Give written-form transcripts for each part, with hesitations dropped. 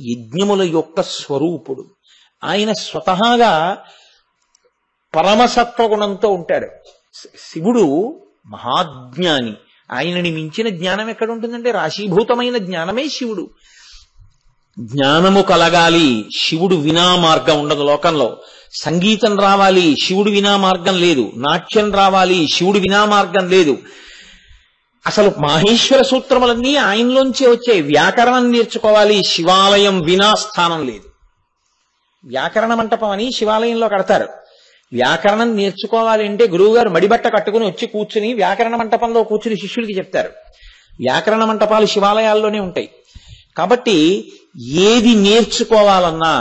యజ్ఞముల యొక్క స్వరూపుడు. ఆయన స్వతహాగా పరమసత్వగుణంతో ఉంటాడు. శివుడు మహాజ్ఞాని. ఆయనని మించిన జ్ఞానం ఎక్కడ ఉంటుందంటే రాశీభూతమైన జ్ఞానమే శివుడు. జ్ఞానము కలగాలి, శివుడు వినా మార్గం ఉండదు లోకంలో. సంగీతం రావాలి, శివుడు వినా మార్గం లేదు. నాట్యం రావాలి, శివుడు వినా మార్గం లేదు. అసలు మాహేశ్వర సూత్రములన్నీ ఆయనలోంచే వచ్చాయి. వ్యాకరణం నేర్చుకోవాలి, శివాలయం వినా స్థానం లేదు. వ్యాకరణ మంటపం అని శివాలయంలో కడతారు. వ్యాకరణం నేర్చుకోవాలి అంటే గురువుగారు మడిబట్ట కట్టుకుని వచ్చి కూర్చుని వ్యాకరణ మంటపంలో కూర్చుని శిష్యులకి చెప్తారు. వ్యాకరణ మంటపాలు శివాలయాల్లోనే ఉంటాయి. కాబట్టి ఏది నేర్చుకోవాలన్నా,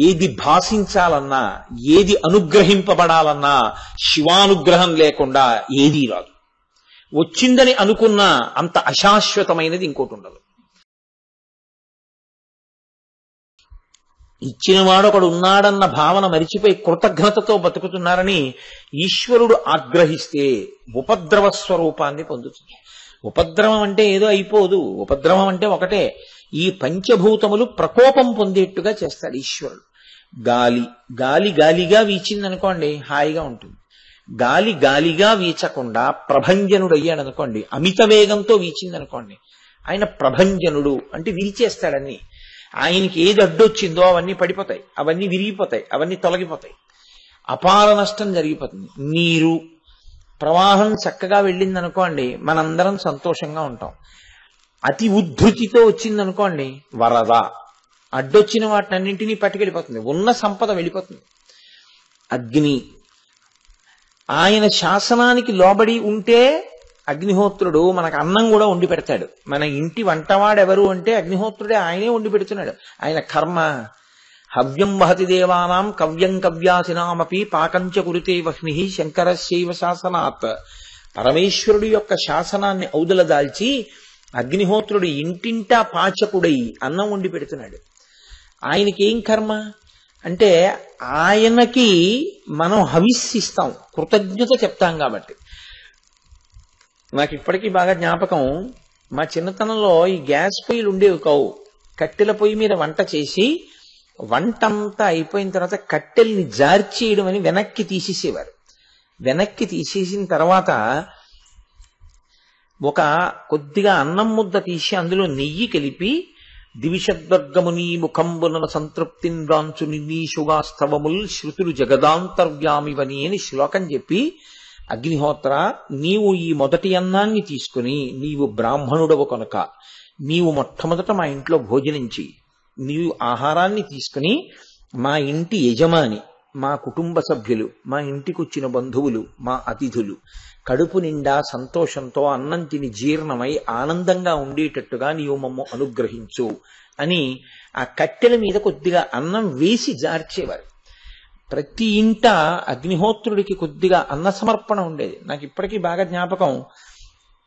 ఏది భాషించాలన్నా, ఏది అనుగ్రహింపబడాలన్నా శివానుగ్రహం లేకుండా ఏదీ రాదు. వచ్చిందని అనుకున్నా అంత అశాశ్వతమైనది ఇంకోటి ఉండదు. ఇచ్చినవాడు ఒకడు ఉన్నాడన్న భావన మరిచిపోయి కృతజ్ఞతతో బతుకుతున్నారని ఈశ్వరుడు ఆగ్రహిస్తే ఉపద్రవ స్వరూపాన్ని పొందుతుంది. ఉపద్రవం అంటే ఏదో అయిపోదు. ఉపద్రవం అంటే ఒకటే, ఈ పంచభూతములు ప్రకోపం పొందేట్టుగా చేస్తాడు ఈశ్వరుడు. గాలి గాలి గాలిగా వీచిందనుకోండి, హాయిగా ఉంటుంది. గాలి గాలిగా వీచకుండా ప్రభంజనుడు అయ్యాడు అనుకోండి, అమిత వేగంతో వీచిందనుకోండి, ఆయన ప్రభంజనుడు అంటే విరిచేస్తాడని. ఆయనకి ఏది అడ్డొచ్చిందో అవన్నీ పడిపోతాయి, అవన్నీ విరిగిపోతాయి, అవన్నీ తొలగిపోతాయి, అపార నష్టం జరిగిపోతుంది. నీరు ప్రవాహం చక్కగా వెళ్ళిందనుకోండి, మనందరం సంతోషంగా ఉంటాం. అతి ఉద్ధృతితో వచ్చిందనుకోండి, వరద అడ్డొచ్చిన వాటినన్నింటినీ పట్టుకెళ్ళిపోతుంది, ఉన్న సంపద వెళ్ళిపోతుంది. అగ్ని ఆయన శాసనానికి లోబడి ఉంటే అగ్నిహోత్రుడు మనకు అన్నం కూడా వండి పెడతాడు. మన ఇంటి వంటవాడెవరు అంటే అగ్నిహోత్రుడే, ఆయనే వండి పెడుతున్నాడు. ఆయన కర్మ. హవ్యం వహతి దేవానాం కవ్యం కవ్యాసినామపి పాకంచ కురుతే వహ్ని శంకరశైవ శాసనాత్. పరమేశ్వరుడు యొక్క శాసనాన్ని ఔదల దాల్చి అగ్నిహోత్రుడు ఇంటింటా పాచకుడై అన్నం వండి పెడుతున్నాడు. ఆయనకి ఏం కర్మ అంటే ఆయనకి మనం హవిస్సిస్తాం, కృతజ్ఞత చెప్తాం కాబట్టి. నాకు ఇప్పటికీ బాగా జ్ఞాపకం, మా చిన్నతనంలో ఈ గ్యాస్ పొయ్యిలు ఉండేవి కావు. కట్టెల పొయ్యి మీద వంట చేసి వంటంతా అయిపోయిన తర్వాత కట్టెల్ని జార్చేయడం అని వెనక్కి తీసేసేవారు. వెనక్కి తీసేసిన తర్వాత ఒక కొద్దిగా అన్నం ముద్ద తీసి అందులో నెయ్యి కలిపి దివిషద్వర్గముని ముఖంబున సంతృప్తిన్ రాంచు నిన్నీషుగాస్తవముల్ శృతులు జగదాంతర్వ్యామివని అని శ్లోకం చెప్పి, అగ్నిహోత్ర నీవు ఈ మొదటి అన్నాన్ని తీసుకుని, నీవు బ్రాహ్మణుడవు కనుక నీవు మొట్టమొదట మా ఇంట్లో భోజనం చెయ్యి. నీవు ఆహారాన్ని తీసుకుని మా ఇంటి యజమాని, మా కుటుంబ సభ్యులు, మా ఇంటికి వచ్చిన బంధువులు, మా అతిథులు కడుపు నిండా సంతోషంతో అన్నం తిని జీర్ణమై ఆనందంగా ఉండేటట్టుగా నీవు మమ్మ అనుగ్రహించు అని ఆ కట్టెల మీద కొద్దిగా అన్నం వేసి జార్చేవారు. ప్రతి ఇంట అగ్నిహోత్రుడికి కొద్దిగా అన్న సమర్పణ ఉండేది. నాకు ఇప్పటికీ బాగా జ్ఞాపకం,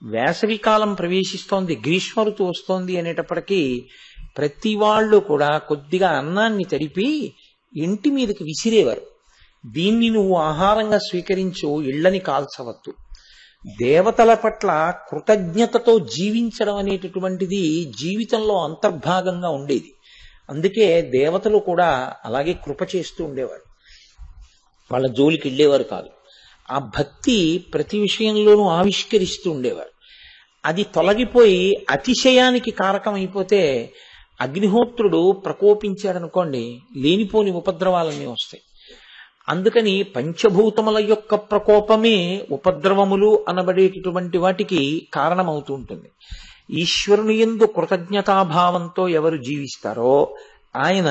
వేసవి కాలం ప్రవేశిస్తోంది, గ్రీష్మ ఋతువు వస్తోంది అనేటప్పటికీ ప్రతి వాళ్ళు కూడా కొద్దిగా అన్నాన్ని తడిపి ఇంటి మీదకి విసిరేవారు. దీన్ని నువ్వు ఆహారంగా స్వీకరించు, ఇళ్లని కాల్చవద్దు. దేవతల పట్ల కృతజ్ఞతతో జీవించడం అనేటటువంటిది జీవితంలో అంతర్భాగంగా ఉండేది. అందుకే దేవతలు కూడా అలాగే కృప చేస్తూ ఉండేవారు, వాళ్ళ జోలికి వెళ్ళేవారు కాదు. ఆ భక్తి ప్రతి విషయంలోనూ ఆవిష్కరిస్తూ ఉండేవారు. అది తొలగిపోయి అతిశయానికి కారకం అయిపోతే అగ్నిహోత్రుడు ప్రకోపించాడనుకోండి, లేనిపోని ఉపద్రవాలన్నీ వస్తాయి. అందుకని పంచభూతముల యొక్క ప్రకోపమే ఉపద్రవములు అనబడేటటువంటి వాటికి కారణమవుతూ ఉంటుంది. ఈశ్వరుని యందు కృతజ్ఞతాభావంతో ఎవరు జీవిస్తారో ఆయన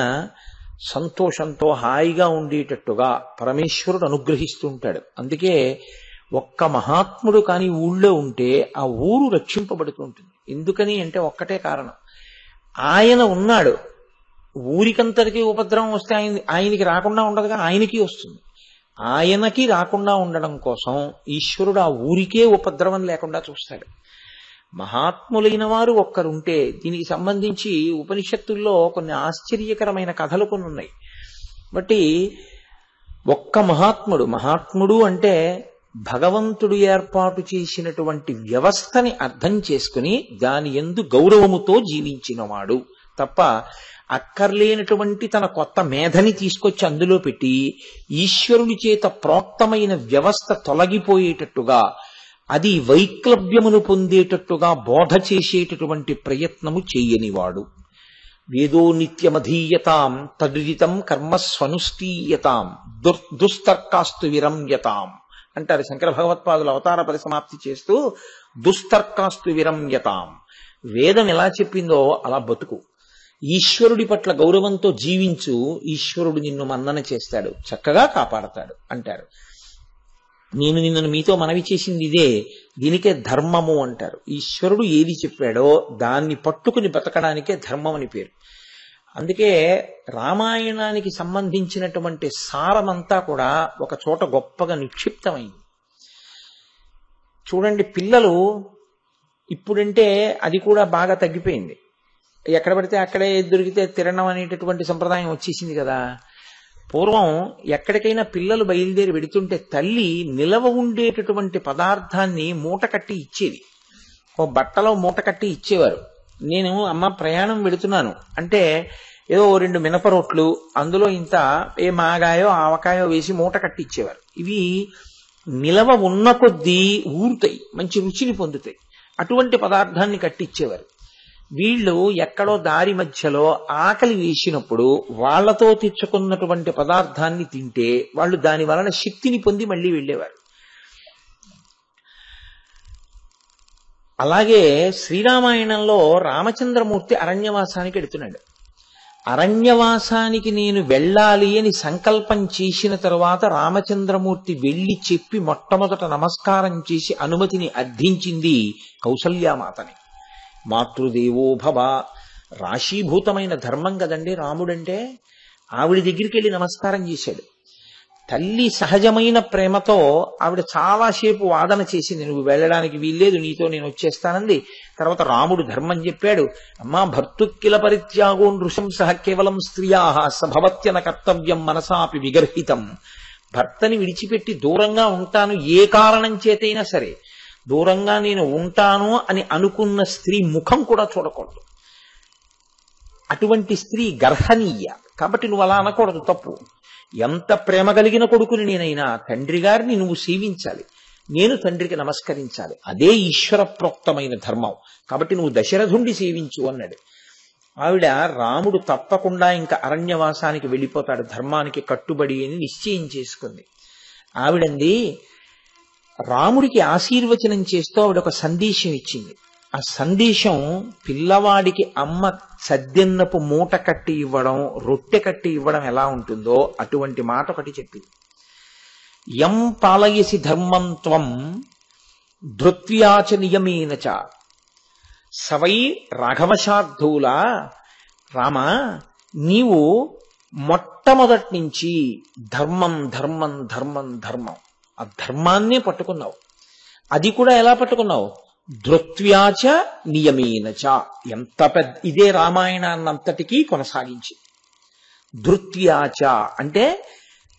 సంతోషంతో హాయిగా ఉండేటట్టుగా పరమేశ్వరుడు అనుగ్రహిస్తూ ఉంటాడు. అందుకే ఒక్క మహాత్ముడు కాని ఊళ్ళో ఉంటే ఆ ఊరు రక్షింపబడుతూ ఉంటుంది. ఎందుకని అంటే ఒక్కటే కారణం, ఆయన ఉన్నాడు. ఊరికంతటికీ ఉపద్రవం వస్తే ఆయనకి రాకుండా ఉండదుగా, ఆయనకి వస్తుంది. ఆయనకి రాకుండా ఉండడం కోసం ఈశ్వరుడు ఆ ఊరికే ఉపద్రవం లేకుండా చూస్తాడు. మహాత్ములైన వారు ఒక్కరుంటే, దీనికి సంబంధించి ఉపనిషత్తుల్లో కొన్ని ఆశ్చర్యకరమైన కథలు కొన్ని ఉన్నాయి. బట్టి ఒక్క మహాత్ముడు అంటే భగవంతుడు ఏర్పాటు చేసినటువంటి వ్యవస్థని అర్థం చేసుకుని దాని యందు గౌరవముతో జీవించినవాడు తప్ప అక్కర్లేనటువంటి తన కొత్త మేధని తీసుకొచ్చి అందులో పెట్టి ఈశ్వరుని చేత ప్రోక్తమైన వ్యవస్థ తొలగిపోయేటట్టుగా అది వైక్లభ్యమును పొందేటట్టుగా బోధ చేసేటటువంటి ప్రయత్నము చెయ్యనివాడు. వేదో నిత్యమధీయతాం తదుదితం కర్మస్వనుష్ఠీయతాం దుస్తర్కాస్తు విరమ్యతాం అంటారు శంకర భగవత్పాదులు అవతార పరిసమాప్తి చేస్తూ. దుస్తర్కాస్తు విరమ్యతాం, వేదం ఎలా చెప్పిందో అలా బతుకు, ఈశ్వరుడి పట్ల గౌరవంతో జీవించు, ఈశ్వరుడు నిన్ను మన్నన చేస్తాడు, చక్కగా కాపాడతాడు అంటారు. నేను నిన్ను మీతో మనవి చేసింది ఇదే, దీనికే ధర్మము అంటారు. ఈశ్వరుడు ఏది చెప్పాడో దాన్ని పట్టుకుని బతకడానికే ధర్మం అని పేరు. అందుకే రామాయణానికి సంబంధించినటువంటి సారమంతా కూడా ఒక చోట గొప్పగా నిక్షిప్తమైంది. చూడండి, పిల్లలు ఇప్పుడంటే అది కూడా బాగా తగ్గిపోయింది. ఎక్కడ పడితే అక్కడే దొరికితే తినడం అనేటటువంటి సంప్రదాయం వచ్చేసింది కదా. పూర్వం ఎక్కడికైనా పిల్లలు బయలుదేరి వెడుతుంటే తల్లి నిలవ ఉండేటటువంటి పదార్థాన్ని మూట కట్టి ఇచ్చేది. ఓ బట్టలో మూట కట్టి ఇచ్చేవారు. నేను అమ్మ ప్రయాణం వెడుతున్నాను అంటే ఏదో 2 మినప రొట్లు అందులో ఇంత ఏ మాగాయో ఆవకాయో వేసి మూట కట్టి ఇచ్చేవారు. ఇవి నిలవ ఉన్న కొద్దీ ఊరుతాయి, మంచి రుచిని పొందుతాయి. అటువంటి పదార్థాన్ని కట్టిచ్చేవారు. వీళ్ళు ఎక్కడో దారి మధ్యలో ఆకలి వేసినప్పుడు వాళ్లతో తెచ్చుకున్నటువంటి పదార్థాన్ని తింటే వాళ్ళు దాని వలన శక్తిని పొంది మళ్ళీ వెళ్ళేవారు. అలాగే శ్రీరామాయణంలో రామచంద్రమూర్తి అరణ్యవాసానికి వెడుతున్నాడు. అరణ్యవాసానికి నేను వెళ్ళాలి అని సంకల్పం చేసిన తరువాత రామచంద్రమూర్తి వెళ్లి చెప్పి మొట్టమొదట నమస్కారం చేసి అనుమతిని అర్థించింది కౌసల్యామాతని. మాతృదేవో భవ, రాశీభూతమైన ధర్మం కదండి రాముడంటే. ఆవిడ దగ్గరికి వెళ్ళి నమస్కారం చేశాడు. తల్లి సహజమైన ప్రేమతో ఆవిడ చాలాసేపు వాదన చేసింది, నువ్వు వెళ్ళడానికి వీల్లేదు, నీతో నేను వచ్చేస్తానంది. తర్వాత రాముడు ధర్మం చెప్పాడు. అమ్మా, భర్తుక్కిల పరిత్యాగో నృశంస కేవలం స్త్రియా సభవత్యన కర్తవ్యం మనసాపి విగర్హితం. భర్తని విడిచిపెట్టి దూరంగా ఉంటాను ఏ కారణం చేతైనా సరే, దూరంగా నేను ఉంటాను అని అనుకున్న స్త్రీ ముఖం కూడా చూడకూడదు. అటువంటి స్త్రీ గర్హనీయ. కాబట్టి నువ్వు అలా అనకూడదు, తప్పు. ఎంత ప్రేమ కలిగిన కొడుకుని నేనైనా తండ్రి గారిని నువ్వు సేవించాలి, నేను తండ్రికి నమస్కరించాలి. అదే ఈశ్వర ప్రోక్తమైన ధర్మం. కాబట్టి నువ్వు దశరథుండి సేవించు అన్నాడు. ఆవిడ రాముడు తప్పకుండా ఇంకా అరణ్యవాసానికి వెళ్ళిపోతాడు, ధర్మానికి కట్టుబడి అని నిశ్చయం చేసుకుంది. ఆవిడంది, రాముడికి ఆశీర్వచనం చేస్తూ ఆవిడ ఒక సందేశం ఇచ్చింది. ఆ సందేశం పిల్లవాడికి అమ్మ సద్దెన్నపు మూట కట్టి ఇవ్వడం, రొట్టె కట్టి ఇవ్వడం ఎలా ఉంటుందో అటువంటి మాట ఒకటి చెప్పింది. యం పాలయసి ధర్మం త్వం ధృత్వ్యాచ నియమేనచ సవై రాఘవశార్ధూల. రామ, నీవు మొట్టమొదటి నుంచి ధర్మం ధర్మం ధర్మం ధర్మం ఆ ధర్మాన్నే పట్టుకున్నావు. అది కూడా ఎలా పట్టుకున్నావు? ధృత్వ్యాచ నియమేనచ. ఎంత పెద్ద ఇదే రామాయణాన్నంతటికీ కొనసాగించి. ధృత్వ్యాచ అంటే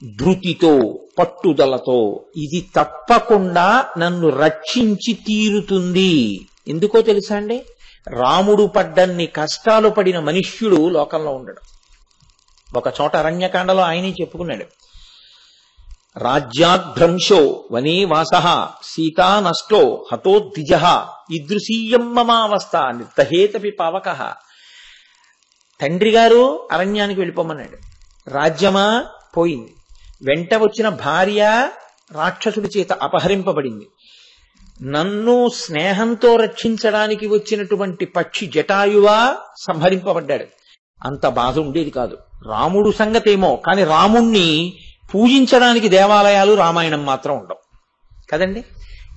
ధృతితో, పట్టుదలతో, ఇది తప్పకుండా నన్ను రక్షించి తీరుతుంది. ఎందుకో తెలుసా అండి? రాముడు పడ్డన్ని కష్టాలు పడిన మనుష్యుడు లోకంలో ఉండడు. ఒక చోట అరణ్యకాండలో ఆయనే చెప్పుకున్నాడు. రాజ్యాద్భ్రంశో వనే వాసః సీతా నష్టో హతో ద్విజః ఈదృశీయం మమావస్థ నిర్దహేతపి పావకః. తండ్రి గారు అరణ్యానికి వెళ్ళిపోమన్నాడు. రాజ్యమా పోయింది. వెంట వచ్చిన భార్య రాక్షసుడి చేత అపహరింపబడింది. నన్ను స్నేహంతో రక్షించడానికి వచ్చినటువంటి పక్షి జటాయువా సంహరింపబడ్డాడు. అంత బాధ ఉండేది కాదు. రాముడు సంగతేమో, కానీ రాముణ్ణి పూజించడానికి దేవాలయాలు రామాయణం మాత్రం ఉండవు కదండి.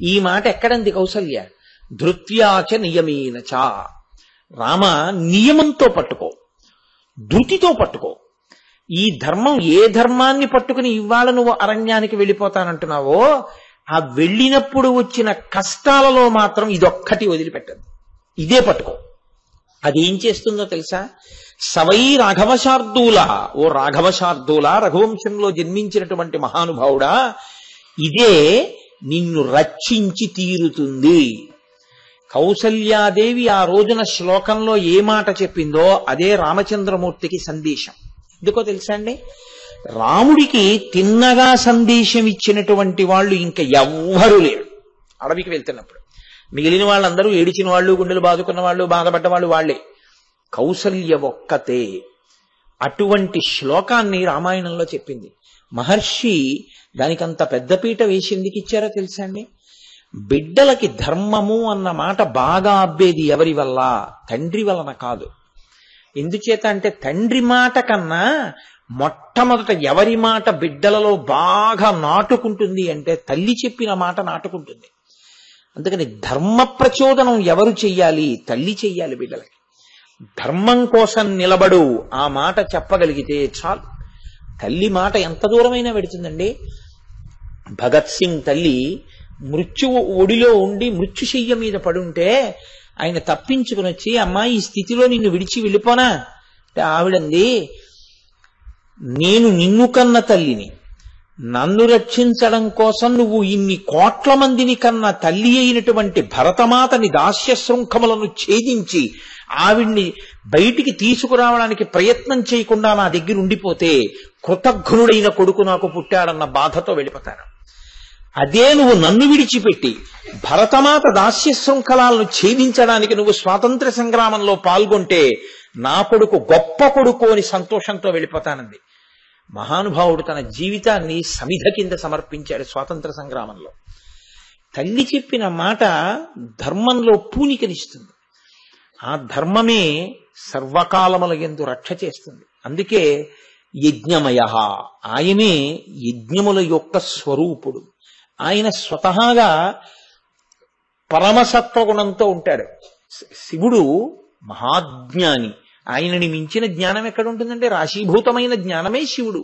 ఈ మాట ఎక్కడంది కౌసల్య? ధృత్వ్యాచ నియమేనచ. రామ, నియమంతో పట్టుకో, ధృతితో పట్టుకో. ఈ ధర్మం, ఏ ధర్మాన్ని పట్టుకుని ఇవాళ నువ్వు అరణ్యానికి వెళ్ళిపోతానంటున్నావో, ఆ వెళ్ళినప్పుడు వచ్చిన కష్టాలలో మాత్రం ఇదొక్కటి వదిలిపెట్టదు, ఇదే పట్టుకో. అదేం చేస్తుందో తెలుసా? సవై రాఘవశార్దూల, ఓ రాఘవశార్దూల, రఘువంశంలో జన్మించినటువంటి మహానుభావుడా, ఇదే నిన్ను రక్షించి తీరుతుంది. కౌసల్యాదేవి ఆ రోజున శ్లోకంలో ఏ మాట చెప్పిందో అదే రామచంద్రమూర్తికి సందేశం. ఎందుకో తెలుసా అండి, రాముడికి తిన్నగా సందేశం ఇచ్చినటువంటి వాళ్ళు ఇంకా ఎవ్వరూ లేరు. అడవికి వెళ్తున్నప్పుడు మిగిలిన వాళ్ళందరూ ఏడిచిన వాళ్ళు, గుండెలు బాదుకున్న వాళ్ళు, బాధపడ్డ వాళ్ళు వాళ్లే. కౌసల్య ఒక్కతే అటువంటి శ్లోకాన్ని రామాయణంలో చెప్పింది. మహర్షి దానికంత పెద్దపీట వేసి ఎందుకు ఇచ్చారో తెలుసా అండి? బిడ్డలకి ధర్మము అన్న మాట బాగా అబ్బేది ఎవరి వల్ల? తండ్రి వలన కాదు. ఎందుచేత అంటే తండ్రి మాట కన్నా మొట్టమొదట ఎవరి మాట బిడ్డలలో బాగా నాటుకుంటుంది అంటే తల్లి చెప్పిన మాట నాటుకుంటుంది. అందుకని ధర్మ ప్రచోదనం ఎవరు చెయ్యాలి? తల్లి చెయ్యాలి బిడ్డలకి. ధర్మం కోసం నిలబడు ఆ మాట చెప్పగలిగితే చాలు. తల్లి మాట ఎంత దూరమైనా పెడుతుందండి. భగత్ సింగ్ తల్లి మృత్యువు ఒడిలో ఉండి మృత్యుశయ్య మీద పడుంటే ఆయన తప్పించుకుని వచ్చి, అమ్మా ఈ స్థితిలో నిన్ను విడిచి వెళ్ళిపోనా అంటే ఆవిడంది, నేను నిన్ను కన్న తల్లిని, నన్ను రక్షించడం కోసం నువ్వు ఇన్ని కోట్ల మందిని కన్న తల్లి అయినటువంటి భరతమాతని దాస్య శృంఖములను ఛేదించి ఆవిడ్ని బయటికి తీసుకురావడానికి ప్రయత్నం చేయకుండా నా దగ్గర ఉండిపోతే కృతజ్ఞుడైన కొడుకు నాకు పుట్టాడన్న బాధతో వెళ్ళిపోతాను. అదే నువ్వు నన్ను విడిచిపెట్టి భరతమాత దాస్య శృంఖలాలను ఛేదించడానికి నువ్వు స్వాతంత్ర సంగ్రామంలో పాల్గొంటే నా కొడుకు గొప్ప కొడుకు అని సంతోషంతో వెళ్ళిపోతానంది. మహానుభావుడు తన జీవితాన్ని సమిధ కింద సమర్పించాడు స్వాతంత్ర సంగ్రామంలో. తల్లి చెప్పిన మాట ధర్మంలో పూనికనిస్తుంది. ఆ ధర్మమే సర్వకాలముల యందు రక్ష చేస్తుంది. అందుకే యజ్ఞమయ, ఆయనే యజ్ఞముల యొక్క స్వరూపుడు. ఆయన స్వతహాగా పరమసత్వగుణంతో ఉంటాడు. శివుడు మహాజ్ఞాని. ఆయనని మించిన జ్ఞానం ఎక్కడ ఉంటుందంటే రాశీభూతమైన జ్ఞానమే శివుడు.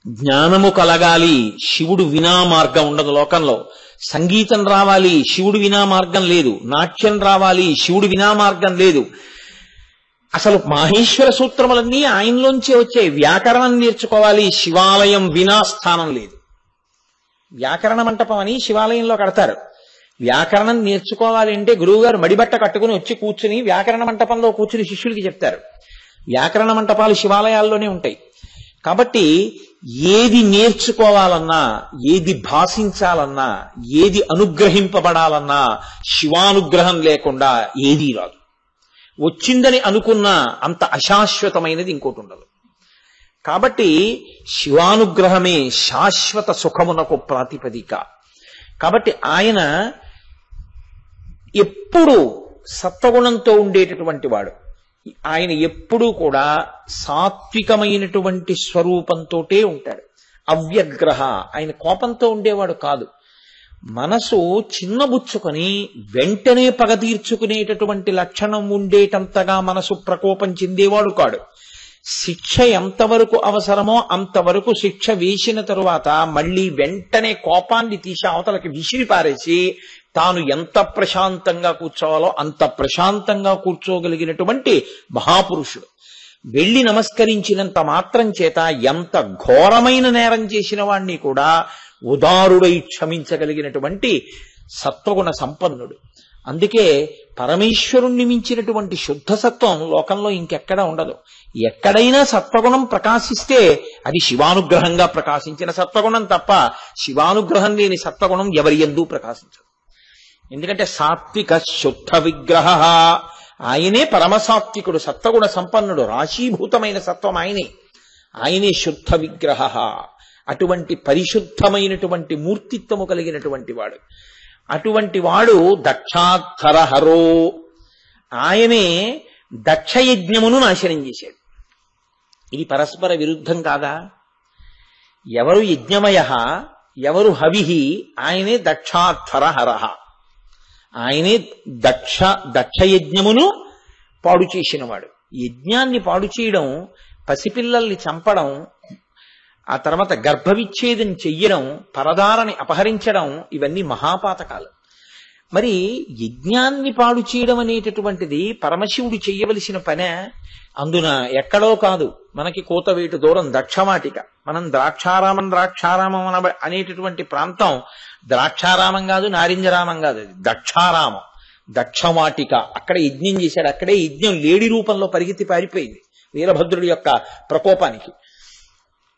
జ్ఞానము కలగాలి, శివుడు వినా మార్గం ఉండదు లోకంలో. సంగీతం రావాలి, శివుడు వినా మార్గం లేదు. నాట్యం రావాలి, శివుడు వినా మార్గం లేదు. అసలు మాహేశ్వర సూత్రములన్నీ ఆయనలోంచే వచ్చాయి. వ్యాకరణం నేర్చుకోవాలి, శివాలయం వినా స్థానం లేదు. వ్యాకరణ మంటపం అని శివాలయంలో కడతారు. వ్యాకరణం నేర్చుకోవాలి అంటే గురువుగారు మడిబట్ట కట్టుకుని వచ్చి కూర్చుని వ్యాకరణ మంటపంలో కూర్చుని శిష్యుడికి చెప్తారు. వ్యాకరణ మంటపాలు శివాలయాల్లోనే ఉంటాయి. కాబట్టి ఏది నేర్చుకోవాలన్నా, ఏది భాషించాలన్నా, ఏది అనుగ్రహింపబడాలన్నా శివానుగ్రహం లేకుండా ఏదీ రాదు. వచ్చిందని అనుకున్నా అంత అశాశ్వతమైనది ఇంకోటి ఉండదు. కాబట్టి శివానుగ్రహమే శాశ్వత సుఖమునకు ప్రాతిపదిక. కాబట్టి ఆయన ఎప్పుడూ సత్వగుణంతో ఉండేటటువంటి వాడు. ఆయన ఎప్పుడూ కూడా సాత్వికమైనటువంటి స్వరూపంతోటే ఉంటాడు. అవ్యగ్రహ, ఆయన కోపంతో ఉండేవాడు కాదు. మనసు చిన్నబుచ్చుకొని వెంటనే పగ తీర్చుకునేటటువంటి లక్షణం ఉండేటంతగా మనసు ప్రకోపం చెందేవాడు కాడు. శిక్ష ఎంతవరకు అవసరమో అంతవరకు శిక్ష వేసిన తరువాత మళ్ళీ వెంటనే కోపాన్ని తీసి అవతలకి విసిరి పారేసి తాను ఎంత ప్రశాంతంగా కూర్చోవాలో అంత ప్రశాంతంగా కూర్చోగలిగినటువంటి మహాపురుషుడు. వెళ్లి నమస్కరించినంత మాత్రం చేత ఎంత ఘోరమైన నేరం చేసిన వాణ్ణి కూడా ఉదారుడై క్షమించగలిగినటువంటి సత్వగుణ సంపన్నుడు. అందుకే పరమేశ్వరుణ్ణి మించినటువంటి శుద్ధ సత్వం లోకంలో ఇంకెక్కడా ఉండదు. ఎక్కడైనా సత్వగుణం ప్రకాశిస్తే అది శివానుగ్రహంగా ప్రకాశించిన సత్వగుణం తప్ప శివానుగ్రహం లేని సత్వగుణం ఎవరి యందు ప్రకాశించదు. ఎందుకంటే సాత్విక శుద్ధ విగ్రహ, ఆయనే పరమసాత్వికుడు, సత్వగుణ సంపన్నుడు, రాశీభూతమైన సత్వం ఆయనే శుద్ధ విగ్రహ. అటువంటి పరిశుద్ధమైనటువంటి మూర్తిత్వము కలిగినటువంటి వాడు. అటువంటి వాడు దక్షాధరహరో, ఆయనే దక్షయజ్ఞమును నాశనం చేశాడు. ఇది పరస్పర విరుద్ధం కాదా? ఎవరు యజ్ఞమయ, ఎవరు హవిహి, ఆయనే దక్షాధరహర. ఆయనే దక్షయజ్ఞమును పాడు చేసినవాడు. యజ్ఞాన్ని పాడు చేయడం, పసిపిల్లల్ని చంపడం, ఆ తర్వాత గర్భవిచ్ఛేదం చెయ్యడం, పరదారని అపహరించడం, ఇవన్నీ మహాపాతకాలు. మరి యజ్ఞాన్ని పాడు చేయడం అనేటటువంటిది పరమశివుడు చెయ్యవలసిన పనే. అందున ఎక్కడో కాదు, మనకి కూతవేటు దూరం దక్షవాటిక. మనం ద్రాక్షారామం అనేటటువంటి ప్రాంతం ద్రాక్షారామం కాదు, నారింజరామం కాదు, అది దక్షారామం. దక్షవాటిక అక్కడ యజ్ఞం చేశాడు. అక్కడే యజ్ఞం లేడి రూపంలో పరిగెత్తి పారిపోయింది వీరభద్రుడి యొక్క ప్రకోపానికి.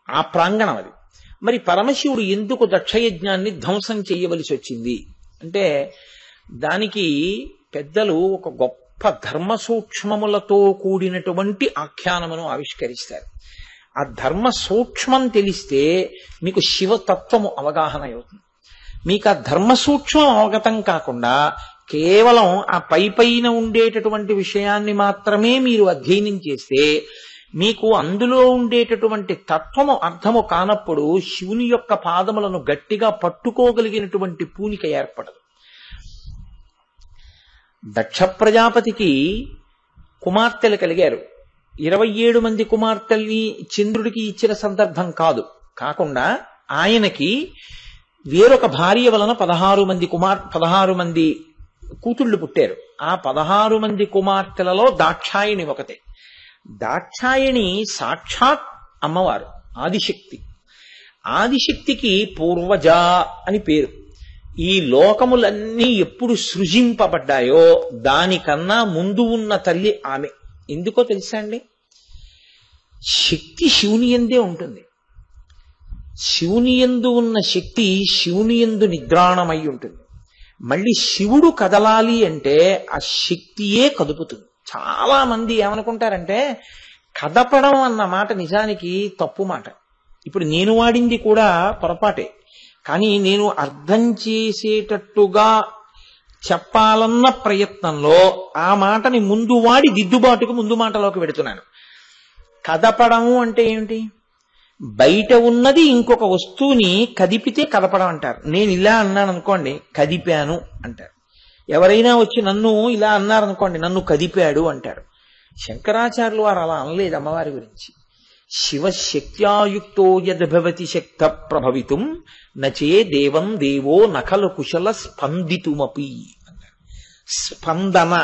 ఆ ప్రాంగణం అది. మరి పరమశివుడు ఎందుకు దక్షయజ్ఞాన్ని ధ్వంసం చేయవలసి వచ్చింది అంటే దానికి పెద్దలు ఒక గొప్ప ధర్మ సూక్ష్మములతో కూడినటువంటి ఆఖ్యానమును ఆవిష్కరిస్తారు. ఆ ధర్మ సూక్ష్మం తెలిస్తే మీకు శివతత్వము అవగాహన అవుతుంది. మీకు ఆ ధర్మ సూక్ష్మం అవగతం కాకుండా కేవలం ఆ పైన ఉండేటటువంటి విషయాన్ని మాత్రమే మీరు అధ్యయనం చేస్తే మీకు అందులో ఉండేటటువంటి తత్వము అర్థము కానప్పుడు శివుని యొక్క పాదములను గట్టిగా పట్టుకోగలిగినటువంటి పూనిక ఏర్పడదు. దక్ష ప్రజాపతికి కుమార్తెలు కలిగారు. 27 మంది కుమార్తెల్ని చంద్రుడికి ఇచ్చిన సందర్భం కాదు. కాకుండా ఆయనకి వేరొక భార్య వలన 16 మంది కూతుళ్ళు పుట్టారు. ఆ 16 మంది కుమార్తెలలో దాక్షాయిణి ఒకతే. దాక్షాయిణి సాక్షాత్ అమ్మవారు, ఆదిశక్తి. ఆదిశక్తికి పూర్వజ అని పేరు. ఈ లోకములన్నీ ఎప్పుడు సృజింపబడ్డాయో దానికన్నా ముందు ఉన్న తల్లి ఆమె. ఎందుకో తెలుసా అండి? శక్తి శివుని యందే ఉంటుంది. శివుని యందు ఉన్న శక్తి శివుని యందు నిద్రాణమై ఉంటుంది. మళ్ళీ శివుడు కదలాలి అంటే ఆ శక్తియే కదుపుతుంది. చాలా మంది ఏమనుకుంటారంటే కదపడం అన్న మాట నిజానికి తప్పు మాట. ఇప్పుడు నేను వాడింది కూడా పొరపాటే, కానీ నేను అర్థం చేసేటట్టుగా చెప్పాలన్న ప్రయత్నంలో ఆ మాటని ముందు వాడి దిద్దుబాటుకు ముందు మాటలోకి పెడుతున్నాను. కదపడము అంటే ఏమిటి? బయట ఉన్నది ఇంకొక వస్తువుని కదిపితే కదపడం అంటారు. నేను ఇలా అన్నాను అనుకోండి, కదిపాను అంటారు. ఎవరైనా వచ్చి నన్ను ఇలా అన్నారనుకోండి, నన్ను కదిపాడు అంటారు. శంకరాచార్యులు వారు అలా అనలేదు అమ్మవారి గురించి. శివశక్త్యాయుక్తో యద్భవతి శక్త ప్రభవితుం నచే దేవం దేవో నఖలు కుశల స్పందితుమపి అన్నారు. స్పందన,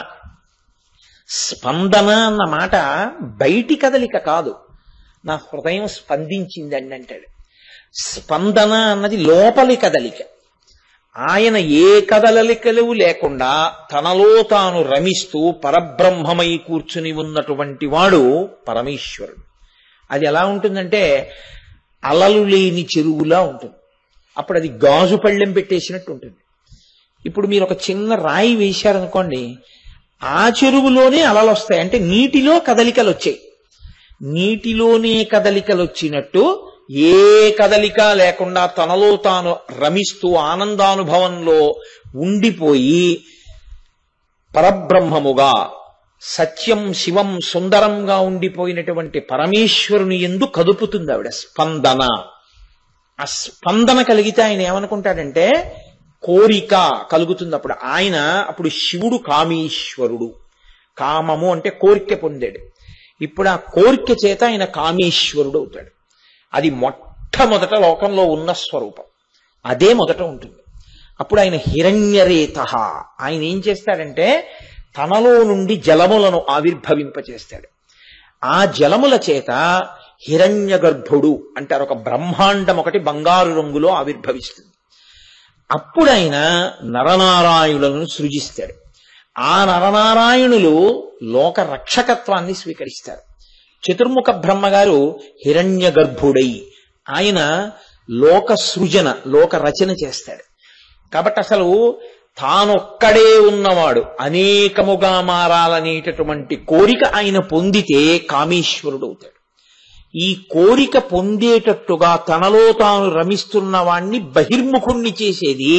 స్పందన అన్న మాట బయటి కదలిక కాదు. నా హృదయం స్పందించిందండి అంటాడు. స్పందన అన్నది లోపలి కదలిక. ఆయన ఏ కదలికలు లేకుండా తనలో తాను రమిస్తూ పరబ్రహ్మమై కూర్చుని ఉన్నటువంటి వాడు పరమేశ్వరుడు. అది ఎలా ఉంటుందంటే అలలు లేని చెరువులా ఉంటుంది. అప్పుడు అది గాజు పళ్ళెం పెట్టేసినట్టు ఉంటుంది. ఇప్పుడు మీరు ఒక చిన్న రాయి వేశారనుకోండి, ఆ చెరువులోనే అలలు వస్తాయి. అంటే నీటిలో కదలికలు వచ్చాయి. నీటిలోనే కదలికలు వచ్చినట్టు ఏ కదలిక లేకుండా తనలో తాను రమిస్తూ ఆనందానుభవంలో ఉండిపోయి పరబ్రహ్మముగా సత్యం శివం సుందరంగా ఉండిపోయినటువంటి పరమేశ్వరుని యందు కదుపుతుంది ఆవిడ స్పందన. ఆ స్పందన కలిగితే ఆయన ఏమనుకుంటాడంటే కోరిక కలుగుతుంది. అప్పుడు శివుడు కామేశ్వరుడు. కామము అంటే కోరిక పొందాడు. ఇప్పుడు ఆ కోరిక చేత ఆయన కామేశ్వరుడు అవుతాడు. అది మొట్టమొదట లోకంలో ఉన్న స్వరూపం, అదే మొదట ఉంటుంది. అప్పుడు ఆయన హిరణ్యరేత. ఆయన ఏం చేస్తాడంటే తనలో నుండి జలములను ఆవిర్భవింపచేస్తాడు. ఆ జలముల చేత హిరణ్య గర్భుడు అంటారు. ఒక బ్రహ్మాండం ఒకటి బంగారు రంగులో ఆవిర్భవిస్తుంది. అప్పుడు ఆయన నరనారాయణులను సృజిస్తాడు. ఆ నరనారాయణులు లోక రక్షకత్వాన్ని స్వీకరిస్తారు. చతుర్ముఖ బ్రహ్మగారు హిరణ్య గర్భుడై ఆయన లోక సృజన, లోక రచన చేస్తాడు. కాబట్టి అసలు తానొక్కడే ఉన్నవాడు అనేకముగా మారాలనేటటువంటి కోరిక ఆయన పొందితే కామేశ్వరుడు అవుతాడు. ఈ కోరిక పొందేటట్టుగా తనలో తాను రమిస్తున్న వాణ్ణి బహిర్ముఖుణ్ణి చేసేది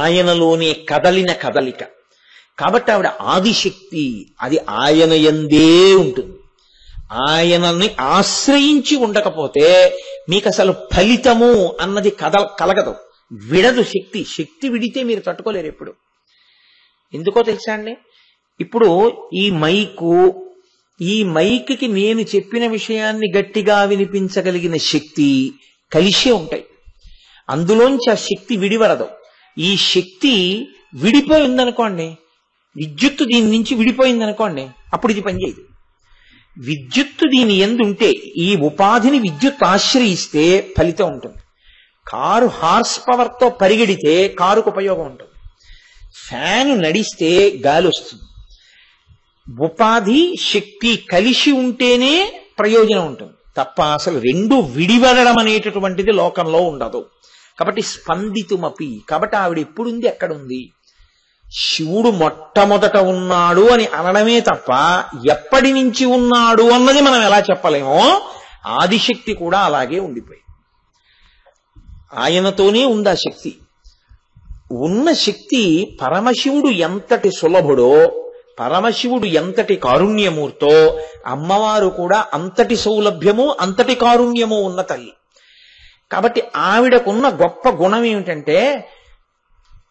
ఆయనలోనే కదలిన కదలిక. కాబట్టి ఆవిడ ఆదిశక్తి. అది ఆయన యందే ఉంటుంది. ఆయనని ఆశ్రయించి ఉండకపోతే మీకు అసలు ఫలితము అన్నది కలగదు, విడదు. శక్తి విడితే మీరు తట్టుకోలేరు ఎప్పుడు. ఎందుకో తెలుసా అండి? ఇప్పుడు ఈ మైక్కి నేను చెప్పిన విషయాన్ని గట్టిగా వినిపించగలిగిన శక్తి కలిసే ఉంటాయి. అందులోంచి ఆ శక్తి విడివడదు. ఈ శక్తి విడిపోయిందనుకోండి, విద్యుత్తు దీని నుంచి విడిపోయిందనుకోండి, అప్పుడు ఇది పనిచేయదు. విద్యుత్తు దీని ఎందుంటే, ఈ ఉపాధిని విద్యుత్ ఆశ్రయిస్తే ఫలితం ఉంటుంది. కారు హార్స్ పవర్తో పరిగెడితే కారుకు ఉపయోగం ఉంటుంది. ఫ్యాను నడిస్తే గాలి వస్తుంది. ఉపాధి శక్తి కలిసి ఉంటేనే ప్రయోజనం ఉంటుంది తప్ప అసలు రెండు విడివడడం అనేటటువంటిది లోకంలో ఉండదు. కాబట్టి స్పందితుమపి, కాబట్టి ఆవిడ ఎప్పుడుంది, ఎక్కడుంది? శివుడు మొట్టమొదట ఉన్నాడు అని అనడమే తప్ప ఎప్పటి నుంచి ఉన్నాడు అన్నది మనం ఎలా చెప్పలేమో ఆదిశక్తి కూడా అలాగే ఉండిపోయి ఆయనతోనే ఉంది ఆ శక్తి. ఉన్న శక్తి పరమశివుడు ఎంతటి సులభుడో, పరమశివుడు ఎంతటి కారుణ్యమూర్తో, అమ్మవారు కూడా అంతటి సౌలభ్యము అంతటి కారుణ్యము ఉన్న తల్లి. కాబట్టి ఆవిడకున్న గొప్ప గుణం ఏమిటంటే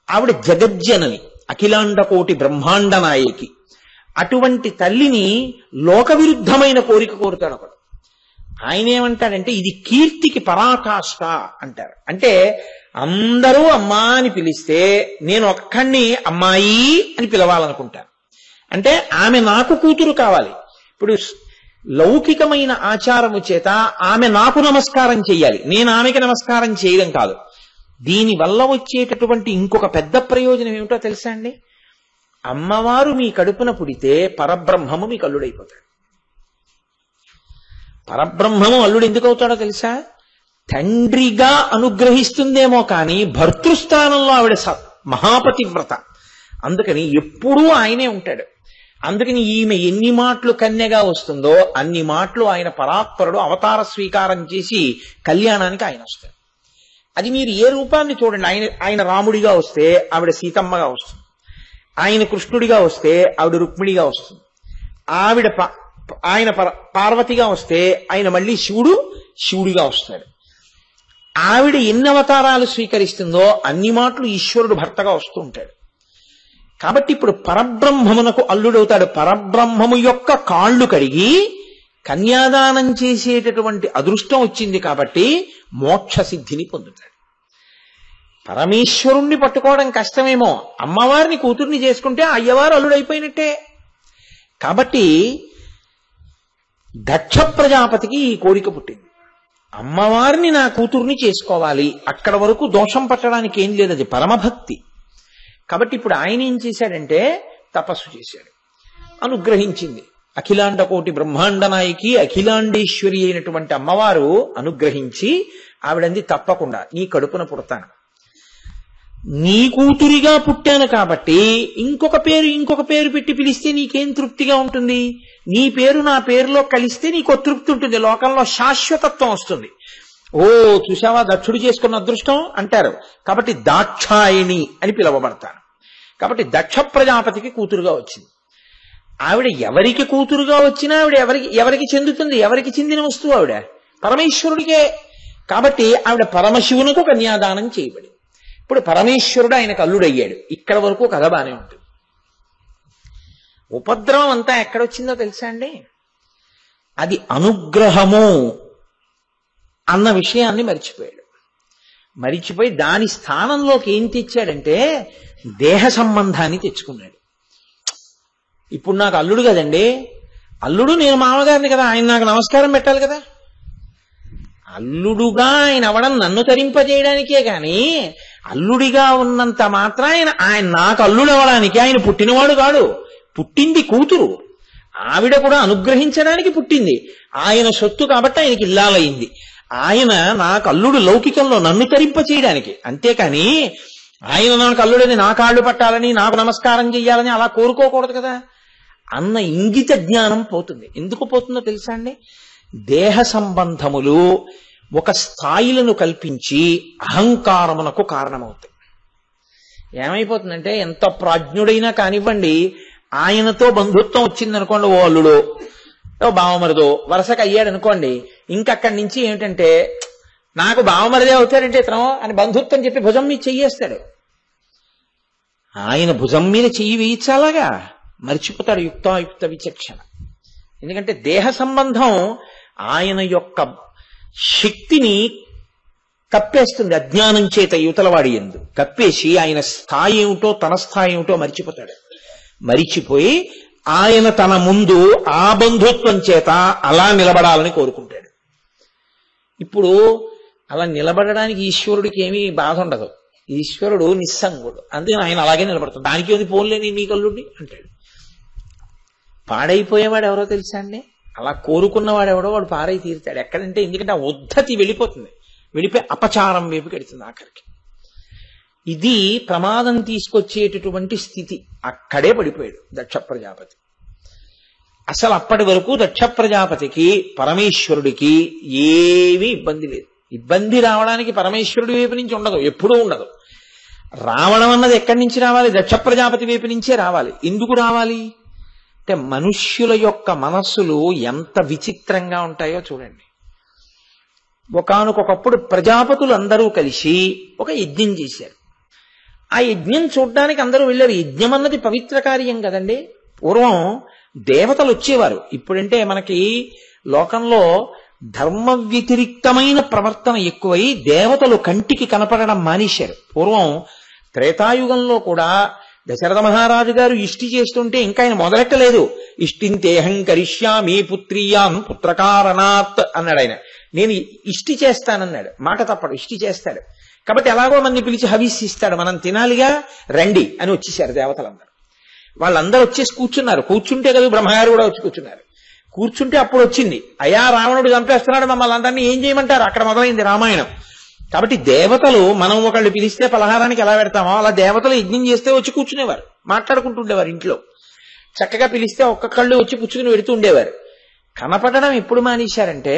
ఆవిడ జగజ్జనని, అఖిలాండకోటి బ్రహ్మాండ నాయకి. అటువంటి తల్లిని లోక విరుద్ధమైన కోరిక కోరుతాడు ఒకడు. ఆయన ఏమంటాడంటే ఇది కీర్తికి పరాకాష్ఠ అంటారు. అంటే అందరూ అమ్మా అని పిలిస్తే నేను ఒక్కడిని అమ్మాయి అని పిలవాలనుకుంటాను. అంటే ఆమె నాకు కూతురు కావాలి. ఇప్పుడు లౌకికమైన ఆచారము చేత ఆమె నాకు నమస్కారం చెయ్యాలి, నేను ఆమెకి నమస్కారం చేయడం కాదు. దీనివల్ల వచ్చేటటువంటి ఇంకొక పెద్ద ప్రయోజనం ఏమిటో తెలుసా అండి? అమ్మవారు మీ కడుపున పుడితే పరబ్రహ్మము మీకు అల్లుడైపోతాడు. పరబ్రహ్మము అల్లుడు ఎందుకు అవుతాడో తెలుసా? తండ్రిగా అనుగ్రహిస్తుందేమో కానీ భర్తృస్థానంలో ఆవిడ మహాపతివ్రత, అందుకని ఎప్పుడూ ఆయనే ఉంటాడు. అందుకని ఈమె ఎన్ని మాటలు కన్యగా వస్తుందో అన్ని మాటలు ఆయన పరాత్పరుడు అవతార స్వీకారం చేసి కళ్యాణానికి ఆయన వస్తాడు. అది మీరు ఏ రూపాన్ని చూడండి, ఆయన రాముడిగా వస్తే ఆవిడ సీతమ్మగా వస్తుంది, ఆయన కృష్ణుడిగా వస్తే ఆవిడ రుక్మిణిగా వస్తుంది, ఆయన పార్వతిగా వస్తే ఆయన మళ్ళీ శివుడిగా వస్తాడు. ఆవిడ ఎన్ని అవతారాలు స్వీకరిస్తుందో అన్ని మాటలు ఈశ్వరుడు భర్తగా వస్తూ ఉంటాడు. కాబట్టి ఇప్పుడు పరబ్రహ్మమునకు అల్లుడవుతాడు. పరబ్రహ్మము యొక్క కాళ్ళు కడిగి కన్యాదానం చేసేటటువంటి అదృష్టం వచ్చింది కాబట్టి మోక్ష సిద్ధిని పొందుతాడు. పరమేశ్వరుణ్ణి పట్టుకోవడం కష్టమేమో, అమ్మవారిని కూతుర్ని చేసుకుంటే అయ్యవారు అల్లుడైపోయినట్టే. కాబట్టి దక్ష ప్రజాపతికి ఈ కోరిక పుట్టింది, అమ్మవారిని నా కూతుర్ని చేసుకోవాలి. అక్కడ వరకు దోషం పట్టడానికి ఏం లేదు, అది పరమభక్తి. కాబట్టి ఇప్పుడు ఆయన ఏం చేశాడంటే తపస్సు చేశాడు, అనుగ్రహించింది. అఖిలాండ కోటి బ్రహ్మాండ నాయకి అఖిలాండేశ్వరి అయినటువంటి అమ్మవారు అనుగ్రహించి ఆవిడంది తప్పకుండా నీ కడుపున పుడతాను, నీ కూతురిగా పుట్టాను కాబట్టి ఇంకొక పేరు పెట్టి పిలిస్తే నీకేం తృప్తిగా ఉంటుంది? నీ పేరు నా పేరులో కలిస్తే నీకు తృప్తి ఉంటుంది, లోకంలో శాశ్వతత్వం వస్తుంది. ఓ చూసావా దక్షుడు చేసుకున్న అదృష్టం అంటారు. కాబట్టి దాక్షాయిణి అని పిలువబడతాను. కాబట్టి దక్ష ప్రజాపతికి కూతురుగా వచ్చింది. ఆవిడ ఎవరికి కూతురుగా వచ్చినా ఆవిడ ఎవరికి చెందుతుంది? ఎవరికి చెందిన వస్తువు ఆవిడ? పరమేశ్వరుడికే. కాబట్టి ఆవిడ పరమశివునకు కన్యాదానం చేయబడి ఇప్పుడు పరమేశ్వరుడు ఆయనకు అల్లుడయ్యాడు. ఇక్కడ వరకు కథ బానే ఉంటుంది. ఉపద్రవం అంతా ఎక్కడొచ్చిందో తెలుసా అండి? అది అనుగ్రహము అన్న విషయాన్ని మరిచిపోయి దాని స్థానంలోకి ఏం తెచ్చాడంటే దేహ సంబంధాన్ని తెచ్చుకున్నాడు. ఇప్పుడు నాకు అల్లుడు కదండి, అల్లుడు నేను మామగారిని కదా, ఆయన నాకు నమస్కారం పెట్టాలి కదా. అల్లుడుగా ఆయన అవడం నన్ను తరింపజేయడానికే గాని అల్లుడిగా ఉన్నంత మాత్రం ఆయన నాకు అల్లుడు అవడానికి ఆయన పుట్టినవాడు కాడు. పుట్టింది కూతురు, ఆవిడ కూడా అనుగ్రహించడానికి పుట్టింది. ఆయన సొత్తు కాబట్టి ఆయనకి ఇల్లాలయ్యింది. ఆయన నాకు అల్లుడు లౌకికంలో నన్ను తరింప చేయడానికి, అంతేకాని ఆయన నాకు అల్లుడని నా కాళ్ళు పట్టాలని నాకు నమస్కారం చెయ్యాలని అలా కోరుకోకూడదు కదా అన్న ఇంగిత జ్ఞానం పోతుంది. ఎందుకు పోతుందో తెలుసా అండి? దేహ సంబంధములు ఒక స్థాయిలను కల్పించి అహంకారమునకు కారణమవుతాయి. ఏమైపోతుందంటే ఎంత ప్రాజ్ఞుడైనా కానివ్వండి, ఆయనతో బంధుత్వం వచ్చిందనుకోండి, ఓ అల్లుడో ఓ బావమరిదో వరుసకు అయ్యాడు అనుకోండి, ఇంకక్కడి నుంచి ఏమిటంటే నాకు బావమరిదే అవుతాడంటే ఇతను అని బంధుత్వం చెప్పి భుజం మీద చెయ్యేస్తాడు. ఆయన భుజం మీద చెయ్యి వేయించాలాగా మర్చిపోతాడు యుక్తాయుక్త విచక్షణ. ఎందుకంటే దేహ సంబంధం ఆయన యొక్క శక్తిని కప్పేస్తుంది, అజ్ఞానం చేత యువతలవాడి యందు కప్పేసి ఆయన స్థాయి ఏమిటో తన స్థాయి ఏమిటో మరిచిపోతాడు. మరిచిపోయి ఆయన తన ముందు ఆ బంధుత్వం చేత అలా నిలబడాలని కోరుకుంటాడు. ఇప్పుడు అలా నిలబడడానికి ఈశ్వరుడికి ఏమీ బాధ ఉండదు. ఈశ్వరుడు నిస్సంగుడు, అందుకే ఆయన అలాగే నిలబడతాడు. దానికి ఏది పోన్లేని నీ కల్లుడి అంటాడు. పాడైపోయేవాడు ఎవరో తెలుసా అండి? అలా కోరుకున్నవాడెవడో వాడు పారై తీరుతాడు. ఎక్కడంటే ఎందుకంటే ఆ ఉద్ధతి వెళ్ళిపోతుంది, వెళ్ళిపోయి అపచారం వైపుకి వెళుతుంది ఆఖరికి. ఇది ప్రమాదం తీసుకొచ్చేటటువంటి స్థితి. అక్కడే పడిపోయాడు దక్ష ప్రజాపతి. అసలు అప్పటి వరకు దక్ష ప్రజాపతికి పరమేశ్వరుడికి ఏమీ ఇబ్బంది లేదు. ఇబ్బంది రావడానికి పరమేశ్వరుడి వైపు నుంచి ఉండదు, ఎప్పుడూ ఉండదు. రావడం అన్నది ఎక్కడి నుంచి రావాలి? దక్ష ప్రజాపతి వైపు నుంచే రావాలి. ఎందుకు రావాలి అంటే మనుష్యుల యొక్క మనస్సులు ఎంత విచిత్రంగా ఉంటాయో చూడండి. ఒకానొకప్పుడు ప్రజాపతులు అందరూ కలిసి ఒక యజ్ఞం చేశారు. ఆ యజ్ఞం చూడ్డానికి అందరూ వెళ్ళారు. యజ్ఞం అన్నది పవిత్ర కార్యం కదండి. పూర్వం దేవతలు వచ్చేవారు. ఇప్పుడంటే మనకి లోకంలో ధర్మ వ్యతిరిక్తమైన ప్రవర్తన ఎక్కువై దేవతలు కంటికి కనపడడం మానేశారు. పూర్వం త్రేతాయుగంలో కూడా దశరథ మహారాజు గారు ఇష్టి చేస్తుంటే ఇంకా ఆయన మొదలెట్టలేదు. ఇష్టింతేహం కరిష్యామి పుత్రీయాన్ పుత్రకారణాత్ అన్నాడు ఆయన. నేను ఇష్టి చేస్తానన్నాడు, మాట తప్పడు, ఇష్టి చేస్తాడు. కాబట్టి ఎలాగో మంది పిలిచి హవిస్సు ఇస్తాడు, మనం తినాలిగా, రండి అని వచ్చేసారు దేవతలందరూ. వాళ్ళందరూ వచ్చేసి కూర్చున్నారు. కూర్చుంటే కదా బ్రహ్మగారు కూడా వచ్చి కూర్చున్నారు. కూర్చుంటే అప్పుడు వచ్చింది, అయా రావణుడు చంపేస్తున్నాడు, మమ్మల్ని అందరినీ ఏం చేయమంటారు? అక్కడ మొదలైంది రామాయణం. కాబట్టి దేవతలు మనం ఒకళ్ళు పిలిస్తే పలహారానికి ఎలా పెడతామో అలా దేవతలు యజ్ఞం చేస్తే వచ్చి కూర్చునేవారు, మాట్లాడుకుంటుండేవారు. ఇంట్లో చక్కగా పిలిస్తే ఒక్కొక్కళ్ళు వచ్చి పుచ్చుకుని పెడుతూ ఉండేవారు. కనపడడం ఎప్పుడు మానేశారంటే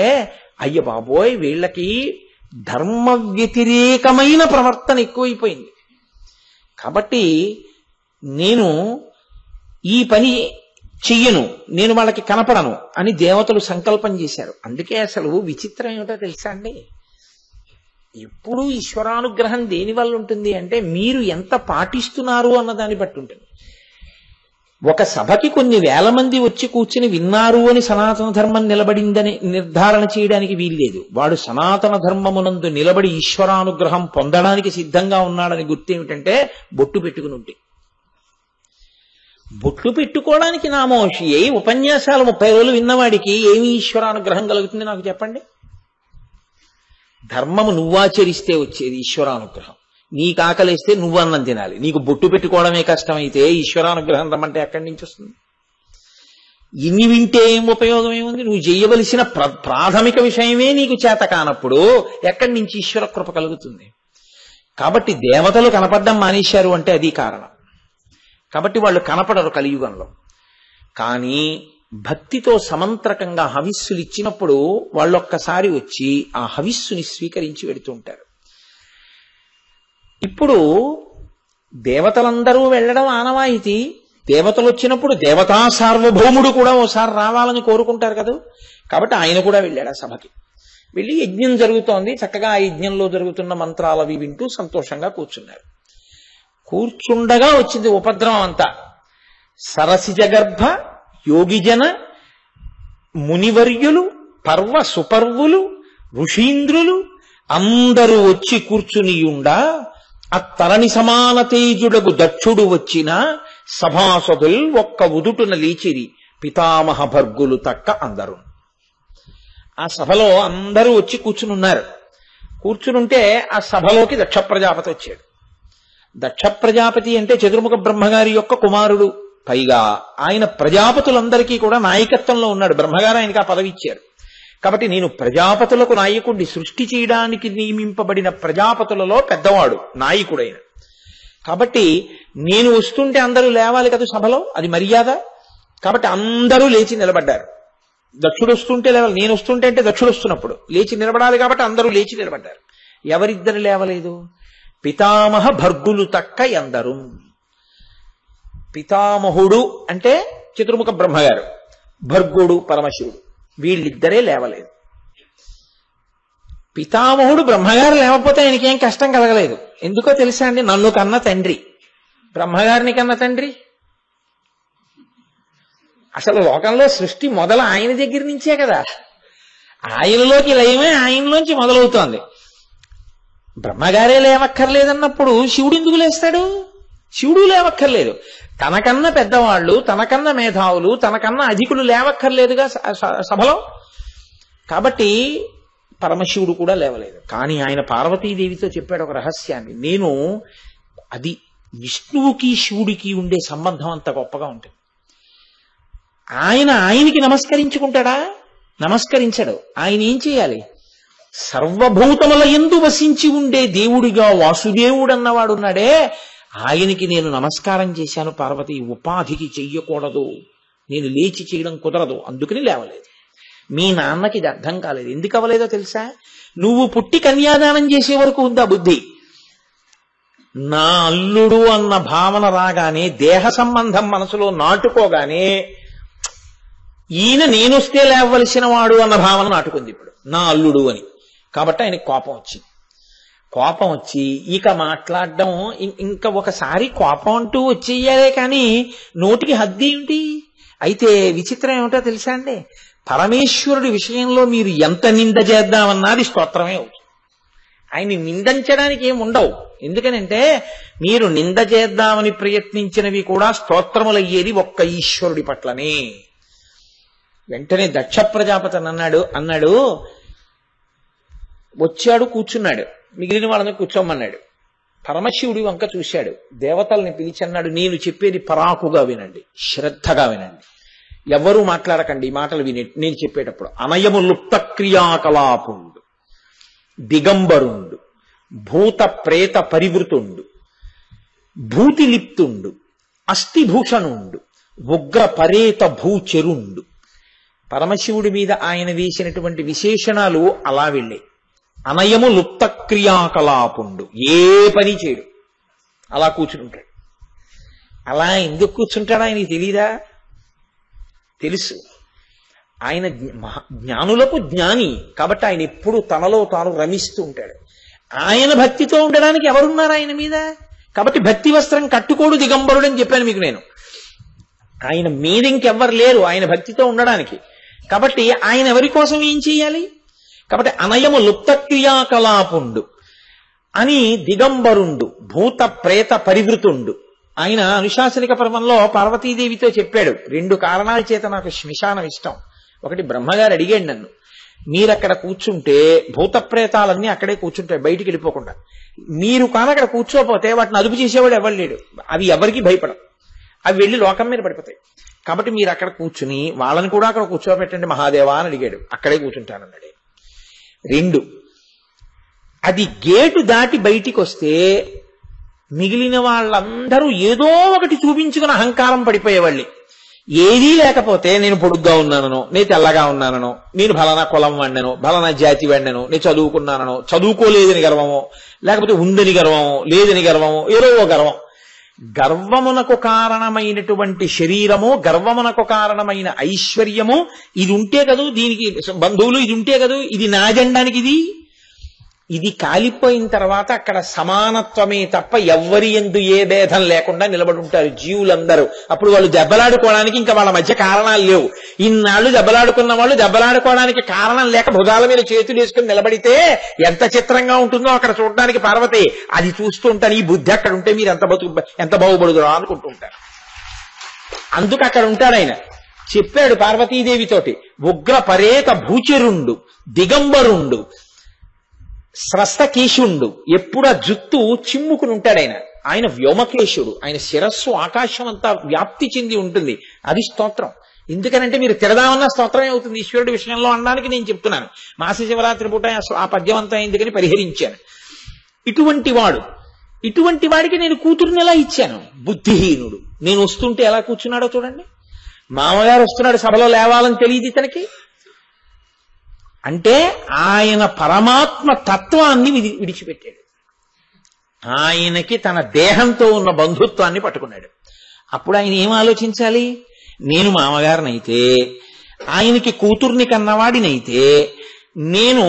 అయ్య బాబోయ్ వీళ్ళకి ధర్మ వ్యతిరేకమైన ప్రవర్తన ఎక్కువైపోయింది. కాబట్టి నేను ఈ పని చెయ్యను, నేను వాళ్ళకి కనపడను అని దేవతలు సంకల్పం చేశారు. అందుకే అసలు విచిత్రం ఏమిటో తెలుసా అండి, ఎప్పుడూ ఈశ్వరానుగ్రహం దేని వల్ల ఉంటుంది అంటే మీరు ఎంత పాటిస్తున్నారు అన్న దాన్ని బట్టి ఉంటుంది. ఒక సభకి కొన్ని వేల మంది వచ్చి కూర్చుని విన్నారు అని సనాతన ధర్మం నిలబడిందని నిర్ధారణ చేయడానికి వీల్లేదు. వాడు సనాతన ధర్మమునందు నిలబడి ఈశ్వరానుగ్రహం పొందడానికి సిద్ధంగా ఉన్నాడని గుర్తేమిటంటే బొట్టు పెట్టుకుని ఉంటే. బొట్లు పెట్టుకోవడానికి నామోషి అయి ఉపన్యాసాలు 30 రోజులు విన్నవాడికి ఏమి ఈశ్వరానుగ్రహం కలుగుతుంది నాకు చెప్పండి? ధర్మము నువ్వాచరిస్తే వచ్చేది ఈశ్వరానుగ్రహం. నీకు ఆకలిస్తే నువ్వన్నం తినాలి, నీకు బొట్టు పెట్టుకోవడమే కష్టమైతే ఈశ్వరానుగ్రహం రమ్మంటే ఎక్కడి నుంచి వస్తుంది? ఇన్ని వింటే ఏం ఉపయోగం ఏముంది? నువ్వు చేయవలసిన ప్రాథమిక విషయమే నీకు చేత కానప్పుడు ఎక్కడి నుంచి ఈశ్వర కృప కలుగుతుంది? కాబట్టి దేవతలు కనపడడం మానేశారు అంటే అది కారణం. కాబట్టి వాళ్ళు కనపడరు కలియుగంలో. కానీ భక్తితో సమంత్రకంగా హవిస్సులు ఇచ్చినప్పుడు వాళ్ళొక్కసారి వచ్చి ఆ హవిస్సుని స్వీకరించి వెడుతూ ఉంటారు. ఇప్పుడు దేవతలందరూ వెళ్ళడం ఆనవాయితీ. దేవతలు వచ్చినప్పుడు దేవతా సార్వభౌముడు కూడా ఓసారి రావాలని కోరుకుంటారు కదా. కాబట్టి ఆయన కూడా వెళ్ళాడు ఆ సభకి. వెళ్ళి యజ్ఞం జరుగుతోంది, చక్కగా ఆ యజ్ఞంలో జరుగుతున్న మంత్రాలవి వింటూ సంతోషంగా కూర్చున్నారు. కూర్చుండగా వచ్చింది ఉపద్రవం అంతా. సరసిజగర్భ యోగిజన మునివర్యులు పర్వ సుపర్వులు ఋషీంద్రులు అందరూ వచ్చి కూర్చునియుండా అత్తరణి సమాన తేజుడగు దక్షుడు వచ్చిన సభాసదుల్ ఒక్క ఉదుటున లేచిరి పితామహ భర్గులు తక్క అందరూ. ఆ సభలో అందరూ వచ్చి కూర్చునున్నారు. కూర్చునుంటే ఆ సభలోకి దక్ష ప్రజాపతి వచ్చాడు. దక్ష ప్రజాపతి అంటే చతుర్ముఖ బ్రహ్మగారి యొక్క కుమారుడు. పైగా ఆయన ప్రజాపతులందరికీ కూడా నాయకత్వంలో ఉన్నాడు. బ్రహ్మగారు ఆయనకి ఆ పదవి ఇచ్చారు. కాబట్టి నేను ప్రజాపతులకు నాయకుడిని, సృష్టి చేయడానికి నియమింపబడిన ప్రజాపతులలో పెద్దవాడు నాయకుడైన. కాబట్టి నేను వస్తుంటే అందరూ లేవాలి కదా సభలో, అది మర్యాద. కాబట్టి అందరూ లేచి నిలబడ్డారు. దక్షుడు వస్తుంటే లేవాలి, నేను వస్తుంటే అంటే దక్షుడు వస్తున్నప్పుడు లేచి నిలబడాలి కాబట్టి అందరూ లేచి నిలబడ్డారు. ఎవరిద్దరు లేవలేదు? పితామహ భర్గులు తక్క ఎందరు. పితామహుడు అంటే చతుర్ముఖ బ్రహ్మగారు, భర్గుడు పరమశివుడు, వీళ్ళిద్దరే లేవలేదు. పితామహుడు బ్రహ్మగారు లేకపోతే ఆయనకేం కష్టం కలగలేదు. ఎందుకో తెలుసా అండి? నన్ను కన్న తండ్రి, బ్రహ్మగారిని కన్న తండ్రి. అసలు లోకంలో సృష్టి మొదలు ఆయన దగ్గర నుంచే కదా. ఆయనలోకి లయమే ఆయనలోంచి మొదలవుతోంది. బ్రహ్మగారే లేవక్కర్లేదన్నప్పుడు శివుడు ఎందుకు లేస్తాడు? శివుడు లేవక్కర్లేదు. తనకన్నా పెద్దవాళ్ళు, తనకన్నా మేధావులు, తనకన్నా అధికులు లేవక్కర్లేదుగా సభలో. కాబట్టి పరమశివుడు కూడా లేవలేదు. కానీ ఆయన పార్వతీదేవితో చెప్పాడు ఒక రహస్యాన్ని, నేను అది విష్ణువుకి శివుడికి ఉండే సంబంధం అంత గొప్పగా ఉంటుంది. ఆయనకి నమస్కరించుకుంటాడా? నమస్కరించడు. ఆయన ఏం చేయాలి? సర్వభూతముల యందు వసించి ఉండే దేవుడిగా వాసుదేవుడు అన్నవాడున్నాడే, ఆయనకి నేను నమస్కారం చేశాను పార్వతి, ఉపాధికి చెయ్యకూడదు, నేను లేచి చేయడం కుదరదు, అందుకని లేవలేదు. మీ నాన్నకి ఇది అర్థం కాలేదు. ఎందుకు అవ్వలేదో తెలుసా? నువ్వు పుట్టి కన్యాదానం చేసే వరకు ఉందా బుద్ధి. నా అల్లుడు అన్న భావన రాగానే, దేహ సంబంధం మనసులో నాటుకోగానే, ఈయన నేనొస్తే లేవలసిన వాడు అన్న భావన నాటుకుంది ఇప్పుడు, నా అల్లుడు అని. కాబట్టి ఆయనకి కోపం వచ్చి ఇక మాట్లాడడం, ఇంకా ఒకసారి కోపం అంటూ వచ్చేయాలే కానీ నోటికి హద్దు ఏమిటి? అయితే విచిత్రం ఏమిటో తెలుసా అండి, పరమేశ్వరుడి విషయంలో మీరు ఎంత నింద చేద్దామన్నది స్తోత్రమే అవుతుంది. ఆయన్ని నిందించడానికి ఏమి ఉండవు. ఎందుకనంటే మీరు నింద చేద్దామని ప్రయత్నించినవి కూడా స్తోత్రములయ్యేది ఒక్క ఈశ్వరుడి పట్లనే. వెంటనే దక్ష ప్రజాపతి అన్నాడు వచ్చాడు, కూర్చున్నాడు, మిగిలిన వాళ్ళని కూర్చోమన్నాడు. పరమశివుడి వంక చూశాడు, దేవతల్ని పిలిచి అన్నాడు, నేను చెప్పేది పరాకుగా వినండి, శ్రద్ధగా వినండి, ఎవ్వరూ మాట్లాడకండి, ఈ మాటలు విని నేను చెప్పేటప్పుడు. అనయము లుప్త క్రియాకలాపుండు, దిగంబరుండు, భూత ప్రేత పరివృతుండు, భూతిలిప్తుండు, అస్థిభూషణుండు, ఉగ్ర పరేత భూచెరుండు. పరమశివుడి మీద ఆయన వేసినటువంటి విశేషణాలు అలా వెళ్ళే. అనయము లుప్త క్రియాకలాపుండు, ఏ పని చేయడు, అలా కూర్చుంటాడు. అలా ఎందుకు కూర్చుంటాడో ఆయనకి తెలీదా? తెలుసు. ఆయన జ్ఞానులకు జ్ఞాని కాబట్టి ఆయన ఎప్పుడు తనలో తాను రమిస్తూ ఉంటాడు. ఆయన భక్తితో ఉండడానికి ఎవరున్నారు ఆయన మీద? కాబట్టి భక్తి వస్త్రం కట్టుకోడు దిగంబరుడు అని చెప్పాను మీకు నేను. ఆయన మీద ఇంకెవ్వరు లేరు ఆయన భక్తితో ఉండడానికి. కాబట్టి ఆయన ఎవరి కోసం ఏం చేయాలి? కాబట్టి అనయము లుప్త క్రియాకలాపుండు అని దిగంబరుండు, భూత ప్రేత పరివృతుండు. ఆయన అనుశాసనిక పర్వంలో పార్వతీదేవితో చెప్పాడు, 2 కారణాల చేత నాకు శ్మశానం ఇష్టం. ఒకటి, బ్రహ్మగారు అడిగాడు నన్ను, మీరక్కడ కూర్చుంటే భూత ప్రేతాలన్నీ అక్కడే కూర్చుంటాయి బయటికి వెళ్ళిపోకుండా, మీరు కానీ అక్కడ కూర్చోపోతే వాటిని అదుపు చేసేవాడు ఎవరు లేడు, అవి ఎవరికి భయపడవు, అవి వెళ్ళి లోకం మీద పడిపోతాయి. కాబట్టి మీరు అక్కడ కూర్చుని వాళ్ళని కూడా అక్కడ కూర్చోబెట్టండి మహాదేవా అని అడిగాడు. అక్కడే కూర్చుంటానన్నాడు. 2, అది గేటు దాటి బయటికి వస్తే మిగిలిన వాళ్ళందరూ ఏదో ఒకటి చూపించుకుని అహంకారం పడిపోయేవాళ్ళి. ఏదీ లేకపోతే నేను పొడుగ్గా ఉన్నానో, నేను తెల్లగా ఉన్నానో, నేను ఫలానా కులం వాడినను, ఫలానా జాతి వాడినను, నేను చదువుకున్నానో, చదువుకోలేదని గర్వమో, లేకపోతే ఉందని గర్వమో, లేదని గర్వమో, ఏదో గర్వం. గర్వమునకు కారణమైనటువంటి శరీరము, గర్వమునకు కారణమైన ఐశ్వర్యము, ఇది ఉంటే కదూ దీనికి బంధువులు, ఇది ఉంటే కదూ ఇది నా జెండానికి, ఇది కాలిపోయిన తర్వాత అక్కడ సమానత్వమే తప్ప ఎవ్వరి యందు ఏ భేదం లేకుండా నిలబడి ఉంటారు జీవులందరూ. అప్పుడు వాళ్ళు దెబ్బలాడుకోవడానికి ఇంకా వాళ్ళ మధ్య కారణాలు లేవు. ఇన్నాళ్ళు దెబ్బలాడుకున్న వాళ్ళు దెబ్బలాడుకోవడానికి కారణం లేక భుజాల మీద చేతులు వేసుకుని నిలబడితే ఎంత చిత్రంగా ఉంటుందో అక్కడ చూడడానికి పార్వతి. అది చూస్తూ ఉంటాను, ఈ బుద్ధి అక్కడ ఉంటే మీరు ఎంత బాగుపడుదురా అనుకుంటూ ఉంటారు. అందుకు అక్కడ ఉంటాడు ఆయన. చెప్పాడు పార్వతీదేవితోటి, ఉగ్ర పరేత భూచరుండు, దిగంబరుండు, స్రస్తకేశుండు, ఎప్పుడు ఆ జుత్తు చిమ్ముకుని ఉంటాడు ఆయన. ఆయన వ్యోమకేశుడు, ఆయన శిరస్సు ఆకాశం అంతా వ్యాప్తి చెంది ఉంటుంది. అది స్తోత్రం. ఎందుకనంటే మీరు తిరదామన్న స్తోత్రమే అవుతుంది ఈశ్వరుడి విషయంలో అనడానికి నేను చెప్తున్నాను. మాస శివరాత్రి పూట ఆ పద్యం అంతా ఎందుకని పరిహరించాను. ఇటువంటి వాడికి నేను కూతురుని ఎలా ఇచ్చాను? బుద్ధిహీనుడు. నేను వస్తుంటే ఎలా కూర్చున్నాడో చూడండి. మామగారు వస్తున్నాడు, సభలో లేవాలని తెలియదు ఇతనికి. అంటే ఆయన పరమాత్మ తత్వాన్ని విడిచిపెట్టాడు. ఆయనకి తన దేహంతో ఉన్న బంధుత్వాన్ని పట్టుకున్నాడు. అప్పుడు ఆయన ఏం ఆలోచించాలి? నేను మామగారినైతే, ఆయనకి కూతుర్ని కన్నవాడినైతే, నేను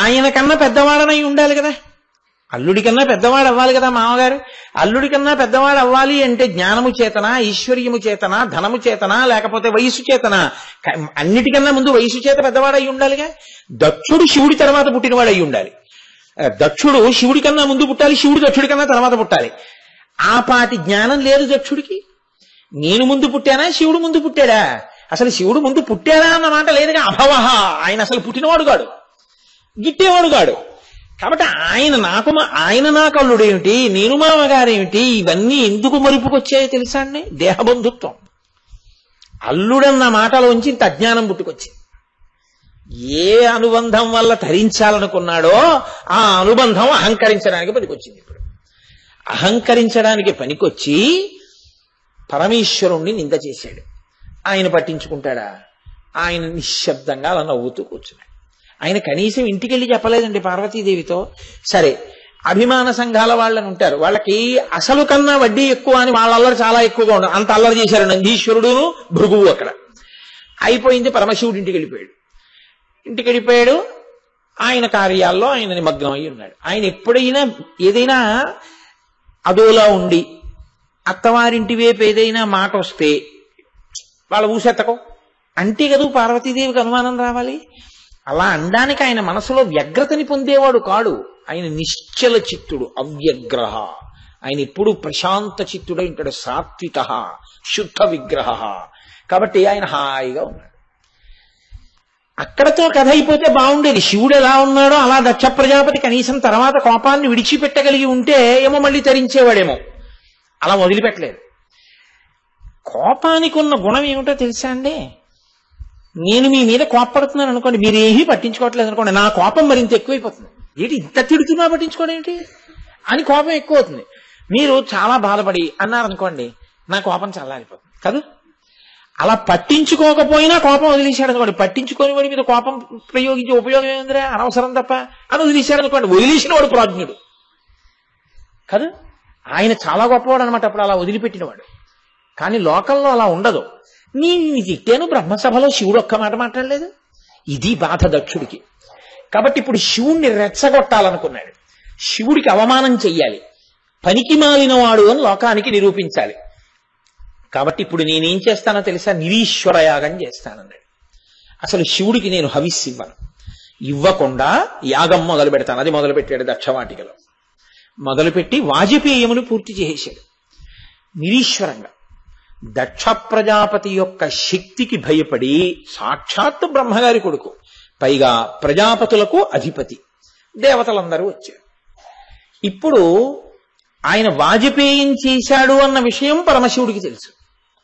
ఆయన కన్నా పెద్దవాడనై ఉండాలి కదా. అల్లుడి కన్నా పెద్దవాడు అవ్వాలి కదా మామగారు. అల్లుడి కన్నా పెద్దవాడు అవ్వాలి అంటే జ్ఞానము చేతనా, ఐశ్వర్యము చేతనా, ధనము చేతనా, లేకపోతే వయసు చేతనా? అన్నిటికన్నా ముందు వయసు చేత పెద్దవాడు అయి ఉండాలిగా. దక్షుడు శివుడి తర్వాత పుట్టినవాడు అయి ఉండాలి. దక్షుడు శివుడి కన్నా ముందు పుట్టాలి, శివుడు దక్షుడి కన్నా తర్వాత పుట్టాలి. ఆ పాటి జ్ఞానం లేదు దక్షుడికి. నేను ముందు పుట్టానా, శివుడు ముందు పుట్టాడా? అసలు శివుడు ముందు పుట్టాడా అన్న మాట లేదుగా. అభవహ, ఆయన అసలు పుట్టినవాడు కాడు. గిట్టేవాడు కాడు. కాబట్టి ఆయన నాకు అల్లుడేమిటి, నేను మామగారేమిటి, ఇవన్నీ ఎందుకు మరుపుకొచ్చాయో తెలుసా అండి? దేహబంధుత్వం. అల్లుడన్న మాటలోంచి ఇంత అజ్ఞానం పుట్టుకొచ్చింది. ఏ అనుబంధం వల్ల ధరించాలనుకున్నాడో ఆ అనుబంధం అహంకరించడానికి పనికొచ్చింది. ఇప్పుడు అహంకరించడానికి పనికొచ్చి పరమేశ్వరుణ్ణి నింద చేశాడు. ఆయన పట్టించుకుంటాడా? ఆయన నిశ్శబ్దంగా అలా నవ్వుతూ కూర్చున్నాడు. ఆయన కనీసం ఇంటికి వెళ్ళి చెప్పలేదండి పార్వతీదేవితో. సరే, అభిమాన సంఘాల వాళ్ళని ఉంటారు, వాళ్ళకి అసలు కన్నా వడ్డీ ఎక్కువ అని వాళ్ళ అల్లరి చాలా ఎక్కువగా ఉండదు. అంత అల్లరి చేశారు నందీశ్వరుడును భృగువు. అక్కడ అయిపోయింది. పరమశివుడు ఇంటికి వెళ్ళిపోయాడు. ఆయన కార్యాల్లో ఆయన నిమగ్నం అయి ఉన్నాడు. ఆయన ఎప్పుడైనా ఏదైనా అదోలా ఉండి అత్తవారింటి వైపు ఏదైనా మాట వస్తే వాళ్ళ ఊసెత్తకో అంటే కదా పార్వతీదేవికి అనుమానం రావాలి. అలా అనడానికి ఆయన మనసులో వ్యగ్రతని పొందేవాడు కాడు. ఆయన నిశ్చల చిత్తుడు, అవ్యగ్రహ. ఆయన ఎప్పుడు ప్రశాంత చిత్తుడై ఉంటాడు, సాత్విక శుద్ధ విగ్రహ. కాబట్టి ఆయన హాయిగా ఉన్నాడు. అక్కడతో కథ అయిపోతే బాగుండేది. శివుడు ఎలా ఉన్నాడో అలా దక్ష ప్రజాపతి కనీసం తర్వాత కోపాన్ని విడిచిపెట్టగలిగి ఉంటే ఏమో మళ్ళీ తరించేవాడేమో. అలా వదిలిపెట్టలేదు. కోపానికి ఉన్న గుణం ఏమిటో తెలుసా అండి? నేను మీ మీద కోపడుతున్నాను అనుకోండి, మీరేమీ పట్టించుకోవట్లేదు అనుకోండి, నా కోపం మరింత ఎక్కువైపోతుంది. ఏంటి ఇంత తిడుతున్నా పట్టించుకోవడం ఏంటి అని కోపం ఎక్కువ అవుతుంది. మీరు చాలా బాధపడి అన్నారనుకోండి, నా కోపం చల్లారిపోతుంది కదా. అలా పట్టించుకోకపోయినా కోపం వదిలేశాడు అనుకోండి, పట్టించుకోని వాడి మీద కోపం ప్రయోగించే ఉపయోగం ఏందిరా, అనవసరం తప్ప అని వదిలేశాడు అనుకోండి, వదిలేసిన వాడు ప్రాజ్ఞుడు కదా. ఆయన చాలా గొప్పవాడు అనమాట అప్పుడు అలా వదిలిపెట్టినవాడు. కానీ లోకంలో అలా ఉండదు. నేను తిట్టాను, బ్రహ్మసభలో శివుడు ఒక్క మాట మాట్లాడలేదు. ఇది బాధ దక్షుడికి. కాబట్టి ఇప్పుడు శివుణ్ణి రెచ్చగొట్టాలనుకున్నాడు. శివుడికి అవమానం చెయ్యాలి, పనికి మాలినవాడు అని లోకానికి నిరూపించాలి. కాబట్టి ఇప్పుడు నేనేం చేస్తానో తెలుసా? నిరీశ్వర యాగం చేస్తానన్నాడు. అసలు శివుడికి నేను హవిస్సు ఇవ్వకుండా యాగం మొదలు పెడతాను. అది మొదలుపెట్టాడు దక్షవాటికలో. మొదలుపెట్టి వాజపేయమును పూర్తి చేసేశాడు నిరీశ్వరంగా. దక్ష ప్రజాపతి యొక్క శక్తికి భయపడి, సాక్షాత్తు బ్రహ్మగారి కొడుకు, పైగా ప్రజాపతులకు అధిపతి, దేవతలందరూ వచ్చారు. ఇప్పుడు ఆయన వాజపేయం చేశాడు అన్న విషయం పరమశివుడికి తెలుసు.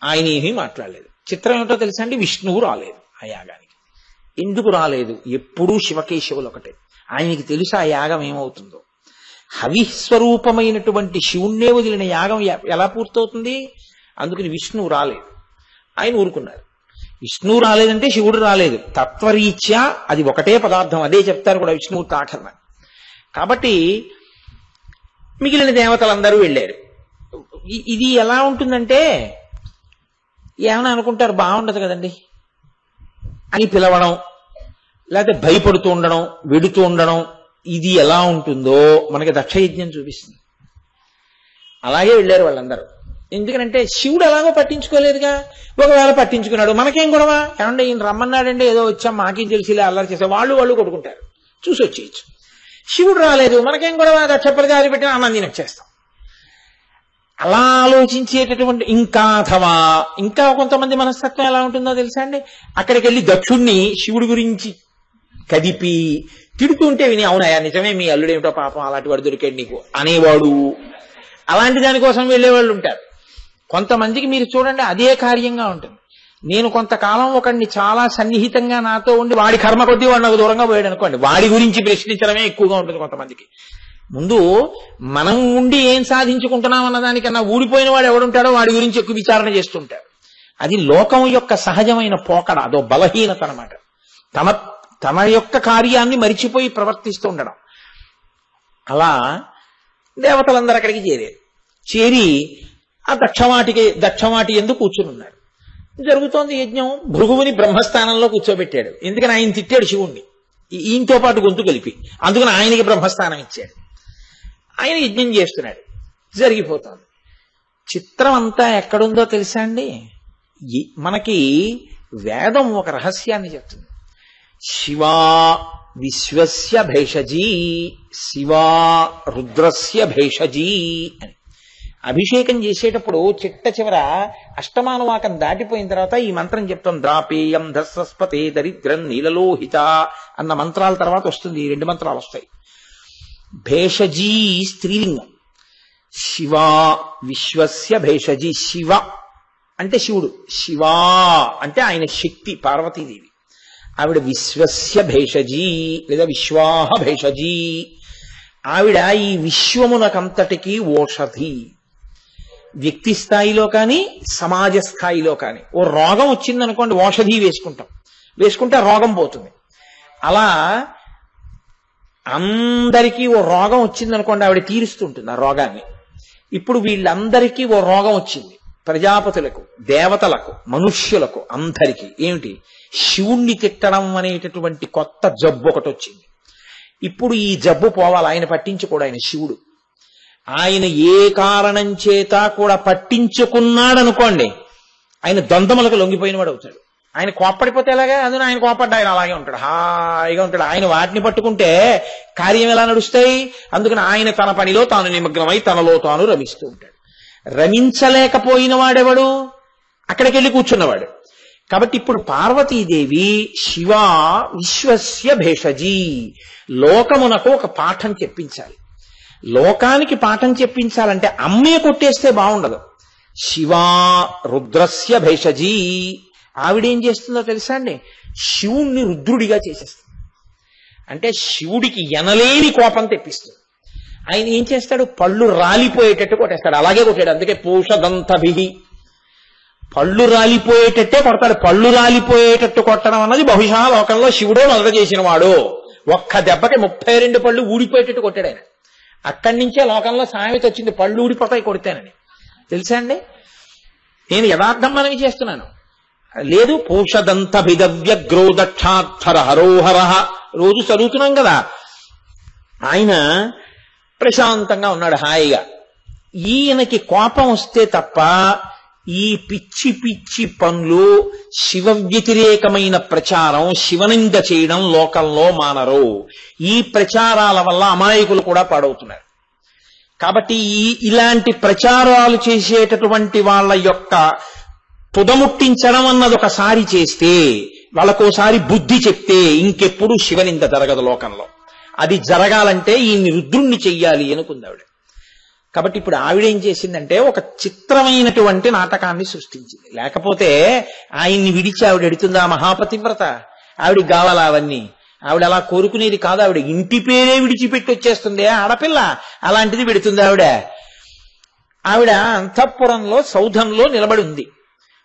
ఆయన ఏమీ మాట్లాడలేదు. చిత్రం ఏమిటో తెలుసా అండి? విష్ణువు రాలేదు ఆ యాగానికి. ఎందుకు రాలేదు? ఎప్పుడూ శివకేశవులు ఒకటే. ఆయనకి తెలుసు ఆ యాగం ఏమవుతుందో. హవిస్వరూపమైనటువంటి శివుణ్ణే వదిలిన యాగం ఎలా పూర్తవుతుంది? అందుకని విష్ణువు రాలేదు. ఆయన ఊరుకున్నారు. విష్ణువు రాలేదంటే శివుడు రాలేదు. తత్వరీత్యా అది ఒకటే పదార్థం, అదే చెప్తారు కూడా విష్ణువు తాఖరణ. కాబట్టి మిగిలిన దేవతలందరూ వెళ్ళారు. ఇది ఎలా ఉంటుందంటే, ఏమైనా అనుకుంటారు బాగుండదు కదండి అని పిలవడం, లేకపోతే భయపడుతూ ఉండడం, వెడుతూ ఉండడం, ఇది ఎలా ఉంటుందో మనకి దక్షయజ్ఞం చూపిస్తుంది. అలాగే వెళ్ళారు వాళ్ళందరూ. ఎందుకనంటే శివుడు ఎలాగో పట్టించుకోలేదుగా. ఒకవేళ పట్టించుకున్నాడు మనకేం గొడవ? ఏమంటే ఈయన రమ్మన్నాడంటే ఏదో వచ్చాం, మాకేం తెలిసిలే, అల్లరి చేసే వాళ్ళు కొట్టుకుంటారు, చూసి వచ్చేయచ్చు. శివుడు రాలేదు, మనకేం గొడవ, దక్ష ప్రజాపతి పెట్టిన అన్నం తినొచ్చేస్తాం. అలా ఆలోచించేటటువంటి ఇంకా కొంతమంది మనస్తత్వం ఎలా ఉంటుందో తెలుసా అండి? అక్కడికి వెళ్ళి దక్షుణ్ణి శివుడి గురించి కదిపి తిడుతూ ఉంటే విని, అవునయా నిజమే, మీ అల్లుడేమిటో పాపం అలాంటి వాడు దొరికాడు నీకు అనేవాడు. అలాంటి దానికోసం వెళ్ళేవాళ్ళు ఉంటారు. కొంతమందికి మీరు చూడండి అదే కార్యంగా ఉంటుంది. నేను కొంతకాలం ఒకడిని చాలా సన్నిహితంగా నాతో ఉండి వాడి కర్మ కొద్దీ వాడు నాకు దూరంగా పోయాడు అనుకోండి, వాడి గురించి ప్రశ్నించడమే ఎక్కువగా ఉంటుంది కొంతమందికి. ముందు మనం ఉండి ఏం సాధించుకుంటున్నాం అన్నదానికన్నా ఊడిపోయిన వాడు ఎవడుంటాడో వాడి గురించి ఎక్కువ విచారణ చేస్తుంటారు. అది లోకం యొక్క సహజమైన పోకడ, అదో బలహీనత అన్నమాట. తమ యొక్క కార్యాన్ని మరిచిపోయి ప్రవర్తిస్తూ ఉండడం. అలా దేవతలందరూ అక్కడికి చేరి ఆ దక్షవాటి ఎందుకు కూర్చుని ఉన్నారు. జరుగుతోంది యజ్ఞం. భృగువుని బ్రహ్మస్థానంలో కూర్చోబెట్టాడు. ఎందుకని ఆయన తిట్టాడు శివుణ్ణి ఈయనతో పాటు గొంతు కలిపి, అందుకని ఆయనకి బ్రహ్మస్థానం ఇచ్చాడు. ఆయన యజ్ఞం చేస్తున్నాడు, జరిగిపోతోంది. చిత్రం అంతా ఎక్కడుందో తెలుసా అండి? మనకి వేదం ఒక రహస్యాన్ని చెప్తుంది. శివా విశ్వస్య భేషజీ, శివా రుద్రస్య భేషజీ అని. అభిషేకం చేసేటప్పుడు చిట్ట చివర అష్టమానువాకం దాటిపోయిన తర్వాత ఈ మంత్రం చెప్తాం. ద్రాపేయం ధస్వస్పతే దరిద్రం నీలలోహిత అన్న మంత్రాల తర్వాత వస్తుంది. ఈ 2 మంత్రాలు వస్తాయి. భేషజీ స్త్రీలింగం. శివా విశ్వస్య భేషజీ. శివ అంటే శివుడు, శివా అంటే ఆయన శక్తి పార్వతీదేవి. ఆవిడ విశ్వస్య భేషజీ లేదా విశ్వాహ భేషజీ. ఆవిడ ఈ విశ్వమునకంతటికీ ఓషధి. వ్యక్తి స్థాయిలో కానీ సమాజ స్థాయిలో కానీ ఓ రోగం వచ్చిందనుకోండి, ఓషధి వేసుకుంటే రోగం పోతుంది. అలా అందరికీ ఓ రోగం వచ్చిందనుకోండి, ఆవిడ తీరుస్తుంటుంది ఆ రోగాన్ని. ఇప్పుడు వీళ్ళందరికీ ఓ రోగం వచ్చింది. ప్రజాపతులకు, దేవతలకు, మనుష్యులకు, అందరికీ ఏమిటి? శివుణ్ణి తిట్టడం అనేటటువంటి కొత్త జబ్బు ఒకటి వచ్చింది. ఇప్పుడు ఈ జబ్బు పోవాలి. ఆయన పట్టించుకోడు. ఆయన శివుడు. ఆయన ఏ కారణం చేత కూడా పట్టించుకున్నాడనుకోండి, ఆయన ద్వంద్వములకు లొంగిపోయిన వాడు అవుతాడు. ఆయన కోప్పడిపోతే ఎలాగా? అందులో ఆయన కోప్పడ్డా ఆయన అలాగే ఉంటాడు, హాయిగా ఉంటాడు. ఆయన వాటిని పట్టుకుంటే కార్యం ఎలా నడుస్తాయి? అందుకని ఆయన తన పనిలో తాను నిమగ్నమై తనలో తాను రమిస్తూ ఉంటాడు. రమించలేకపోయిన వాడెవడు? అక్కడికి వెళ్ళి కూర్చున్నవాడు. కాబట్టి ఇప్పుడు పార్వతీదేవి శివ విశ్వస్య భేషజీ. లోకమునకు ఒక పాఠం చెప్పించాలి. లోకానికి పాఠం చెప్పించాలంటే అమ్మే కొట్టేస్తే బాగుండదు. శివా రుద్రస్య భేషజీ. ఆవిడేం చేస్తుందో తెలుసా అండి? శివుణ్ణి రుద్రుడిగా చేసేస్తుంది. అంటే శివుడికి ఎనలేని కోపం తెప్పిస్తుంది. ఆయన ఏం చేస్తాడు? పళ్ళు రాలిపోయేటట్టు కొట్టేస్తాడు. అలాగే కొట్టాడు. అందుకే పూషదంతభిహి. పళ్ళు రాలిపోయేటట్టే కొడతాడు. పళ్ళు రాలిపోయేటట్టు కొట్టడం అన్నది బహుశా లోకంలో శివుడే మొదట చేసిన వాడు. ఒక్క దెబ్బకి 32 పళ్ళు ఊడిపోయేటట్టు కొట్టాడు ఆయన. అక్కడి నుంచే లోకంలో సామెత వచ్చింది, పళ్ళు ఊడిపోతాయి కొడితేనని. తెలుసా అండి? నేను యథార్థం మనవి చేస్తున్నాను. లేదు, పూషదంతభిదవ్యగ్రో దక్షార్థర హరోహర రోజు చదువుతున్నాం కదా. ఆయన ప్రశాంతంగా ఉన్నాడు, హాయిగా. ఈయనకి కోపం వస్తే తప్ప ఈ పిచ్చి పిచ్చి పనులు, శివ వ్యతిరేకమైన ప్రచారం, శివనింద చేయడం లోకంలో మానరు. ఈ ప్రచారాల వల్ల అమాయకులు కూడా పాడవుతున్నారు. కాబట్టి ఇలాంటి ప్రచారాలు చేసేటటువంటి వాళ్ళ యొక్క తుదముట్టించడం అన్నది ఒకసారి చేస్తే, వాళ్ళకోసారి బుద్ధి చెప్తే ఇంకెప్పుడు శివనింద జరగదు లోకంలో. అది జరగాలంటే ఈయన్ని రుద్రుణ్ణి చెయ్యాలి అనుకుంది ఆవిడ. కాబట్టి ఇప్పుడు ఆవిడేం చేసిందంటే ఒక చిత్రమైనటువంటి నాటకాన్ని సృష్టించింది. లేకపోతే ఆయన్ని విడిచి ఆవిడ ఎడుతుందా? మహాపతివ్రత. ఆవిడికి కావాలా అవన్నీ? ఆవిడ అలా కోరుకునేది కాదు. ఆవిడ ఇంటి పేరే విడిచిపెట్టి వచ్చేస్తుంది ఆడపిల్ల. అలాంటిది పెడుతుంది ఆవిడ. ఆవిడ అంతఃపురంలో సౌధంలో నిలబడి ఉంది.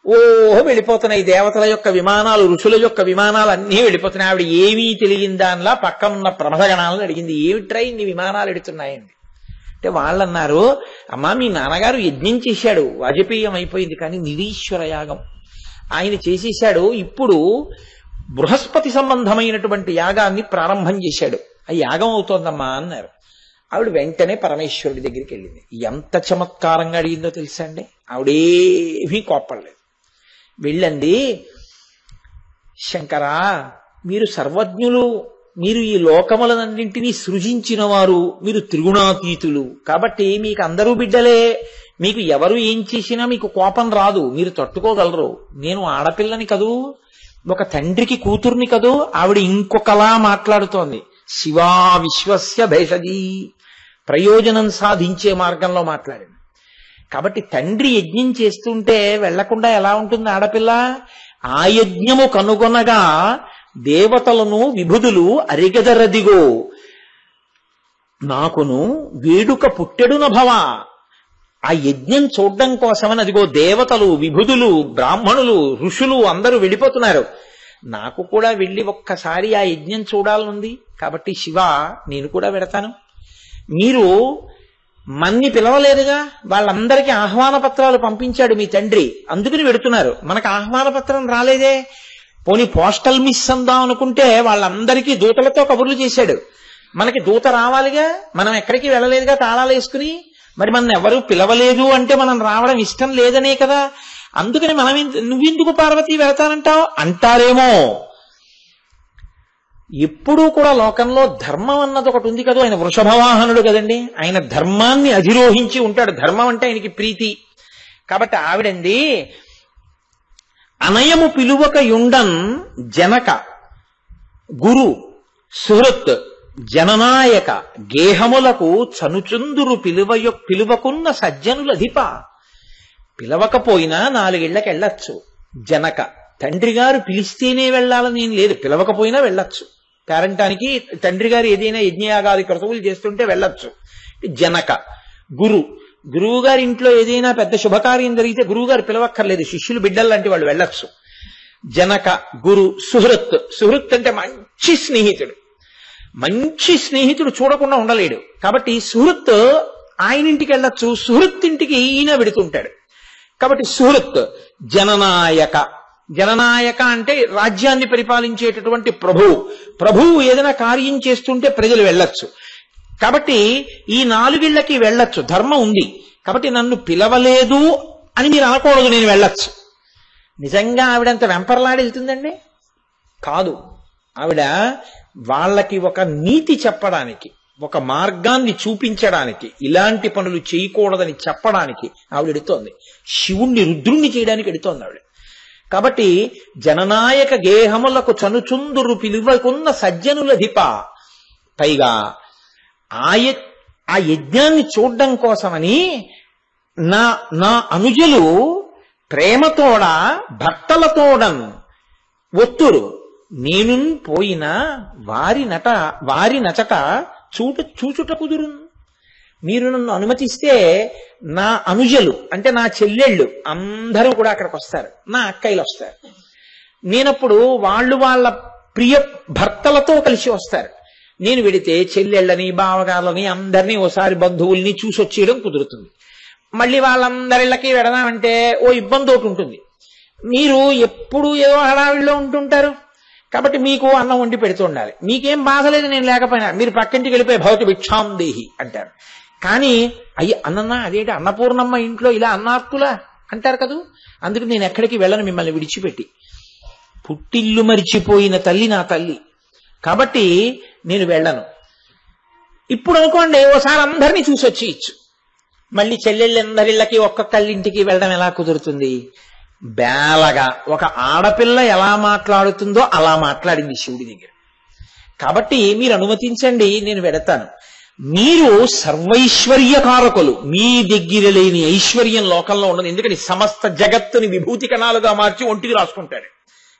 ఓహో వెళ్ళిపోతున్నాయి దేవతల యొక్క విమానాలు, ఋషుల యొక్క విమానాలు అన్నీ వెళ్ళిపోతున్నాయి. ఆవిడ ఏమీ తెలియని దానిలా పక్కనున్న ప్రమథగణాలను అడిగింది, ఏమిట్రా ఇన్ని విమానాలు ఎడుతున్నాయండి అంటే వాళ్ళన్నారు, అమ్మా మీ నాన్నగారు యజ్ఞం చేశాడు, వాజపేయం అయిపోయింది, కానీ నిరీశ్వర యాగం ఆయన చేసేశాడు. ఇప్పుడు బృహస్పతి సంబంధమైనటువంటి యాగాన్ని ప్రారంభం చేశాడు. ఆ యాగం అవుతోందమ్మా అన్నారు. ఆవిడ వెంటనే పరమేశ్వరుడి దగ్గరికి వెళ్ళింది. ఎంత చమత్కారంగా అడిగిందో తెలుసా అండి? ఆవిడేమీ కోప్పడలేదు. వెళ్ళండి, శంకరా మీరు సర్వజ్ఞులు, మీరు ఈ లోకములన్నింటినీ సృజించిన వారు, మీరు త్రిగుణాతీతులు, కాబట్టి మీకు అందరూ బిడ్డలే. మీకు ఎవరు ఏం చేసినా మీకు కోపం రాదు, మీరు తట్టుకోగలరు. నేను ఆడపిల్లని కదూ, ఒక తండ్రికి కూతుర్ని కదూ. ఆవిడ ఇంకొకలా మాట్లాడుతోంది. శివా విశ్వస్య భేషజీ. ప్రయోజనం సాధించే మార్గంలో మాట్లాడింది. కాబట్టి తండ్రి యజ్ఞం చేస్తుంటే వెళ్లకుండా ఎలా ఉంటుంది ఆడపిల్ల? ఆ యజ్ఞము కనుగొనగా దేవతలను విభుదులు అరిగదరదిగో నాకును వేడుక పుట్టెడున భవ. ఆ యజ్ఞం చూడడం కోసమని అదిగో దేవతలు, విభుదులు, బ్రాహ్మణులు, ఋషులు అందరూ వెళ్ళిపోతున్నారు. నాకు కూడా వెళ్ళి ఒక్కసారి ఆ యజ్ఞం చూడాలనుంది. కాబట్టి శివ నేను కూడా వెడతాను. మీరు మన్ని పిలవలేదుగా, వాళ్ళందరికీ ఆహ్వాన పత్రాలు పంపించాడు మీ తండ్రి, అందుకని వెడుతున్నారు. మనకు ఆహ్వాన పత్రం రాలేదే. పోనీ పోస్టల్ మిస్ అందాం అనుకుంటే వాళ్ళందరికీ దూతలతో కబుర్లు చేశాడు. మనకి దూత రావాలిగా, మనం ఎక్కడికి వెళ్ళలేదుగా తాళాలు వేసుకుని. మరి మన ఎవరు పిలవలేదు అంటే మనం రావడం ఇష్టం లేదనే కదా. అందుకని మనం నువ్వెందుకు పార్వతి వెళతానంటావు అంటారేమో. ఎప్పుడూ కూడా లోకంలో ధర్మం అన్నది ఒకటి ఉంది కదా, ఆయన వృషభవాహనుడు కదండి, ఆయన ధర్మాన్ని అధిరోహించి ఉంటాడు. ధర్మం అంటే ఆయనకి ప్రీతి. కాబట్టి ఆవిడంది, అనయము పిలువక యుండన్ జనక గురు సుహృత్ జననాయక గేహములకు చనుచుందురు పిలువకున్న సజ్జనులధిప. పిలవకపోయినా 4 ఇళ్లకు వెళ్ళొచ్చు. జనక, తండ్రి గారు పిలిస్తేనే వెళ్ళాలని ఏం లేదు, పిలవకపోయినా వెళ్ళొచ్చు. పేరంటానికి తండ్రి గారు ఏదైనా యజ్ఞయాగాది క్రతువులు చేస్తుంటే వెళ్ళొచ్చు. జనక, గురువు గారి ఇంట్లో ఏదైనా పెద్ద శుభకార్యం జరిగితే గురువు గారు పిలవక్కర్లేదు, శిష్యులు బిడ్డలు లాంటి వాళ్ళు వెళ్ళొచ్చు. జనక, గురు, సుహృత్ అంటే మంచి స్నేహితుడు. మంచి స్నేహితుడు చూడకుండా ఉండలేడు. కాబట్టి సుహృత్ ఆయన ఇంటికి వెళ్ళొచ్చు, సుహృత్ ఇంటికి ఈయన వెడుతుంటాడు. కాబట్టి సుహృత్. జననాయక అంటే రాజ్యాన్ని పరిపాలించేటటువంటి ప్రభువు ఏదైనా కార్యం చేస్తుంటే ప్రజలు వెళ్ళొచ్చు. కాబట్టి ఈ 4 ఇళ్లకి వెళ్ళొచ్చు, ధర్మం ఉంది. కాబట్టి నన్ను పిలవలేదు అని మీరు అనకూడదు, నేను వెళ్ళొచ్చు. నిజంగా ఆవిడంత వెంపర్లాడి వెళ్తుందండి? కాదు. ఆవిడ వాళ్ళకి ఒక నీతి చెప్పడానికి, ఒక మార్గాన్ని చూపించడానికి, ఇలాంటి పనులు చేయకూడదని చెప్పడానికి ఆవిడ ఎడుతోంది. శివుణ్ణి రుద్రుణ్ణి చేయడానికి ఎడుతోంది ఆవిడ. కాబట్టి జననాయక గేహములకు చనుచుందురు పిలువకున్న సజ్జనులధిప. పైగా ఆ యజ్ఞాన్ని చూడ్డం కోసమని నా అనుజులు ప్రేమతోడ భర్తలతోడన్ ఒత్తురు. నేను పోయినా వారి నచట చూచుట కుదురు. మీరు నన్ను అనుమతిస్తే నా అనుజలు అంటే నా చెల్లెళ్ళు అందరూ కూడా అక్కడికి వస్తారు, నా అక్కయ్యలు వస్తారు. నేనప్పుడు వాళ్ళ ప్రియ భర్తలతో కలిసి వస్తారు. నేను వెడితే చెల్లెళ్ళని బావగాళ్ళని అందరినీ ఓసారి బంధువుల్ని చూసొచ్చేయడం కుదురుతుంది. మళ్ళీ వాళ్ళందరిళ్ళకి వెడదామంటే ఓ ఇబ్బంది ఒకటి ఉంటుంది. మీరు ఎప్పుడు ఏదో హడావిడిలో ఉంటుంటారు. కాబట్టి మీకు అన్నం వండి పెడుతూ ఉండాలి. మీకేం బాధ లేదు నేను లేకపోయినా, మీరు పక్కింటికి వెళ్ళిపోయి భవతి భిక్షాం దేహి అంటారు. కానీ అన్నన్నా అదేంటి అన్నపూర్ణమ్మ ఇంట్లో ఇలా అన్నార్తులా అంటారు కదూ. అందుకు నేను ఎక్కడికి వెళ్ళను మిమ్మల్ని విడిచిపెట్టి. పుట్టిల్లు మరిచిపోయిన తల్లి నా తల్లి, కాబట్టి నేను వెళ్ళను. ఇప్పుడు అనుకోండి ఓసారి అందరినీ చూసొచ్చేయచ్చు. మళ్ళీ చెల్లెళ్ళందరిళ్ళకి ఒక్కొక్కళ్ళింటికి వెళ్ళడం ఎలా కుదురుతుంది? బేలగా ఒక ఆడపిల్ల ఎలా మాట్లాడుతుందో అలా మాట్లాడింది శివుడి దగ్గర. కాబట్టి మీరు అనుమతించండి, నేను వెడతాను. మీరు సర్వైశ్వర్యకారకులు, మీ దగ్గర లేని ఐశ్వర్యం లోకంలో ఉండదు. ఎందుకని సమస్త జగత్తుని విభూతి కణాలుగా మార్చి ఒంటికి రాసుకుంటాడు.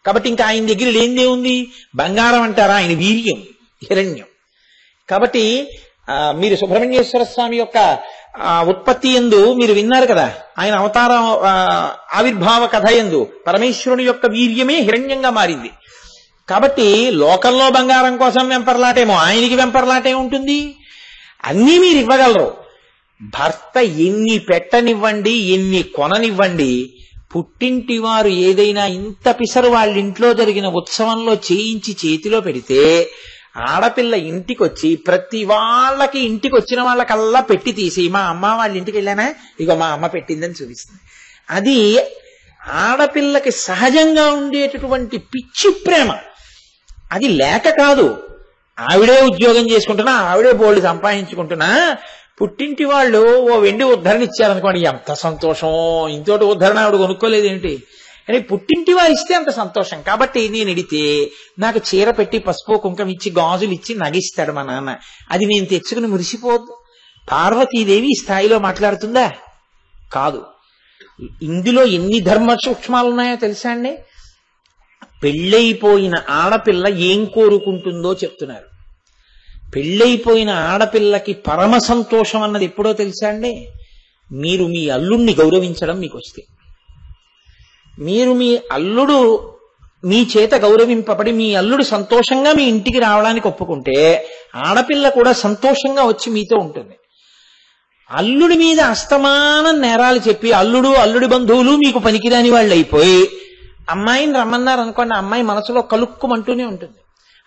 కాబట్టి ఇంకా ఆయన దగ్గర లేనిదే ఉంది? బంగారం అంటారా? ఆయన వీర్యం, హిరణ్యం. కాబట్టి మీరు సుబ్రహ్మణ్యేశ్వర స్వామి యొక్క ఉత్పత్తి యందు మీరు విన్నారు కదా, ఆయన అవతార ఆవిర్భావ కథ యందు పరమేశ్వరుని యొక్క వీర్యమే హిరణ్యంగా మారింది. కాబట్టి లోకంలో బంగారం కోసం వెంపర్లాటేమో, ఆయనకి వెంపర్లాటే ఉంటుంది. అన్నీ మీరు ఇవ్వగలరు. భర్త ఎన్ని పెట్టనివ్వండి, ఎన్ని కొననివ్వండి, పుట్టింటి వారు ఏదైనా ఇంత పిసరు వాళ్ళ ఇంట్లో జరిగిన ఉత్సవంలో చేయించి చేతిలో పెడితే ఆడపిల్ల ఇంటికి వచ్చి ప్రతి వాళ్ళకి, ఇంటికి వచ్చిన వాళ్ళకల్లా పెట్టి తీసి మా అమ్మ వాళ్ళ ఇంటికి వెళ్ళానా, ఇక మా అమ్మ పెట్టిందని చూపిస్తుంది. అది ఆడపిల్లకి సహజంగా ఉండేటటువంటి పిచ్చి ప్రేమ. అది లేక కాదు, ఆవిడే ఉద్యోగం చేసుకుంటున్నా, ఆవిడే బోల్డ్ సంపాదించుకుంటున్నా, పుట్టింటి వాళ్ళు ఓ వెండి ఉద్ధరణ ఇచ్చారనుకోండి, ఎంత సంతోషం. ఇంతోటి ఉద్ధరణ ఆవిడ కొనుక్కోలేదేంటి అని పుట్టింటి వారు ఇస్తే అంత సంతోషం. కాబట్టి నేను ఎడితే నాకు చీర పెట్టి పసుపు కుంకం ఇచ్చి గాజులు ఇచ్చి నగిస్తాడు మా నాన్న. అది నేను తెచ్చుకుని మురిసిపోద్దు. పార్వతీదేవి ఈ స్థాయిలో మాట్లాడుతుందా? కాదు. ఇందులో ఎన్ని ధర్మ సూక్ష్మాలు ఉన్నాయో తెలుసా అండి? పెళ్ళైపోయిన ఆడపిల్ల ఏం కోరుకుంటుందో చెప్తున్నారు. పెళ్ళైపోయిన ఆడపిల్లకి పరమ సంతోషం అన్నది ఎప్పుడో తెలుసా అండి? మీరు మీ అల్లుడిని గౌరవించడం మీకు వస్తే, మీరు మీ అల్లుడు మీ చేత గౌరవింపబడి మీ అల్లుడు సంతోషంగా మీ ఇంటికి రావడానికి ఒప్పుకుంటే ఆడపిల్ల కూడా సంతోషంగా వచ్చి మీతో ఉంటుంది. అల్లుడి మీద అస్తమానం నేరాలు చెప్పి అల్లుడి బంధువులు మీకు పనికిరాని వాళ్ళు అయిపోయి అమ్మాయిని రమ్మన్నారు అనుకోండి, అమ్మాయి మనసులో కలుక్కుమంటూనే ఉంటుంది.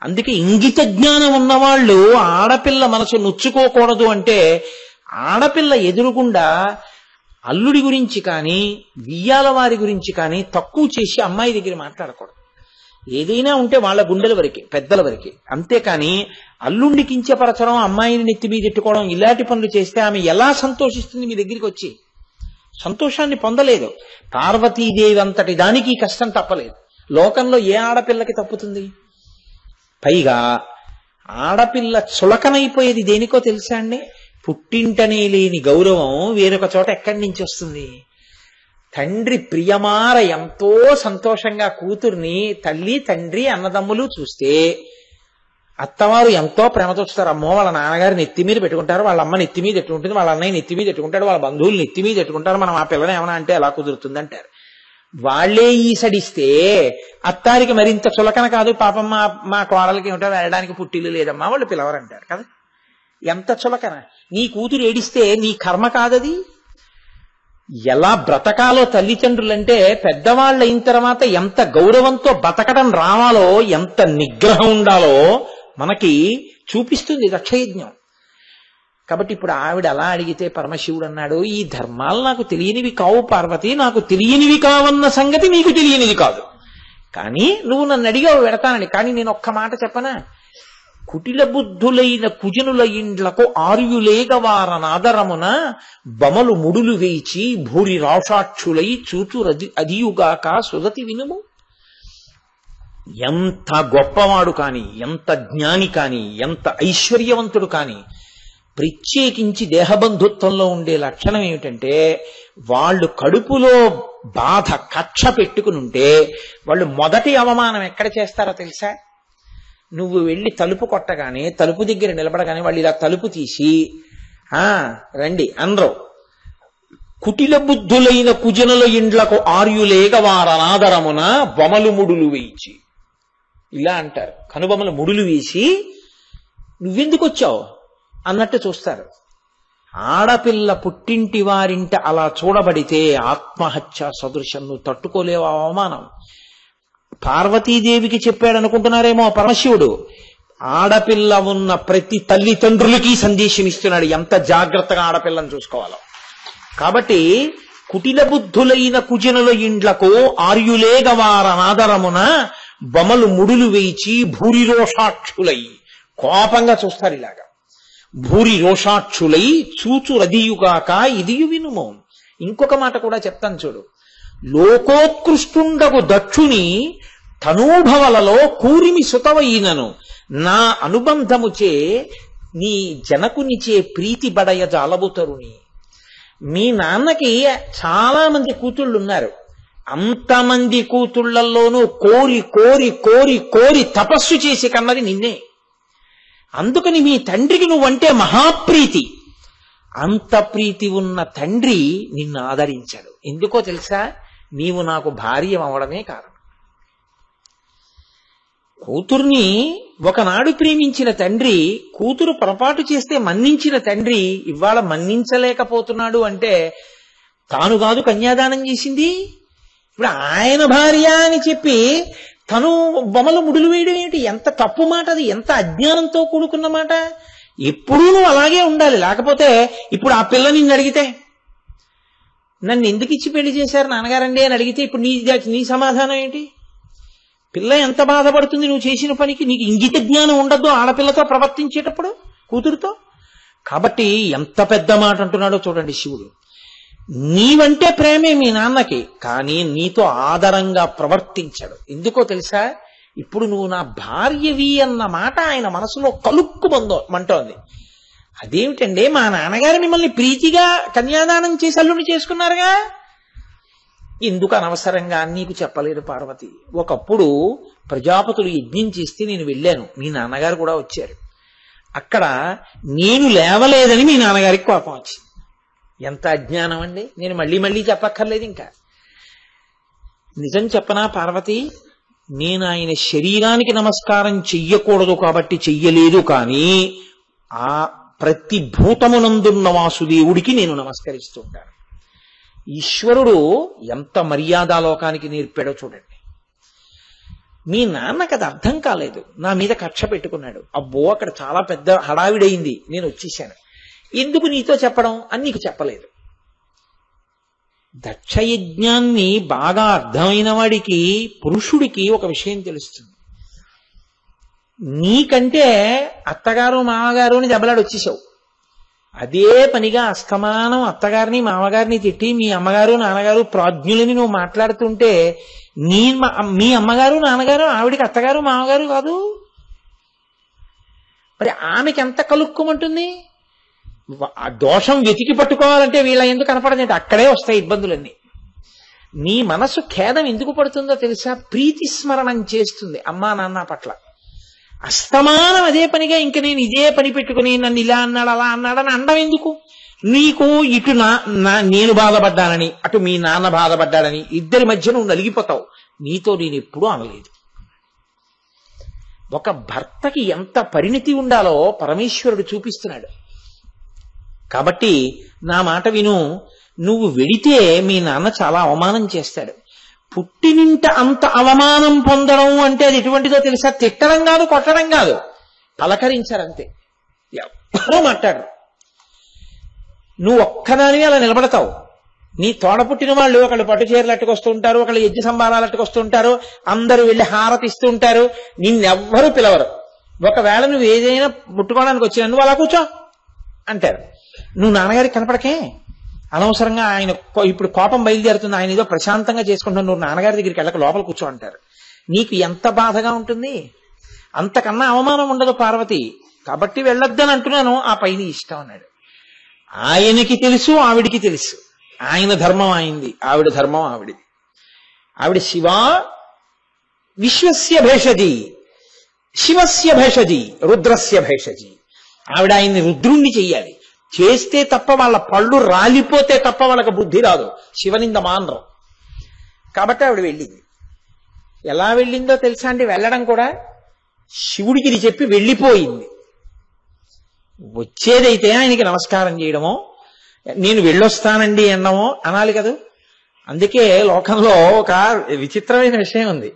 అందుకే ఇంగిత జ్ఞానం ఉన్నవాళ్ళు ఆడపిల్ల మనసు నొచ్చుకోకూడదు అంటే ఆడపిల్ల ఎదురుగుండా అల్లుడి గురించి కానీ వియ్యాల వారి గురించి కానీ తక్కువ చేసి అమ్మాయి దగ్గర మాట్లాడకూడదు. ఏదైనా ఉంటే వాళ్ళ గుండెల వరకే, పెద్దల వరకే. అంతేకాని అల్లుండి కించపరచడం, అమ్మాయిని నెత్తి మీద ఎట్టుకోవడం, ఇలాంటి పనులు చేస్తే ఆమె ఎలా సంతోషిస్తుంది మీ దగ్గరికి వచ్చి? సంతోషాన్ని పొందలేదు. పార్వతీదేవి అంతటి దానికి కష్టం తప్పలేదు. లోకంలో ఏ ఆడపిల్లకి తప్పుతుంది? పైగా ఆడపిల్ల చులకనైపోయేది దేనికో తెలుసా అండి? పుట్టింటనే లేని గౌరవం వేరొక చోట ఎక్కడి నుంచి వస్తుంది? తండ్రి ప్రియమార ఎంతో సంతోషంగా కూతుర్ని తల్లి తండ్రి అన్నదమ్ములు చూస్తే అత్తవారు ఎంతో ప్రేమతో చూస్తారు. అమ్మో వాళ్ళ నాన్నగారు నెత్తి మీద పెట్టుకుంటారు, వాళ్ళ అమ్మ నెత్తి మీద ఎట్టుకుంటుంది, వాళ్ళ అన్నయ్య నెత్తి మీద ఎట్టుకుంటాడు, వాళ్ళ బంధువులు నెత్తి మీద ఎట్టుకుంటారు, మనం ఆ పిల్లని ఏమన్నా అంటే ఎలా కుదురుతుంది అంటారు. వాళ్లే ఈసడిస్తే అత్తారికి మరింత చులకన కాదు? పాపం మా కోడలకి ఏమిటో వెళ్ళడానికి పుట్టిల్లు లేదమ్మా వాళ్ళు పిలవరంటారు కదా. ఎంత చులకన! నీ కూతురు ఏడిస్తే నీ కర్మ కాదది? ఎలా బ్రతకాలో తల్లిదండ్రులంటే పెద్దవాళ్ళు అయిన తర్వాత ఎంత గౌరవంతో బతకడం రావాలో, ఎంత నిగ్రహం ఉండాలో మనకి చూపిస్తుంది దక్షయజ్ఞం. కాబట్టి ఇప్పుడు ఆవిడ అలా అడిగితే పరమశివుడు అన్నాడు, ఈ ధర్మాలు నాకు తెలియనివి కావు పార్వతి, నాకు తెలియనివి కావన్న సంగతి నీకు తెలియనిది కాదు. కానీ నువ్వు నన్ను అడిగావు వెడతానని. కానీ నేను ఒక్క మాట చెప్పనా? కుటిల బుద్ధులైన కుజనుల ఇండ్లకు ఆర్యులేగవారనాదరమున బమలు ముడులు వేచి భూరి రాషాక్షులై చూచు అదియుగాక సుదతి వినుము. ఎంత గొప్పవాడు కాని, ఎంత జ్ఞాని కాని, ఎంత ఐశ్వర్యవంతుడు కాని, ప్రత్యేకించి దేహబంధుత్వంలో ఉండే లక్షణం ఏమిటంటే వాళ్ళు కడుపులో బాధ కక్ష పెట్టుకుని ఉంటే వాళ్ళు మొదటి అవమానం ఎక్కడ చేస్తారో తెలుసా? నువ్వు వెళ్ళి తలుపు కొట్టగానే, తలుపు దగ్గర నిలబడగానే వాళ్ళు ఇలా తలుపు తీసి రండి అనరు. కుటిల బుద్ధులైన కుజనుల ఇండ్లకు ఆర్యులేగ వారనాదరమున బొమలు ముడులు వేయించి ఇలా అంటారు. కనుబొమలు ముడులు వేసి నువ్వెందుకు వచ్చావు అన్నట్టు చూస్తారు. ఆడపిల్ల పుట్టింటి వారింట అలా చూడబడితే ఆత్మహత్య సదృశం. నువ్వు తట్టుకోలేవు అవమానం. పార్వతీదేవికి చెప్పాడనుకుంటున్నారేమో పరమశివుడు. ఆడపిల్ల ఉన్న ప్రతి తల్లిదండ్రులకి సందేశం ఇస్తున్నాడు ఎంత జాగ్రత్తగా ఆడపిల్లని చూసుకోవాలో. కాబట్టి కుటిల బుద్ధులైన కుజనుల ఇండ్లకు ఆర్యులేగవారనాదరమున బొమలు ముడులు వేయిచి భూరి రోషాక్షులై, కోపంగా చూస్తారు ఇలాగా. భూరి రోషాక్షులై చూచు రదియుగాక ఇదియు వినుమో. ఇంకొక మాట కూడా చెప్తాను చూడు. లోకోత్కృష్టుండగు దక్షుని తనూభవలలో కూరిమి సుతవైనను నా అనుబంధముచే నీ జనకునిచే ప్రీతి బడయ జాలబుతరుని. మీ నాన్నకి చాలా మంది కూతుళ్ళున్నారు. అంతమంది కూతుళ్లలోనూ కోరి కోరి కోరి కోరి తపస్సు చేసి కన్నది నిన్నే. అందుకని మీ తండ్రికి నువ్వంటే మహాప్రీతి. అంత ప్రీతి ఉన్న తండ్రి నిన్ను ఆదరించాడు. ఎందుకో తెలుసా? నీవు నాకు భార్య అవడమే కారణం. కూతుర్ని ఒకనాడు ప్రేమించిన తండ్రి, కూతురు పొరపాటు చేస్తే మన్నించిన తండ్రి ఇవాళ మన్నించలేకపోతున్నాడు అంటే తాను కాదు కన్యాదానం చేసింది. ఇప్పుడు ఆయన భార్య అని చెప్పి తను బొమ్మలు ముడులు వేయడం ఏమిటి? ఎంత తప్పు మాట అది! ఎంత అజ్ఞానంతో కూడుకున్న మాట! ఎప్పుడూ నువ్వు అలాగే ఉండాలి. లేకపోతే ఇప్పుడు ఆ పిల్ల నిన్ను అడిగితే, నన్ను ఎందుకు ఇచ్చి పెళ్లి చేశారు నాన్నగారండి అని అడిగితే ఇప్పుడు నీ సమాధానం ఏంటి? పిల్ల ఎంత బాధపడుతుంది నువ్వు చేసిన పనికి. నీకు ఇంగిత జ్ఞానం ఉండద్దు ఆడపిల్లతో ప్రవర్తించేటప్పుడు, కూతురుతో. కాబట్టి ఎంత పెద్ద మాట అంటున్నాడో చూడండి శివుడు. నీవంటే ప్రేమే మీ నాన్నకి, కానీ నీతో ఆదరంగా ప్రవర్తించాడు. ఎందుకో తెలుసా? ఇప్పుడు నువ్వు నా భార్యవి అన్న మాట ఆయన మనసులో కలుక్కుమంటోంది. అదేమిటండి, మా నాన్నగారు మిమ్మల్ని ప్రీతిగా కన్యాదానం చేసి అల్లుని చేసుకున్నారుగా, ఎందుకు అనవసరంగా నీకు చెప్పలేదు పార్వతి. ఒకప్పుడు ప్రజాపతులు యజ్ఞం చేస్తే నేను వెళ్ళాను, మీ నాన్నగారు కూడా వచ్చారు. అక్కడ నేను లేవలేదని మీ నాన్నగారికి కోపం వచ్చింది. ఎంత అజ్ఞానం అండి! నేను మళ్ళీ మళ్ళీ చెప్పక్కర్లేదు. ఇంకా నిజం చెప్పనా పార్వతి, నేను ఆయన శరీరానికి నమస్కారం చెయ్యకూడదు కాబట్టి చెయ్యలేదు, కానీ ఆ ప్రతి భూతమునందున్న వాసుదేవుడికి నేను నమస్కరిస్తూ ఉంటాను. ఈశ్వరుడు ఎంత మర్యాదాలోకానికి నేర్పాడో చూడండి. మీ నాన్నకు అది అర్థం కాలేదు, నా మీద కక్ష పెట్టుకున్నాడు. అబ్బో అక్కడ చాలా పెద్ద హడావిడైంది, నేను వచ్చేసాను. ఎందుకు నీతో చెప్పడం అని నీకు చెప్పలేదు. దక్షయజ్ఞాన్ని బాగా అర్థమైన వాడికి, పురుషుడికి ఒక విషయం తెలుస్తుంది. నీకంటే అత్తగారు మామగారు అని దెబ్బలాడు వచ్చేసావు. అదే పనిగా అస్తమానం అత్తగారిని మామగారిని తిట్టి మీ అమ్మగారు నాన్నగారు ప్రాజ్ఞులని నువ్వు మాట్లాడుతుంటే మీ అమ్మగారు నాన్నగారు ఆవిడికి అత్తగారు మామగారు కాదు. మరి ఆమెకి ఎంత కలుక్కుమంటుంది? ఆ దోషం వెతికి పట్టుకోవాలంటే వీళ్ళ ఎందుకు కనపడదంటే అక్కడే వస్తాయి ఇబ్బందులన్నీ. నీ మనసు ఖేదం ఎందుకు పడుతుందో తెలుసా? ప్రీతి స్మరణం చేస్తుంది అమ్మా నాన్న పట్ల. అస్తమానం అదే పనిగా ఇంక నేను ఇదే పని పెట్టుకుని నన్ను ఇలా అన్నాడు అలా అన్నాడని అండం ఎందుకు? నీకు ఇటు నేను బాధపడ్డానని అటు మీ నాన్న బాధపడ్డాడని ఇద్దరి మధ్య నువ్వు నలిగిపోతావు. నీతో నేను ఎప్పుడూ అనలేదు. ఒక భర్తకి ఎంత పరిణితి ఉండాలో పరమేశ్వరుడు చూపిస్తున్నాడు. కాబట్టి నా మాట విను. నువ్వు వెడితే మీ నాన్న చాలా అవమానం చేస్తాడు. పుట్టినింట అంత అవమానం పొందడం అంటే అది ఎటువంటిదో తెలుసా? తిట్టడం కాదు, కొట్టడం కాదు, పలకరించారంతే. ఎవరో మాట్లాడరు. నువ్వు ఒక్కదానివి అలా నిలబడతావు. నీ తోడ పుట్టిన వాళ్ళు ఒకళ్ళు పట్టు చీరలు అట్టుకొస్తూ ఉంటారు, ఒకళ్ళు యజ్ఞ సంబారాలు అట్టుకొస్తూ ఉంటారు, అందరూ వెళ్ళి హారతి ఇస్తూ ఉంటారు, నిన్నెవ్వరూ పిలవరు. ఒకవేళ నువ్వు ఏదైనా ముట్టుకోవడానికి వచ్చినా నువ్వు అలా కూర్చో అంటారు. నువ్వు నాన్నగారికి కనపడకే, అనవసరంగా ఆయన ఇప్పుడు కోపం బయలుదేరుతుంది, ఆయన ఏదో ప్రశాంతంగా చేసుకుంటున్నావు, నువ్వు నాన్నగారి దగ్గరికి వెళ్ళక లోపల కూర్చో అంటారు. నీకు ఎంత బాధగా ఉంటుంది? అంతకన్నా అవమానం ఉండదు పార్వతి. కాబట్టి వెళ్ళొద్దని అంటున్నాను. ఆ పైన ఇష్టం అన్నాడు. ఆయనకి తెలుసు, ఆవిడికి తెలుసు. ఆయన ధర్మం ఆయనది, ఆవిడ ధర్మం ఆవిడిది. ఆవిడ శివ విశ్వస్య భేషజి, శివస్య భేషజి, రుద్రస్య భేషజి. ఆవిడ ఆయన్ని రుద్రుణ్ణి చెయ్యాలి. చేస్తే తప్ప వాళ్ళ పళ్ళు రాలిపోతే తప్ప వాళ్ళకి బుద్ధి రాదు. శివనింద మానరు. కాబట్టి ఆవిడ వెళ్ళింది. ఎలా వెళ్ళిందో తెలుసా అండి? వెళ్ళడం కూడా శివుడికి ఇది చెప్పి వెళ్ళిపోయింది. వచ్చేదైతే ఆయనకి నమస్కారం చేయడమో, నేను వెళ్ళొస్తానండి అన్నమో అనాలి కదా. అందుకే లోకంలో ఒక విచిత్రమైన విషయం ఉంది.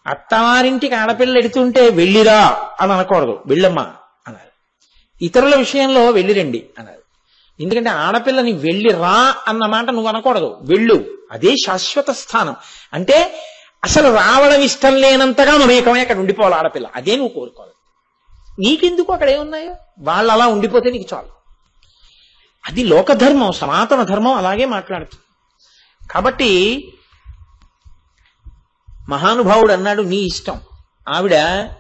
అత్తవారింటికి ఆడపిల్ల ఎడుతుంటే వెళ్ళిరా అని అనకూడదు, వెళ్ళమ్మా అనాలి. ఇతరుల విషయంలో వెళ్ళిరండి అనాలి. ఎందుకంటే ఆడపిల్లని వెళ్ళిరా అన్న మాట నువ్వు అనకూడదు, వెళ్ళు. అదే శాశ్వత స్థానం. అంటే అసలు రావడం ఇష్టం లేనంతగా మమేకమై అక్కడ ఉండిపోవాలి ఆడపిల్ల. అదే నువ్వు కోరుకోవాలి. నీకెందుకు అక్కడ ఏమున్నాయో, వాళ్ళు అలా ఉండిపోతే నీకు చాలు. అది లోకధర్మం, సనాతన ధర్మం అలాగే మాట్లాడుతుంది. కాబట్టి మహానుభావుడు అన్నాడు నీ ఇష్టం. ఆవిడ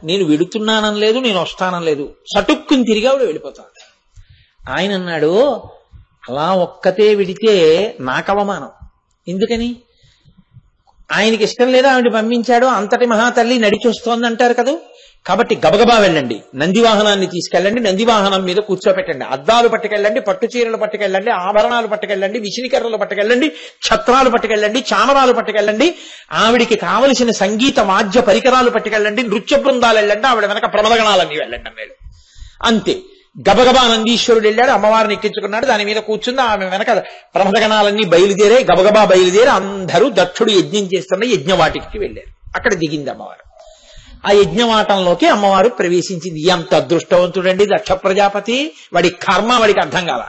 నేను వెడుతున్నానని లేదు, నేను వస్తానని లేదు, సటుక్కుని తిరిగి ఆవిడ వెళ్ళిపోతాను. ఆయన అన్నాడు అలా ఒక్కతే వెడితే నాకు అవమానం. ఎందుకని? ఆయనకి ఇష్టం లేదా ఆవిడ పంపించాడు. అంతటి మహాతల్లి నడిచొస్తోంది అంటారు కదా. కాబట్టి గబగబా వెళ్ళండి, నందివాహనాన్ని తీసుకెళ్ళండి, నందివాహనం మీద కూర్చోపెట్టండి, అద్దాలు పట్టుకెళ్ళండి, పట్టు చీరలు పట్టుకెళ్ళండి, ఆభరణాలు పట్టుకెళ్ళండి, విసినికర్రలు పట్టుకెళ్ళండి, ఛత్రాలు పట్టుకెళ్ళండి, చామరాలు పట్టుకెళ్ళండి, ఆవిడికి కావలసిన సంగీత వాద్య పరికరాలు పట్టుకెళ్ళండి, నృత్య బృందాలు వెళ్ళండి, ఆవిడ వెనక ప్రమదగణాలన్నీ వెళ్ళండి అన్నాడు. అంతే. గబగబా నందీశ్వరుడు వెళ్ళాడు, అమ్మవారిని ఎక్కించుకున్నాడు, దాని మీద కూర్చుంది. ఆమె వెనక ప్రమదగణాలన్నీ బయలుదేరాయి. గబగబా బయలుదేరి అందరూ దక్షుడు యజ్ఞం చేస్తున్న యజ్ఞవాటికి వెళ్ళారు. అక్కడ దిగింది అమ్మవారు. ఆ యజ్ఞవాటంలోకి అమ్మవారు ప్రవేశించింది. ఎంత అదృష్టవంతుడండి దక్ష ప్రజాపతి! వాడి కర్మ వాడికి అర్థం కాల.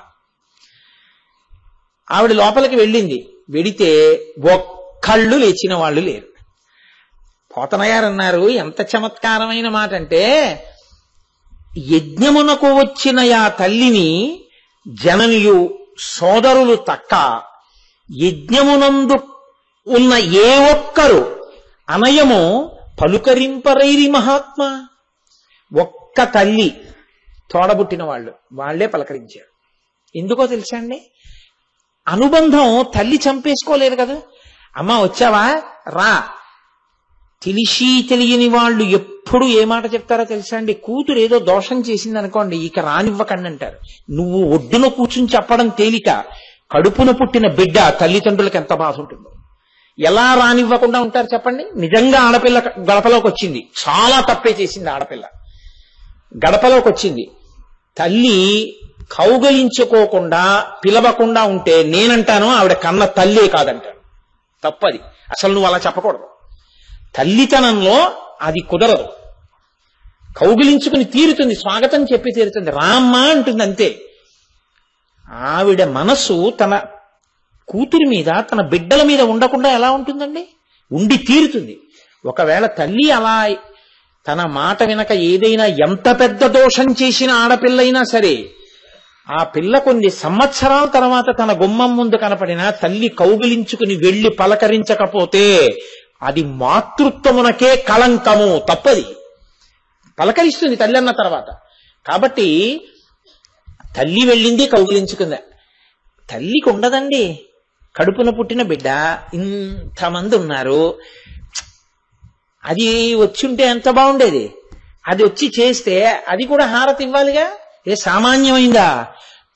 ఆవిడ లోపలికి వెళ్ళింది. వెడితే ఒక్కళ్ళు లేచిన వాళ్ళు లేరు. పోతన గారు అన్నారు, ఎంత చమత్కారమైన మాట అంటే, యజ్ఞమునకు వచ్చిన ఆ తల్లిని జననియు సోదరులు తక్క యజ్ఞమునందు ఉన్న ఏ ఒక్కరు అనయము పలుకరింపరైరి మహాత్మ. ఒక్క తల్లి తోడబుట్టిన వాళ్లే పలకరించారు. ఎందుకో తెలుసా అండి? అనుబంధం. తల్లి చంపేసుకోలేదు కదా. అమ్మా వచ్చావా, రా. తెలిసి తెలియని వాళ్ళు ఎప్పుడు ఏ మాట చెప్తారో తెలుసా అండి? కూతురు ఏదో దోషం చేసింది అనుకోండి, ఇక రానివ్వకండి అంటారు. నువ్వు ఒడ్డున కూర్చుని చెప్పడం తేలిక, కడుపున పుట్టిన బిడ్డ తల్లిదండ్రులకు ఎంత బాధ ఉంటుందో. ఎలా రానివ్వకుండా ఉంటారు చెప్పండి? నిజంగా ఆడపిల్ల గడపలోకి వచ్చింది, చాలా తప్పే చేసింది ఆడపిల్ల. గడపలోకి వచ్చింది, తల్లి కౌగలించుకోకుండా పిలవకుండా ఉంటే నేనంటాను ఆవిడ కన్న తల్లే కాదంటాను. తప్పది. అసలు నువ్వు అలా చెప్పకూడదు. తల్లితనంలో అది కుదరదు. కౌగిలించుకుని తీరుతుంది, స్వాగతం చెప్పి తీరుతుంది, రామ్మా అంటుంది అంతే. ఆవిడ మనసు తన కూతురి మీద తన బిడ్డల మీద ఉండకుండా ఎలా ఉంటుందండి? ఉండి తీరుతుంది. ఒకవేళ తల్లి అలా తన మాట వినక ఏదైనా ఎంత పెద్ద దోషం చేసిన ఆడపిల్లైనా సరే, ఆ పిల్ల కొన్ని సంవత్సరాల తర్వాత తన గుమ్మం ముందు కనపడినా తల్లి కౌగిలించుకుని వెళ్లి పలకరించకపోతే అది మాతృత్వమునకే కళంకము, తప్పది. పలకరిస్తుంది తల్లి అన్న తర్వాత. కాబట్టి తల్లి వెళ్ళింది కౌగిలించుకుందా. తల్లికి ఉండదండి. కడుపున పుట్టిన బిడ్డ ఇంతమంది ఉన్నారు, అది వచ్చి ఉంటే ఎంత బాగుండేది. అది వచ్చి చేస్తే అది కూడా హారతి ఇవ్వాలిగా. ఏ సామాన్యమైందా?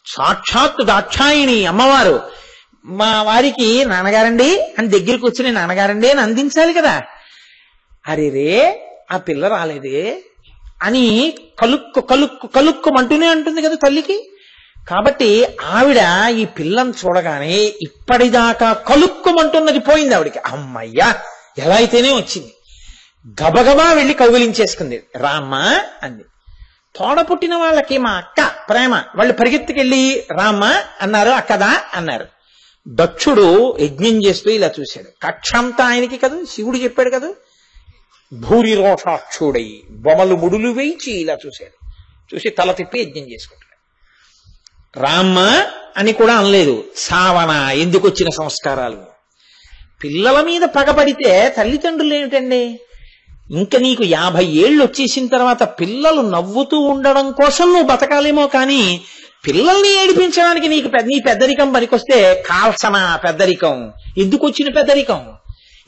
సాక్షాత్తు దాక్షాయిణి అమ్మవారు మా వారికి నాన్నగారండి అని దగ్గరికి వచ్చి నేను నాన్నగారండి అని అందించాలి కదా. అరే రే ఆ పిల్ల రాలేదే అని కలుక్కు కలుక్కు కలుక్కుమంటూనే అంటుంది కదా తల్లికి. కాబట్టి ఆవిడ ఈ పిల్లని చూడగానే ఇప్పటిదాకా కలుక్కుమంటున్నది పోయింది ఆవిడికి. అమ్మయ్యా ఎలా అయితేనే వచ్చింది. గబగబా వెళ్ళి కౌగిలించేసుకుంది. రామ్మా అంది. తోడ పుట్టిన వాళ్ళకి మా అక్క ప్రేమ, వాళ్ళు పరిగెత్తుకెళ్ళి రామ్మా అన్నారు, అక్కదా అన్నారు. దక్షుడు యజ్ఞం చేస్తూ ఇలా చూశాడు. కక్షంతా ఆయనకి కదా, శివుడు చెప్పాడు కదా, భూరి రోషాక్షుడై బొమలు ముడులు వేయించి ఇలా చూశాడు. చూసి తల తిప్పి యజ్ఞం చేసుకుంటాడు. రామ్మ అని కూడా అనలేదు. సావన, ఎందుకు వచ్చిన సంస్కారాలు. పిల్లల మీద పగబడితే తల్లిదండ్రులు ఏమిటండి? ఇంకా నీకు 50 ఏళ్ళు వచ్చేసిన తర్వాత పిల్లలు నవ్వుతూ ఉండడం కోసం నువ్వు బతకాలేమో కానీ పిల్లల్ని ఏడిపించడానికి నీకు నీ పెద్దరికం పనికొస్తే కాల్సన పెద్దరికం. ఎందుకు వచ్చిన పెద్దరికం?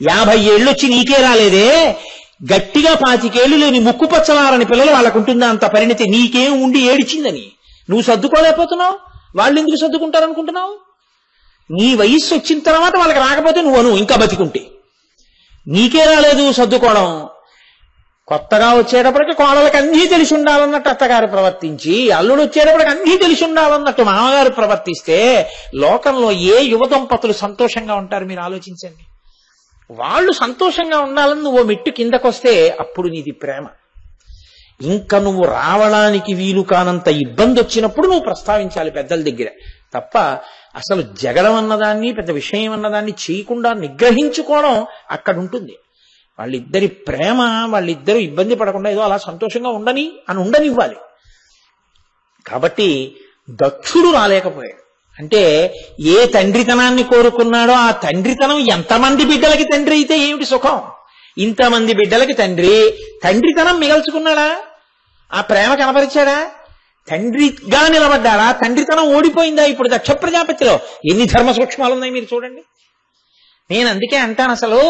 50 ఏళ్ళు వచ్చి నీకే రాలేదే. గట్టిగా 25 ఏళ్ళు లేని ముక్కు పచ్చలారని పిల్లలు వాళ్ళకు ఉంటుందా అంత పరిణితి? నీకేం ఉండి ఏడిచిందని నువ్వు సర్దుకోలేకపోతున్నావు. వాళ్ళు ఎందుకు సర్దుకుంటారనుకుంటున్నావు? నీ వయస్సు వచ్చిన తర్వాత వాళ్ళకి రాకపోతే నువ్వు ఇంకా బతికుంటే. నీకే రాలేదు సర్దుకోవడం. కొత్తగా వచ్చేటప్పటికి కోడలకి అన్నీ తెలిసి ఉండాలన్నట్టు అత్తగారు ప్రవర్తించి, అల్లుడు వచ్చేటప్పటికి అన్నీ తెలిసి ఉండాలన్నట్టు మామగారు ప్రవర్తిస్తే లోకంలో ఏ యువ దంపతులు సంతోషంగా ఉంటారు మీరు ఆలోచించండి. వాళ్ళు సంతోషంగా ఉండాలని నువ్వు మెట్టు కిందకొస్తే అప్పుడు నీది ప్రేమ. ఇంకా నువ్వు రావడానికి వీలు కానంత ఇబ్బంది వచ్చినప్పుడు నువ్వు ప్రస్తావించాలి పెద్దల దగ్గర తప్ప. అసలు జగడం అన్నదాన్ని పెద్ద విషయం అన్నదాన్ని చేయకుండా నిగ్రహించుకోవడం అక్కడ ఉంటుంది. వాళ్ళిద్దరి ప్రేమ, వాళ్ళిద్దరూ ఇబ్బంది పడకుండా ఏదో అలా సంతోషంగా ఉండనివ్వాలి. కాబట్టి దక్షుడు రాలేకపోయాడు. అంటే ఏ తండ్రితనాన్ని కోరుకున్నాడో ఆ తండ్రితనం ఎంతమంది బిడ్డలకి తండ్రి అయితే ఏమిటి సుఖం? ఇంతమంది బిడ్డలకి తండ్రితనం మిగల్చుకున్నాడా? ఆ ప్రేమ కనపరిచాడా? తండ్రిగా నిలబడ్డాడా? తండ్రితనం ఓడిపోయిందా? ఇప్పుడు దక్ష ప్రజాపతిలో ఎన్ని ధర్మ సూక్ష్మాలు ఉన్నాయి మీరు చూడండి. నేను అందుకే అంటాను, అసలు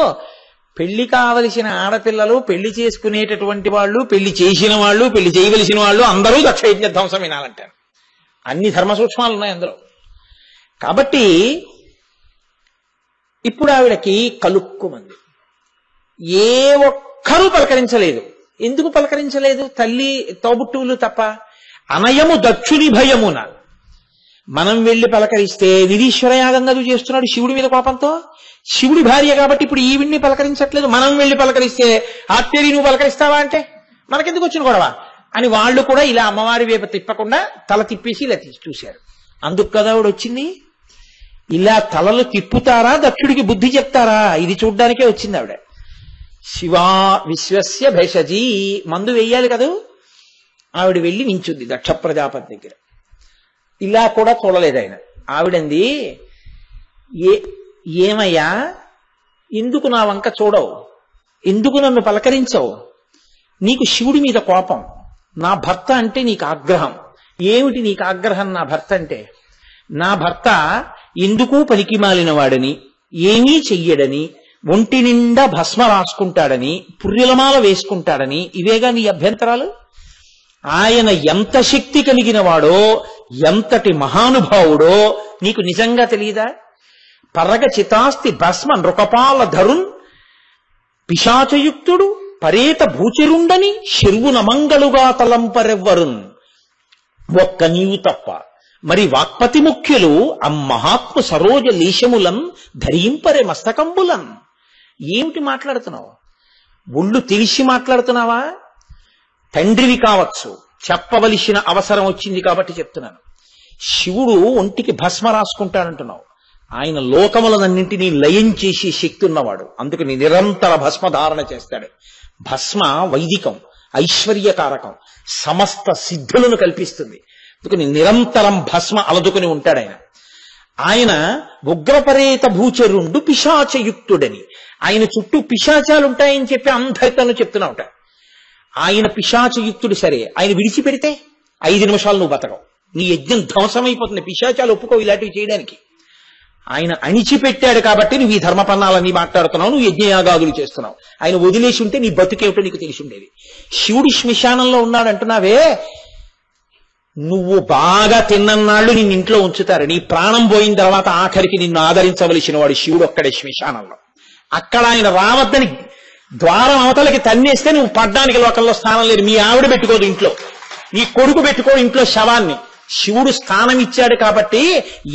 పెళ్లి కావలసిన ఆడపిల్లలు, పెళ్లి చేసుకునేటటువంటి వాళ్ళు, పెళ్లి చేసిన వాళ్ళు, పెళ్లి చేయవలసిన వాళ్ళు అందరూ దక్ష యజ్ఞ ధ్వంసం వినాలంటారు. అన్ని ధర్మ సూక్ష్మాలు ఉన్నాయి అందులో. కాబట్టి ఇప్పుడు ఆవిడకి కలుక్కుమంది. ఏ ఒక్కరూ పలకరించలేదు. ఎందుకు పలకరించలేదు? తల్లి తోబుట్టువులు తప్ప. అనయము దక్షుని భయమున. మనం వెళ్లి పలకరిస్తే నిరీశ్వర యాగం గదు చేస్తున్నాడు శివుడి మీద కోపంతో. శివుడి భార్య కాబట్టి ఇప్పుడు ఈవిడ్ని పలకరించట్లేదు. మనం వెళ్లి పలకరిస్తే ఆత్మీయుని నువ్వు పలకరిస్తావా అంటే మనకెందుకు వచ్చిన గొడవ అని వాళ్ళు కూడా ఇలా అమ్మవారి వైపు తిప్పకుండా తల తిప్పేసి ఇలా చూశారు. అందుకు కదా ఆవిడ వచ్చింది. ఇలా తలలు తిప్పుతారా దక్షుడికి బుద్ధి చెప్తారా ఇది చూడ్డానికే వచ్చింది ఆవిడ. శివా విశ్వస్య భేషజీ మందు వెయ్యాలి కదా. ఆవిడ వెళ్ళి నించుంది దక్ష ప్రజాపతి దగ్గర. ఇలా కూడా చూడలేదు ఆయన. ఆవిడంది, ఏమయ్యా ఎందుకు నా వంక చూడవు? ఎందుకు నన్ను పలకరించవు? నీకు శివుడి మీద కోపం, నా భర్త అంటే నీకు ఆగ్రహం. ఏమిటి నీకు ఆగ్రహం నా భర్త అంటే? నా భర్త ఎందుకు పనికిమాలిన వాడని, ఏమీ చెయ్యడని, ఒంటి నిండా భస్మ రాసుకుంటాడని, పుర్రెలమాల వేసుకుంటాడని, ఇవేగా నీ అభ్యంతరాలు? ఆయన ఎంత శక్తి కలిగిన వాడో, ఎంతటి మహానుభావుడో నీకు నిజంగా తెలియదా? పరగ చితాస్తి భస్మ నృకపాల ధరున్ పిశాచయుక్తుడు పరేత భూచిరుండని శర్వున మంగళుగా తలంపరెవ్వరున్. ఒక్క నీవు తప్ప మరి వాక్పతి ముఖ్యులు అమ్మహాత్మ సరోజ లేశములం ధరింపరే మస్తకంబులం. ఏమిటి మాట్లాడుతున్నావు? ఒళ్ళు తెలిసి మాట్లాడుతున్నావా? తండ్రివి కావచ్చు, చెప్పవలసిన అవసరం వచ్చింది కాబట్టి చెప్తున్నాను. శివుడు ఒంటికి భస్మ రాసుకుంటాడంటున్నావు. ఆయన లోకములనన్నింటినీ లయం చేసి శక్తి ఉన్నవాడు. అందుకని నిరంతర భస్మధారణ చేస్తాడు. భస్మ వైదికం, ఐశ్వర్యకారకం, సమస్త సిద్ధులను కల్పిస్తుంది. అందుకని నిరంతరం భస్మ అలదుకుని ఉంటాడు ఆయన. ఆయన ఉగ్రపరేత భూచరుండు పిశాచయుక్తుడని, ఆయన చుట్టూ పిశాచాలు ఉంటాయని చెప్పి అందరితోనూ చెప్తున్నా ఉంటాడు. ఆయన పిశాచయుక్తుడు. సరే, ఆయన విడిచిపెడితే 5 నిమిషాలు నువ్వు బతకవు, నీ యజ్ఞం ధ్వంసమైపోతుంది. పిశాచాలు ఒప్పుకో ఇలాంటివి చేయడానికి. ఆయన అణిచిపెట్టాడు కాబట్టి నువ్వు ఈ ధర్మపన్నాలన్నీ మాట్లాడుతున్నావు, నువ్వు యజ్ఞయాగాదులు చేస్తున్నావు. ఆయన వదిలేసి ఉంటే నీ బతుకేమిటో నీకు తెలిసి ఉండేది. శివుడి శ్మశానంలో ఉన్నాడు అంటున్నావే, నువ్వు బాగా తిన్నన్నాళ్ళు నిన్ను ఇంట్లో ఉంచుతారు. నీ ప్రాణం పోయిన తర్వాత ఆఖరికి నిన్ను ఆదరించవలసిన వాడు శివుడు ఒక్కడే శ్మశానంలో. అక్కడ ఆయన రావద్దని ద్వారం అవతలకి తన్నేస్తే నువ్వు పడ్డానికి లోకంలో స్థానం లేదు. మీ ఆవిడ పెట్టుకోదు ఇంట్లో, నీ కొడుకు పెట్టుకోడు ఇంట్లో శవాన్ని. శివుడు స్థానం ఇచ్చాడు కాబట్టి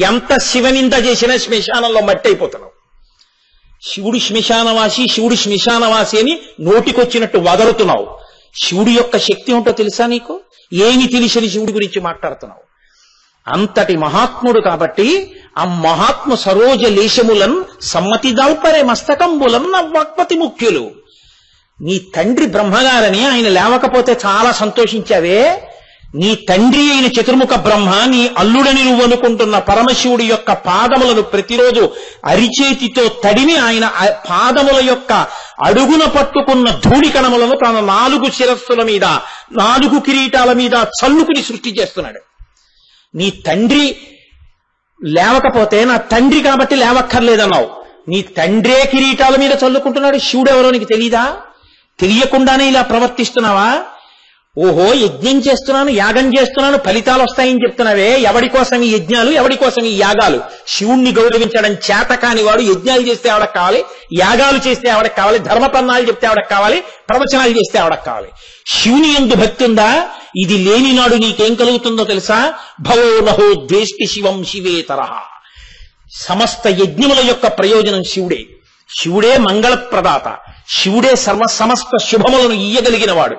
ఎంత శివనింద చేసినా శ్మశానంలో మట్టి అయిపోతున్నావు. శివుడు శ్మశానవాసి, శివుడు శ్మశానవాసి అని నోటికొచ్చినట్టు వదలుతున్నావు. శివుడి యొక్క శక్తి ఉంటో తెలుసా నీకు? ఏమి తెలిసని శివుడి గురించి మాట్లాడుతున్నావు. అంతటి మహాత్ముడు కాబట్టి ఆ మహాత్మ సరోజ లేశములన్ సమ్మతి దాల్పరే మస్తకంబులన్ నవ్వక్పతి ముఖ్యులు. నీ తండ్రి బ్రహ్మగారని ఆయన లేవకపోతే చాలా సంతోషించావే. నీ తండ్రి అయిన చతుర్ముఖ బ్రహ్మ, నీ అల్లుడని నువ్వు అనుకుంటున్న పరమశివుడి యొక్క పాదములను ప్రతిరోజు అరిచేతితో తడిమి ఆయన పాదముల యొక్క అడుగున పట్టుకున్న ధూళి కణములను తన 4 శిరస్సుల మీద 4 కిరీటాల మీద చల్లుకుని సృష్టి చేస్తున్నాడు. నీ తండ్రి లేవకపోతే నా తండ్రి కాబట్టి లేవక్కర్లేదన్నావు. నీ తండ్రే కిరీటాల మీద చల్లుకుంటున్నాడు. శివుడెవరో నీకు తెలీదా? తెలియకుండానే ఇలా ప్రవర్తిస్తున్నావా? ఓహో, యజ్ఞం చేస్తున్నాను, యాగం చేస్తున్నాను, ఫలితాలు వస్తాయని చెప్తున్నావే. ఎవడి కోసం ఈ యజ్ఞాలు, ఎవడి కోసం ఈ యాగాలు? శివుణ్ణి గౌరవించడం చేత కాని వాడు యజ్ఞాలు చేస్తే ఆవిడకు కావాలి, యాగాలు చేస్తే ఆవిడకు కావాలి, ధర్మపన్నాలు చెప్తే ఆవిడకు కావాలి, ప్రవచనాలు చేస్తే ఆవిడకు కావాలి. శివుని యందు భక్తి ఉందా? ఇది లేని నాడు నీకేం కలుగుతుందో తెలుసా? భవో నహో ద్వేష్టి శివం శివేతరః. సమస్త యజ్ఞముల యొక్క ప్రయోజనం శివుడే. శివుడే మంగళప్రదాత, శివుడే సమస్త శుభములను ఇయ్యగలిగిన వాడు.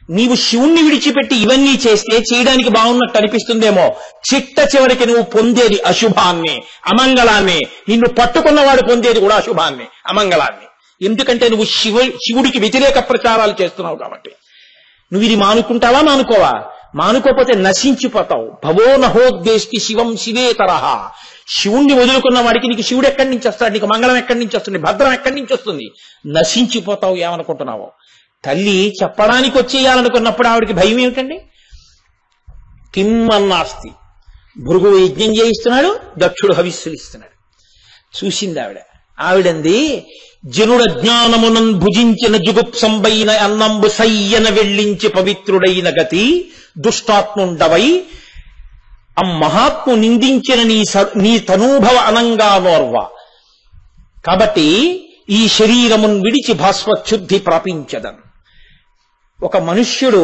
నీవు శివుణ్ణి విడిచిపెట్టి ఇవన్నీ చేస్తే చేయడానికి బాగున్నట్టు అనిపిస్తుందేమో. చిట్ట చివరికి నువ్వు పొందేది అశుభాన్ని, అమంగళాన్ని. నిన్ను పట్టుకున్నవాడు పొందేది కూడా అశుభాన్ని, అమంగళాన్ని. ఎందుకంటే నువ్వు శివుడికి వ్యతిరేక ప్రచారాలు చేస్తున్నావు కాబట్టి. నువ్వు ఇది మానుకుంటావా? మానుకోవా? మానుకోపోతే నశించిపోతావు. భవో నహోద్వేష్టి శివం శివేతరః. శివుణ్ణి వదులుకున్న వాడికి నీకు శివుడు ఎక్కడి నుంచి వస్తాడు? నీకు మంగళం ఎక్కడి నుంచి వస్తుంది? భద్రం ఎక్కడి నుంచి వస్తుంది? నశించిపోతావు. ఏమనుకుంటున్నావు? తల్లి చెప్పడానికి వచ్చేయాలనుకున్నప్పుడు ఆవిడికి భయం ఏమిటండి? కిమ్మన్నాస్తి. భృగువు యజ్ఞం చేయిస్తున్నాడు, దక్షుడు హవిస్సులు ఇస్తున్నాడు. చూసింది ఆవిడంది, జనుడ జ్ఞానమునం భుజించిన జుగుప్సంబైన అన్నంబు సయ్యన వెళ్ళించి పవిత్రుడైన గతి దుష్టాత్ముండవై మహాత్ము నిందించిన నీ తనూభవ అనంగా నోర్వ. కాబట్టి ఈ శరీరమున్ విడిచి భాస్వచ్ఛుద్ధి ప్రాపించదన్. ఒక మనుష్యుడు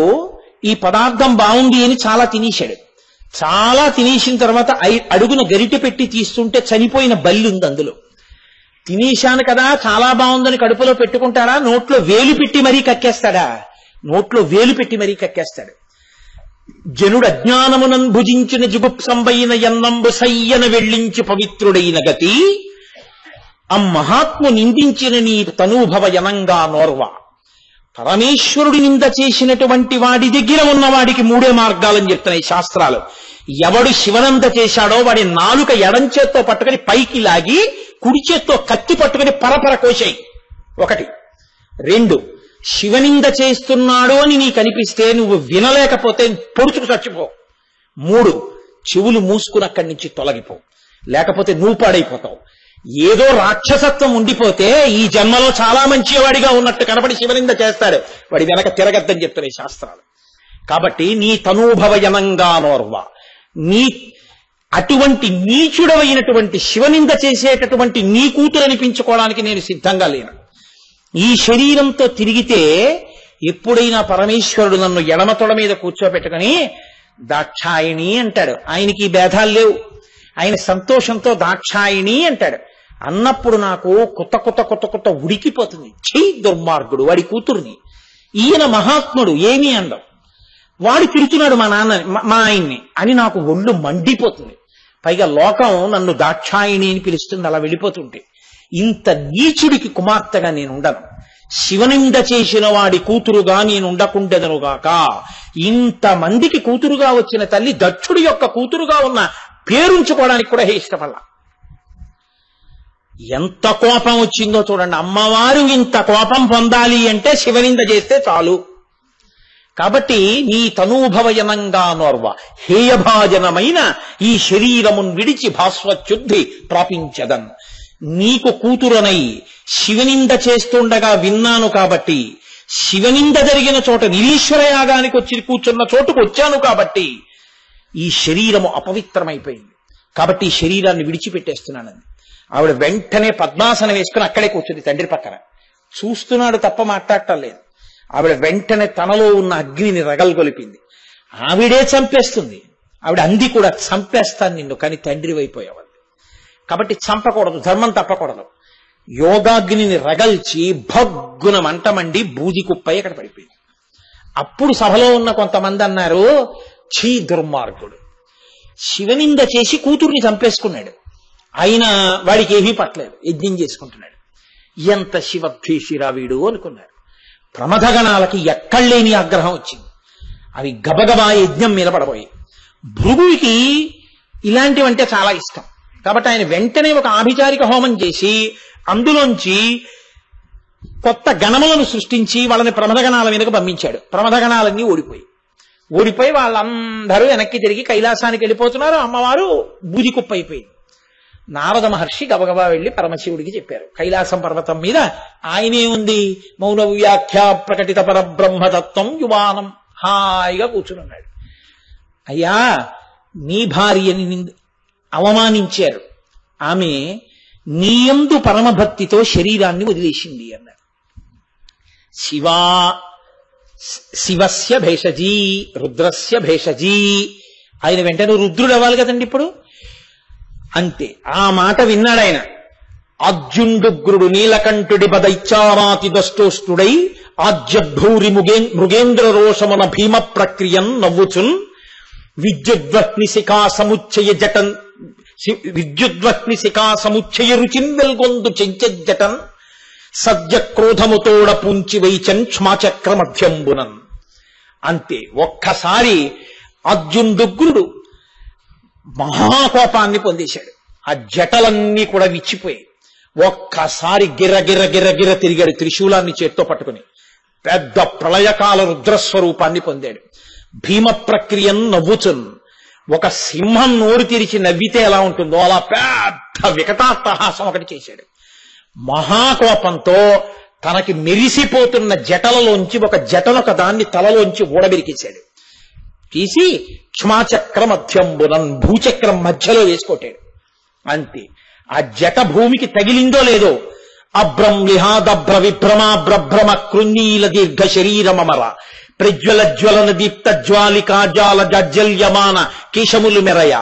ఈ పదార్థం బాగుంది అని చాలా తినేశాడు. చాలా తినేసిన తర్వాత అడుగున గరిటె పెట్టి తీస్తుంటే చనిపోయిన బల్లి ఉంది అందులో. తినేశాను కదా, చాలా బాగుందని కడుపులో పెట్టుకుంటాడా? నోట్లో వేలు పెట్టి మరీ కక్కేస్తాడా? నోట్లో వేలు పెట్టి మరీ కక్కేస్తాడు. జనుడు అజ్ఞానమునం భుజించిన జుగుప్సంబైన ఎన్నంబు సయ్యన వెళ్ళించి పవిత్రుడైన గతి మహాత్ము నిందించిన నీ తనూభవ యనంగా నోర్వ. పరమేశ్వరుడి నింద చేసినటువంటి వాడి దగ్గర ఉన్నవాడికి 3 మార్గాలని చెప్తున్నాయి శాస్త్రాలు. ఎవడు శివనంద చేశాడో వాడి నాలుక ఎడం చేత్తో పట్టుకుని పైకి లాగి కుడి చేత్తో కత్తి పట్టుకుని పరపర కోసేయి. 1. 2, శివనింద చేస్తున్నాడు అని నీకు అనిపిస్తే నువ్వు వినలేకపోతే పొడుచుకు చచ్చిపో. 3, చెవులు మూసుకుని అక్కడి నుంచి తొలగిపో, లేకపోతే నువ్వు పాడైపోతావు. ఏదో రాక్షసత్వం ఉండిపోతే ఈ జన్మలో చాలా మంచివాడిగా ఉన్నట్టు కనబడి శివనింద చేస్తాడు, వాడి వెనక తిరగద్దని చెప్తున్నాయి శాస్త్రాలు. కాబట్టి నీ తనూభవయనంగా నోర్వ, నీ అటువంటి నీచుడవైనటువంటి శివనింద చేసేటటువంటి నీ కూతురు అనిపించుకోవడానికి నేను సిద్ధంగా లేను. ఈ శరీరంతో తిరిగితే ఎప్పుడైనా పరమేశ్వరుడు నన్ను ఎడమ తొడ మీద కూర్చోబెట్టుకుని దాక్షాయిణి అంటాడు. ఆయనకి భేదాలు లేవు. ఆయన సంతోషంతో దాక్షాయిణి అంటాడు. అన్నప్పుడు నాకు కొత్త ఉడికిపోతుంది. ఛీ దుర్మార్గుడు, వాడి కూతుర్ని. ఈయన మహాత్ముడు, ఏమీ అందం. వాడు తిడుతున్నాడు మా ఆయన్ని అని నాకు ఒళ్ళు మండిపోతుంది. పైగా లోకం నన్ను దాక్షాయిణి అని పిలుస్తుంది అలా వెళ్ళిపోతుంటే. ఇంత నీచుడికి కుమార్తెగా నేను ఉండను, శివనింద చేసిన వాడి కూతురుగా నేను ఉండకుండెదనుగాక. ఇంతమందికి కూతురుగా వచ్చిన తల్లి దక్షుడి యొక్క కూతురుగా ఉన్న పేరుంచుకోవడానికి కూడా ఇష్టపడలా. ఎంత కోపం వచ్చిందో చూడండి. అమ్మవారు ఇంత కోపం పొందాలి అంటే శివనింద చేస్తే చాలు. కాబట్టి నీ తనూభవయనంగా నోర్వ హేయభాజనమైన ఈ శరీరమున్ విడిచి భాస్వచ్యుద్ధి ప్రాపించదన్. నీకు కూతురనై శివనింద చేస్తుండగా విన్నాను కాబట్టి, శివనింద జరిగిన చోట నిరీశ్వర యాగానికి వచ్చి కూర్చున్న చోటుకు వచ్చాను కాబట్టి ఈ శరీరము అపవిత్రమైపోయింది. కాబట్టి ఈ శరీరాన్ని విడిచిపెట్టేస్తున్నానని ఆవిడ వెంటనే పద్మాసనం వేసుకుని అక్కడే కూర్చుంది తండ్రి పక్కన. చూస్తున్నాడు తప్ప మాట్లాడటం లేదు. ఆవిడ వెంటనే తనలో ఉన్న అగ్నిని రగల్గొలిపింది. ఆవిడే చంపేస్తుంది. ఆవిడ అంది కూడా, చంపేస్తాను నిన్ను, కానీ తండ్రి అయిపోయావు. కాబట్టి చంపకూడదు, ధర్మం తప్పకూడదు. యోగాగ్నిని రగల్చి భగ్గున మంటమండి బూది కుప్పై అక్కడ పడిపోయింది. అప్పుడు సభలో ఉన్న కొంతమంది అన్నారు, ఛీ దుర్మార్గుడు, శివనింద చేసి కూతుర్ని చంపేసుకున్నాడు, అయినా వాడికి ఏమీ పట్టలేదు, యజ్ఞం చేసుకుంటున్నాడు. ఎంత శివద్వేషిరా వీడు అనుకున్నారు. ప్రమథగణాలకి ఎక్కడలేని ఆగ్రహం వచ్చింది. అవి గబగబా యజ్ఞం మీద పడబోయి. భృగుడికి ఇలాంటివంటే చాలా ఇష్టం. కాబట్టి ఆయన వెంటనే ఒక ఆభిచారిక హోమం చేసి అందులోంచి కొత్త గణములను సృష్టించి వాళ్ళని ప్రమథగణాల మీదకు పంపించాడు. ప్రమథగణాలన్నీ ఓడిపోయి వాళ్ళందరూ వెనక్కి తిరిగి కైలాసానికి వెళ్ళిపోతున్నారు. అమ్మవారు బూది కుప్ప అయిపోయింది. నారద మహర్షి గబగబా వెళ్లి పరమశివుడికి చెప్పారు. కైలాసం పర్వతం మీద ఆయనే ఉంది, మౌన వ్యాఖ్యా ప్రకటిత పరబ్రహ్మతత్వం యువానం, హాయిగా కూర్చున్నాడు. అయ్యా, నీ భార్యని అవమానించారు, ఆమె నీయందు పరమభక్తితో శరీరాన్ని వదిలేసింది అన్నాడు. శివస్య భేషజీ రుద్రస్య భేషజీ. ఆయన వెంటనే రుద్రుడు అవ్వాలి కదండి ఇప్పుడు. అంతే, ఆ మాట విన్నాడు ఆయన. అర్జుండుగ్రుడు నీలకంఠుడి బదైచ్చామాతి దష్టోష్టుడై ఆజ్యభూరి మృగేంద్ర రోషమున భీమ ప్రక్రియన్ నవ్వుచున్ విద్యుద్వహ్ని శిఖా సముచ్చయ రుచిన్ వెల్గొందు చెంచెజ్జటన్ సద్య క్రోధముతోడ పూంచి వైచన్ క్షమాచక్ర మధ్యంబునన్. అంతే, ఒక్కసారి అర్జునుడుగ్రుడు మహాకోపాన్ని పొందేశాడు. ఆ జటలన్నీ కూడా విచ్చిపోయాయి. ఒక్కసారి గిర తిరిగాడు, త్రిశూలాన్ని చేత్తో పట్టుకుని పెద్ద ప్రళయకాల రుద్రస్వరూపాన్ని పొందాడు. భీమ ప్రక్రియను నవ్వుచున్, ఒక సింహం నోరు తెరిచి నవ్వితే ఎలా ఉంటుందో అలా పెద్ద వికటాట్టహాసం ఒకటి చేశాడు. మహాకోపంతో తనకి మెరిసిపోతున్న జటలలోంచి ఒక జటనొక దాన్ని తలలోంచి ఊడబెరికేశాడు. తీసి క్షమాచక్ర మధ్యంబునన్, భూచక్రం మధ్యలో వేసుకోటాడు. అంతే, ఆ జట భూమికి తగిలిందో లేదో అభ్రంలిహాదభ్ర విభ్రమాభ్రభ్రమ కృన్నీల దీర్ఘ శరీరమమర ప్రజ్వల జ్వలన దీప్త జ్వాలికాజాల జజ్జల్యమాన కేశములు మెరయ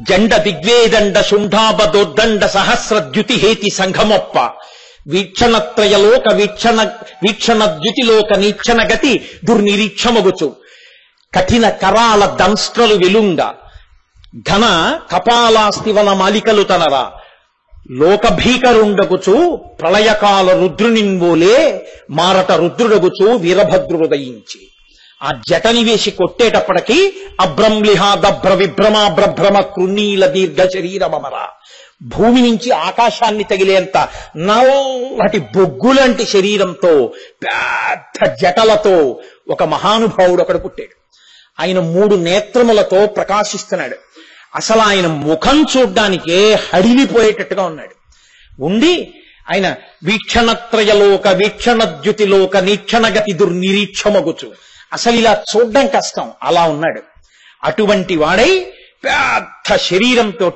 జండ దిగ్వేదండ శుంఠాబదోద్దండ సహస్రద్యుతిహేతి సంఘమొప్ప వీక్షణత్రయలోక వీక్షణ ద్యుతిలోక నీక్షణ గతి దుర్నిరీక్షమగుచు కఠిన కరాల దంస్ట్రలు వెలుంగ ఘన కపాలాస్తివన మాలికలు తనరా లోకభీకరుండగుచు ప్రళయకాల రుద్రునిన్వోలే మారట రుద్రుడగుచు వీరభద్రుడయించి. ఆ జటని వేసి కొట్టేటప్పటికీ అభ్రంలిహాదభ్ర విభ్రమాభ్రభ్రమ కృన్నీల దీర్ఘ శరీరమర, భూమి నుంచి ఆకాశాన్ని తగిలేంత నల్లటి బొగ్గులాంటి శరీరంతో పెద్ద జటలతో ఒక మహానుభావుడు ఒకడు పుట్టాడు. ఆయన 3 నేత్రములతో ప్రకాశిస్తున్నాడు. అసలు ఆయన ముఖం చూడ్డానికే హడిలిపోయేటట్టుగా ఉన్నాడు. ఉండి ఆయన వీక్షణత్రయలోక వీక్షణద్యుతిలోక నీక్షణగతి దుర్నిరీక్షమగుచు, అసలు ఇలా చూడ్డం కష్టం, అలా ఉన్నాడు. అటువంటి వాడై పెద్ద శరీరంతో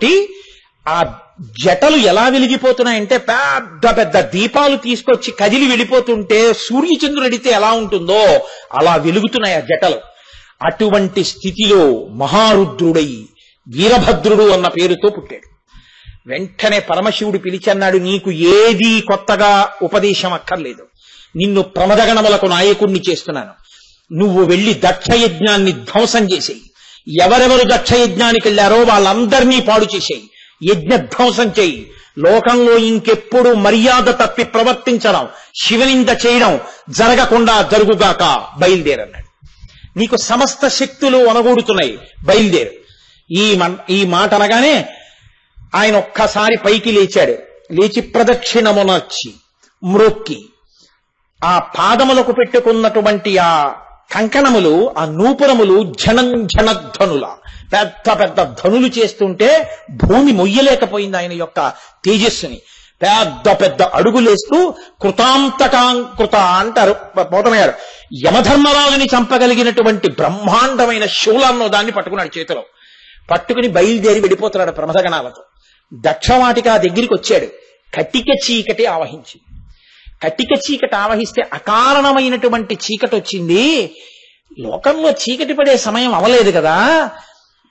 ఆ జటలు ఎలా వెలిగిపోతున్నాయంటే పెద్ద పెద్ద దీపాలు తీసుకొచ్చి కదిలి వెళ్ళిపోతుంటే సూర్యచంద్రుడితే ఎలా ఉంటుందో అలా వెలుగుతున్నాయి ఆ జటలు. అటువంటి స్థితిలో మహారుద్రుడై వీరభద్రుడు అన్న పేరుతో పుట్టాడు. వెంటనే పరమశివుడు పిలిచన్నాడు, నీకు ఏదీ కొత్తగా ఉపదేశం అక్కర్లేదు, నిన్ను ప్రమదగణములకు నాయకుణ్ణి చేస్తున్నాను, నువ్వు వెళ్లి దక్షయజ్ఞాన్ని ధ్వంసం చేసేయి, ఎవరెవరు దక్ష యజ్ఞానికి వెళ్ళారో వాళ్ళందరినీ పాడు చేసేయి, యజ్ఞధ్వంసం చేయి, లోకంలో ఇంకెప్పుడు మర్యాద తప్పి ప్రవర్తించడం, శివనింద చేయడం జరగకుండా జరుగుగాక, బయలుదేరన్నాడు. నీకు సమస్త శక్తులు అనగూడుతున్నాయి, బయలుదేరు. ఈ మాట అనగానే ఆయన ఒక్కసారి పైకి లేచాడు. లేచి ప్రదక్షిణమునర్చి మ్రొక్కి ఆ పాదములకు పెట్టుకున్నటువంటి ఆ కంకణములు, ఆ నూపురములు ఝణధ్వనుల పెద్ద పెద్ద ధనులు చేస్తుంటే భూమి మొయ్యలేకపోయింది ఆయన యొక్క తేజస్సుని. పెద్ద పెద్ద అడుగులేస్తూ కృతాంతకాంకృత అంటారు పోతన గారు. యమధర్మరాజుని చంపగలిగినటువంటి బ్రహ్మాండమైన శూలాన్నో దాన్ని పట్టుకున్నాడు చేతిలో. పట్టుకుని బయలుదేరి వెళ్ళిపోతున్నాడు ప్రమథగణాలతో. దక్షవాటిక దగ్గరికి వచ్చాడు. కటిక చీకటి ఆవహించి, కటిక చీకటి ఆవహిస్తే అకారణమైనటువంటి చీకటి వచ్చింది. లోకంలో చీకటి పడే సమయం అవలేదు కదా,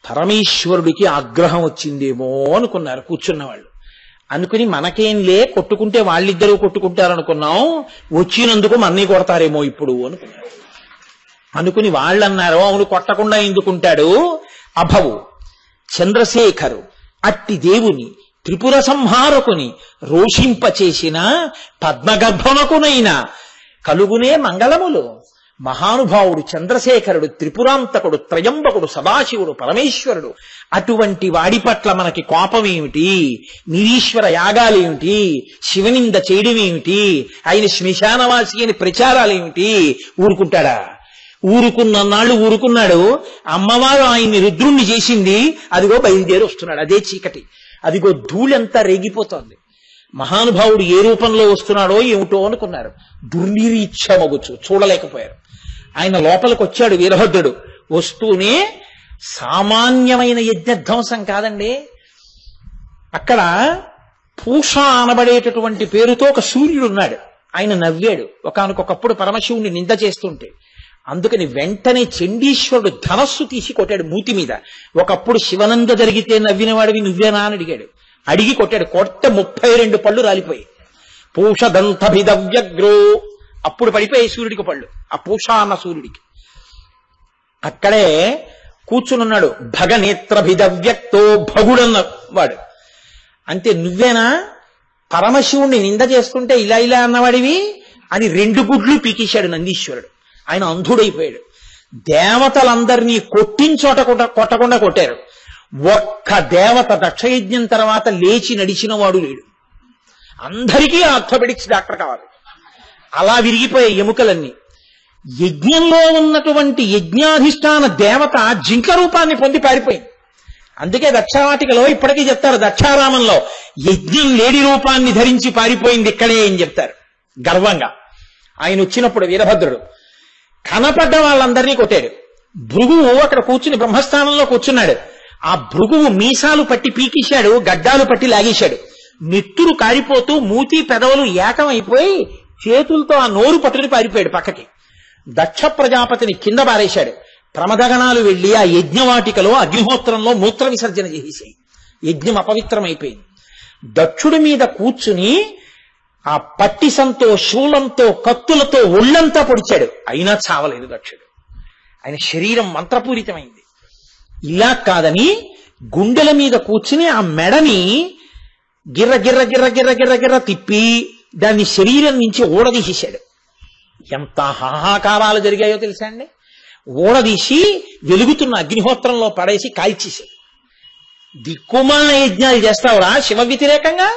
పరమేశ్వరుడికి ఆగ్రహం వచ్చిందేమో అనుకున్నారు కూర్చున్న వాళ్ళు. అనుకుని మనకేంలే, కొట్టుకుంటే వాళ్ళిద్దరూ కొట్టుకుంటారనుకున్నాం, వచ్చినందుకు మన్నీ కొడతారేమో ఇప్పుడు అనుకున్నారు. అనుకుని వాళ్ళన్నారు, అవును కొట్టకుండా ఎందుకుంటాడు, అభవు చంద్రశేఖరు అట్టి దేవుని త్రిపుర సంహారకుని రోషింపచేసిన పద్మగర్భనకునైనా కలుగునే మంగళములు. మహానుభావుడు చంద్రశేఖరుడు, త్రిపురాంతకుడు, త్రయంబకుడు, సదాశివుడు, పరమేశ్వరుడు. అటువంటి వాడి పట్ల మనకి కోపమేమిటి, నిరీశ్వర యాగాలేమిటి, శివనింద చేయడమేమిటి, ఆయన శ్మశానవాసి అని ప్రచారాలేమిటి? ఊరుకుంటాడా? ఊరుకున్నాళ్ళు ఊరుకున్నాడు. అమ్మవారు ఆయన్ని రుద్రుణ్ణి చేసింది. అదిగో బయలుదేరి వస్తున్నాడు. అదే చీకటి, అదిగో ధూళంతా రేగిపోతోంది. మహానుభావుడు ఏ రూపంలో వస్తున్నాడో ఏమిటో అనుకున్నారు. దుర్నిరీక్షమగుచు చూడలేకపోయారు. ఆయన లోపలికి వచ్చాడు వీరభద్రుడు. వస్తూనే సామాన్యమైన యజ్ఞధ్వంసం కాదండి. అక్కడ పూష అనబడేటటువంటి పేరుతో ఒక సూర్యుడు ఉన్నాడు. ఆయన నవ్వాడు ఒకానొకప్పుడు పరమశివుణ్ణి నింద చేస్తుంటే. అందుకని వెంటనే చండీశ్వరుడు ధనస్సు తీసి కొట్టాడు మూతి మీద. ఒకప్పుడు శివనంద జరిగితే నవ్విన వాడివి నువ్వేనా అని అడిగాడు. అడిగి కొట్టాడు. కొట్ట 32 పళ్ళు రాలిపోయి. పూషదంతభిదవ్యగ్రో, అప్పుడు పడిపోయి సూర్యుడికి పళ్ళు, ఆ పూష అన్న సూర్యుడికి. అక్కడే కూర్చునున్నాడు భగనేత్రభిదవ్యక్తో, భగుడన్న వాడు. అంతే, నువ్వేనా పరమశివుణ్ణి నింద చేస్తుంటే ఇలా ఇలా అన్నవాడివి అని 2 గుడ్లు పీకేశాడు నందీశ్వరుడు. ఆయన అంధుడైపోయాడు. దేవతలందరినీ కొట్టించోట కొట్టకుండా కొట్టారు. ఒక్క దేవత దక్షయజ్ఞం తర్వాత లేచి నడిచిన వాడు లేడు. అందరికీ ఆర్థోపెడిక్స్ డాక్టర్ కావాలి. అలా విరిగిపోయే ఎముకలన్నీ. యజ్ఞంలో ఉన్నటువంటి యజ్ఞాధిష్టాన దేవత జింక రూపాన్ని పొంది పారిపోయింది. అందుకే దక్షవాటికలో ఇప్పటికీ చెప్తారు, దక్షారామంలో యజ్ఞం లేడి రూపాన్ని ధరించి పారిపోయింది ఇక్కడే అని చెప్తారు గర్వంగా. ఆయన వచ్చినప్పుడు వీరభద్రుడు కనపడ్డ వాళ్ళందరినీ కొట్టాడు. భృగువు అక్కడ కూర్చుని బ్రహ్మస్థానంలో కూర్చున్నాడు. ఆ భృగువు మీసాలు పట్టి పీకేశాడు, గడ్డాలు పట్టి లాగేశాడు. నెత్తురు కారిపోతూ మూతి పెదవులు ఏకమైపోయి చేతులతో ఆ నోరు పట్టుకుని పారిపోయాడు పక్కకి. దక్ష ప్రజాపతిని కింద పారేశాడు. ప్రమథగణాలు వెళ్లి ఆ యజ్ఞవాటికలో అగ్నిహోత్రంలో మూత్ర విసర్జన చేసేసాయి. యజ్ఞం అపవిత్రమైపోయింది. దక్షుడి మీద కూర్చుని ఆ పట్టిసంతో, శూలంతో, కత్తులతో ఒళ్ళంతా పొడిచాడు. అయినా చావలేదు దక్షుడు. ఆయన శరీరం మంత్రపూరితమైంది. ఇలా కాదని గుండెల మీద కూర్చుని ఆ మెడని గిర్ర గిర్ర గిర్ర గిర్ర గిర్ర గిర్ర తిప్పి దాన్ని శరీరం నుంచి ఊడదీసేశాడు. ఎంత హాహాకారాలు జరిగాయో తెలుసా అండి. ఊడదీసి వెలుగుతున్న అగ్నిహోత్రంలో పడేసి కాల్చేశాడు. దిక్కుమాల యజ్ఞాలు చేస్తావురా శివ వ్యతిరేకంగా?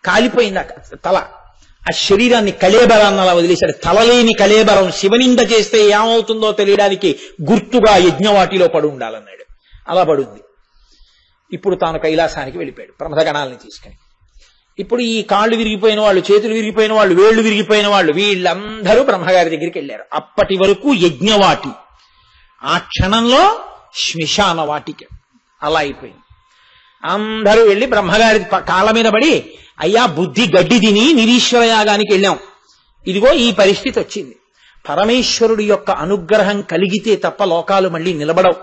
కాలిపోయింది తల. ఆ శరీరాన్ని కళేబరాన్ని అలా వదిలేశాడు. తలలేని కళేబరం శివనింద చేస్తే ఏమవుతుందో తెలియడానికి గుర్తుగా యజ్ఞవాటిలో పడి ఉండాలన్నాడు. అలా పడుంది. ఇప్పుడు తాను కైలాసానికి వెళ్ళిపోయాడు ప్రమథగణాలని తీసుకుని. ఇప్పుడు ఈ కాళ్ళు విరిగిపోయిన వాళ్ళు, చేతులు విరిగిపోయిన వాళ్ళు, వేళ్లు విరిగిపోయిన వాళ్ళు, వీళ్ళందరూ బ్రహ్మగారి దగ్గరికి వెళ్ళారు. అప్పటి వరకు యజ్ఞవాటి, ఆ క్షణంలో శ్మశాన వాటిక. అలా అయిపోయింది. అందరూ వెళ్ళి బ్రహ్మగారి కాళ్ళ మీద పడి, అయ్యా బుద్ధి గడ్డి తిని నిరీశ్వర యాగానికి వెళ్ళాం, ఇదిగో ఈ పరిస్థితి వచ్చింది. పరమేశ్వరుడి యొక్క అనుగ్రహం కలిగితే తప్ప లోకాలు మళ్ళీ నిలబడవు.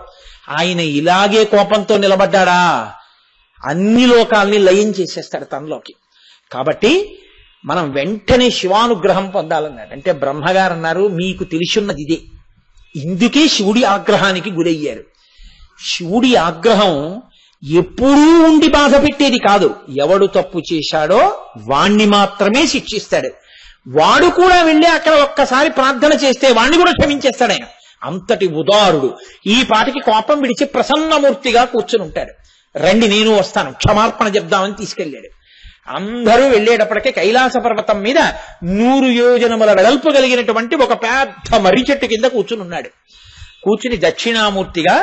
ఆయన ఇలాగే కోపంతో నిలబడ్డాడా, అన్ని లోకాల్ని లయం చేసేస్తాడు తనలోకి. కాబట్టి మనం వెంటనే శివానుగ్రహం పొందాలన్నాడు. అంటే బ్రహ్మగారు అన్నారు, మీకు తెలిసున్నది ఇదే, ఇందుకే శివుడి ఆగ్రహానికి గురయ్యారు. శివుడి ఆగ్రహం ఎప్పుడూ ఉండి బాధ పెట్టేది కాదు. ఎవడు తప్పు చేశాడో వాణ్ణి మాత్రమే శిక్షిస్తాడు. వాడు కూడా వెళ్ళి అక్కడ ఒక్కసారి ప్రార్థన చేస్తే వాణ్ణి కూడా క్షమించేస్తాడు ఆయన. అంతటి ఉదారుడు. ఈ పాటికి కోపం విడిచి ప్రసన్నమూర్తిగా కూర్చుని ఉంటాడు. రండి నేను వస్తాను, క్షమార్పణ చెప్దామని తీసుకెళ్ళాడు. అందరూ వెళ్ళేటప్పటికే కైలాస పర్వతం మీద 100 యోజనముల వెడల్పు కలిగినటువంటి ఒక పెద్ద మర్రి చెట్టు కింద కూర్చుని ఉన్నాడు. కూర్చుని దక్షిణామూర్తిగా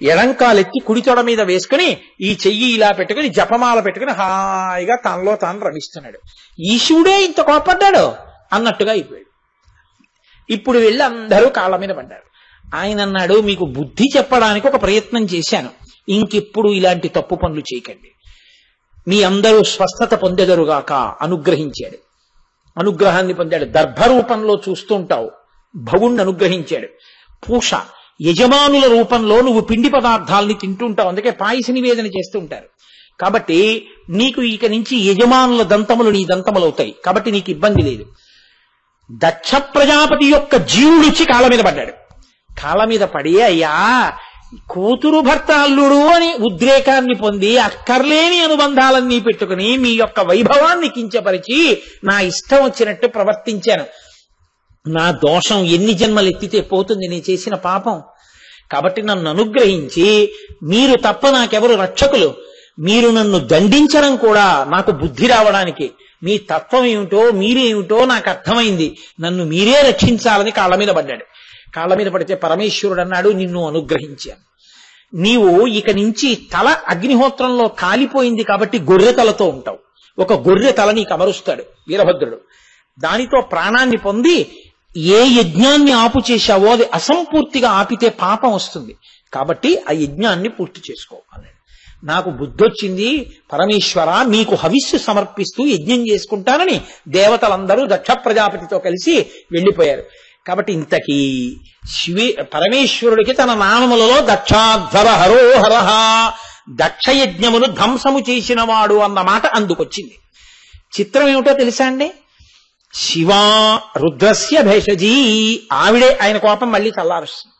ఎడంకాలెత్తి కుడి తొడ మీద వేసుకుని ఈ చెయ్యి ఇలా పెట్టుకుని జపమాల పెట్టుకుని హాయిగా తనలో తాను రమిస్తున్నాడు. ఈశుడే ఇంత కోపడ్డాడు అన్నట్టుగా అయిపోయాడు. ఇప్పుడు వెళ్ళి అందరూ కాళ్ళ మీద పడ్డారు. ఆయన అన్నాడు, మీకు బుద్ధి చెప్పడానికి ఒక ప్రయత్నం చేశాను, ఇంకెప్పుడు ఇలాంటి తప్పు పనులు చేయకండి, మీ అందరూ స్వస్థత పొందెదరుగాక అనుగ్రహించాడు. అనుగ్రహాన్ని పొందాడు. దర్భరూపంలో చూస్తుంటావు, భగుణ్ణి అనుగ్రహించాడు. పూష యజమానుల రూపంలో నువ్వు పిండి పదార్థాలని తింటుంటావు, అందుకే పాయస నివేదన చేస్తూ ఉంటారు. కాబట్టి నీకు ఇక నుంచి యజమానుల దంతములు నీ దంతములు అవుతాయి, కాబట్టి నీకు ఇబ్బంది లేదు. దక్ష ప్రజాపతి యొక్క జీవుడిచ్చి కాళ్ళ మీద పడ్డాడు. కాళ్ళ మీద పడి, అయ్యా కూతురు భర్త అల్లుడు అని ఉద్రేకాన్ని పొంది అక్కర్లేని అనుబంధాలన్నీ పెట్టుకుని మీ యొక్క వైభవాన్ని కించపరిచి నా ఇష్టం వచ్చినట్టు ప్రవర్తించాను. నా దోషం ఎన్ని జన్మలు ఎత్తితే పోతుంది, నేను చేసిన పాపం. కాబట్టి నన్ను అనుగ్రహించి, మీరు తప్ప నాకెవరు రక్షకులు, మీరు నన్ను దండించడం కూడా నాకు బుద్ధి రావడానికి, మీ తత్వం ఏమిటో మీరేమిటో నాకు అర్థమైంది, నన్ను మీరే రక్షించాలని కాళ్ళ మీద పడ్డాడు. కాళ్ళ మీద పడితే పరమేశ్వరుడు అన్నాడు, నిన్ను అనుగ్రహించాను. నీవు ఇక నుంచి తల అగ్నిహోత్రంలో కాలిపోయింది కాబట్టి గొర్రె తలతో ఉంటావు. ఒక గొర్రె తల నీకు అమరుస్తాడు వీరభద్రుడు. దానితో ప్రాణాన్ని పొంది ఏ యజ్ఞాన్ని ఆపు చేశావో అది అసంపూర్తిగా ఆపితే పాపం వస్తుంది, కాబట్టి ఆ యజ్ఞాన్ని పూర్తి చేసుకోవాలి. నాకు బుద్ధొచ్చింది పరమేశ్వర, మీకు హవిస్సు సమర్పిస్తూ యజ్ఞం చేసుకుంటానని దేవతలందరూ దక్ష ప్రజాపతితో కలిసి వెళ్ళిపోయారు. కాబట్టి ఇంతకీ పరమేశ్వరుడికి తన నామములలో దక్షాధ్వర హరోహర, దక్షయజ్ఞమును ధ్వంసము చేసిన వాడు అన్న మాట అందుకొచ్చింది. చిత్రం ఏమిటో తెలుసా అండి? శివా రుద్రస్య భేషజీ, ఆవిడే ఆయన కోపం మళ్ళీ చల్లారుస్తుంది.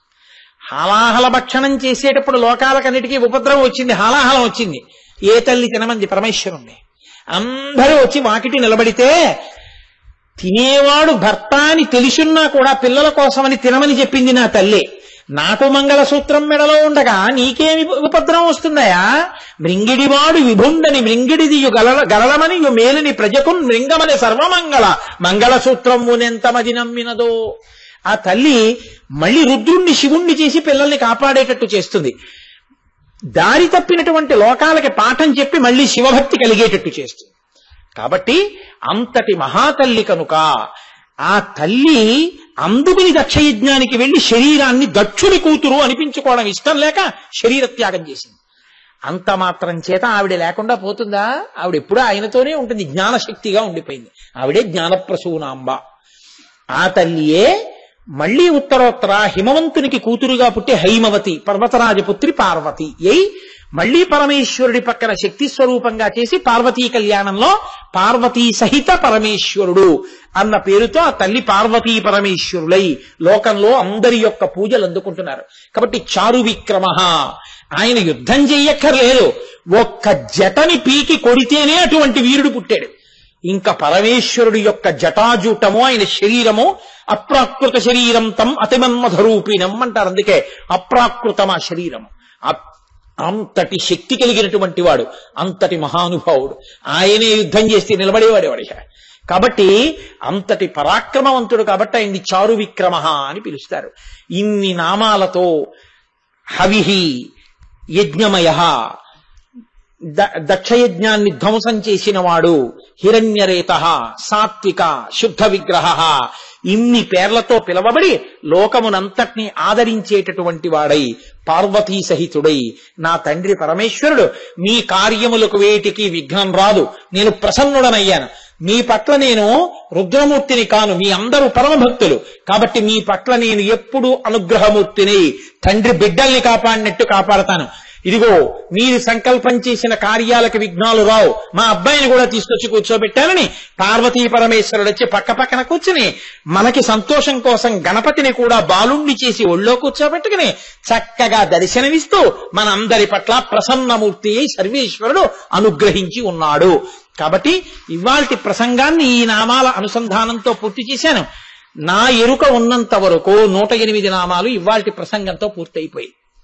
హాలాహల భక్షణం చేసేటప్పుడు లోకాలకన్నిటికీ ఉపద్రవం వచ్చింది, హాలాహలం వచ్చింది. ఏ తల్లి తినమంది? పరమేశ్వరుణ్ణి. అందరూ వచ్చి వాకిటి నిలబడితే తినేవాడు భర్త అని తెలుసున్నా కూడా పిల్లల కోసమని తినమని చెప్పింది నా తల్లి. నాకు మంగళసూత్రం మెడలో ఉండగా నీకేమి ఉపద్రవం వస్తుందయా? మృంగిడివాడు విభుండని మృంగిడిదియు గలలమని మేలుని ప్రజకున్ మృంగమని సర్వమంగళ మంగళసూత్రమునెంతమది నమ్మినదో. ఆ తల్లి మళ్ళీ రుద్రుణ్ణి శివుణ్ణి చేసి పిల్లల్ని కాపాడేటట్టు చేస్తుంది. దారి తప్పినటువంటి లోకాలకి పాఠం చెప్పి మళ్ళీ శివభక్తి కలిగేటట్టు చేస్తుంది. కాబట్టి అంతటి మహాతల్లి కనుక ఆ తల్లి అందుకుని దక్షయజ్ఞానికి వెళ్లి శరీరాన్ని దక్షుడి కూతురు అనిపించుకోవడం ఇష్టం లేక శరీర త్యాగం చేసింది. అంత మాత్రం చేత ఆవిడ లేకుండా పోతుందా? ఆవిడ ఎప్పుడూ ఆయనతోనే ఉంటుంది, జ్ఞానశక్తిగా ఉండిపోయింది. ఆవిడే జ్ఞానప్రసూనాంబ. ఆ తల్లియే మళ్లీ ఉత్తరోత్తర హిమవంతునికి కూతురుగా పుట్టి హైమవతి, పర్వతరాజపుత్రి పార్వతి అయి మళ్లీ పరమేశ్వరుడి పక్కన శక్తి స్వరూపంగా చేసి పార్వతీ కళ్యాణంలో పార్వతీ సహిత పరమేశ్వరుడు అన్న పేరుతో ఆ తల్లి పార్వతీ పరమేశ్వరులై లోకంలో అందరి యొక్క పూజలు అందుకుంటున్నారు. కాబట్టి చారు విక్రమ, ఆయన యుద్ధం చెయ్యక్కర్లేదు, ఒక్క జటని పీకి కొడితేనే అటువంటి వీరుడు పుట్టాడు. ఇంకా పరమేశ్వరుడి యొక్క జటాజూటము, ఆయన శరీరము అప్రాకృత శరీరం తం అతిమన్మధరూపిణం అంటారు. అందుకే అప్రాకృతం ఆ శరీరము. అంతటి శక్తి కలిగినటువంటి వాడు, అంతటి మహానుభావుడు. ఆయనే యుద్ధం చేస్తే నిలబడేవాడేవాడు. కాబట్టి అంతటి పరాక్రమవంతుడు కాబట్టి ఆయన్ని చారు విక్రమ అని పిలుస్తారు. ఇన్ని నామాలతో హవిహి యజ్ఞమయ, దక్షయజ్ఞాన్ని ధ్వంసం చేసిన వాడు, హిరణ్యరేత, సాత్విక, శుద్ధ విగ్రహ, ఇన్ని పేర్లతో పిలవబడి లోకమునంతటినీ ఆదరించేటటువంటి వాడై పార్వతీ సహితుడై నా తండ్రి పరమేశ్వరుడు మీ కార్యములకు వేటికి విఘ్నం రాదు, నేను ప్రసన్నుడనయ్యాను. మీ పట్ల నేను రుద్రమూర్తిని కాను, మీ అందరూ పరమభక్తులు కాబట్టి మీ పట్ల నేను ఎప్పుడూ అనుగ్రహమూర్తిని, తండ్రి బిడ్డల్ని కాపాడినట్టు కాపాడతాను. ఇదిగో మీరు సంకల్పం చేసిన కార్యాలకు విఘ్నాలు రావు, మా అబ్బాయిని కూడా తీసుకొచ్చి కూర్చోబెట్టాలని పార్వతీ పరమేశ్వరుడు వచ్చి పక్కన కూర్చుని మనకి సంతోషం కోసం గణపతిని కూడా బాలుణ్ణి చేసి ఒళ్ళో కూర్చోబెట్టుకుని చక్కగా దర్శనమిస్తూ మనందరి పట్ల ప్రసన్నమూర్తి సర్వేశ్వరుడు అనుగ్రహించి ఉన్నాడు. కాబట్టి ఇవాల్టి ప్రసంగాన్ని ఈ నామాల అనుసంధానంతో పూర్తి చేశాను. నా ఎరుక ఉన్నంత వరకు 108 నామాలు ఇవాల్టి ప్రసంగంతో పూర్తయిపోయి.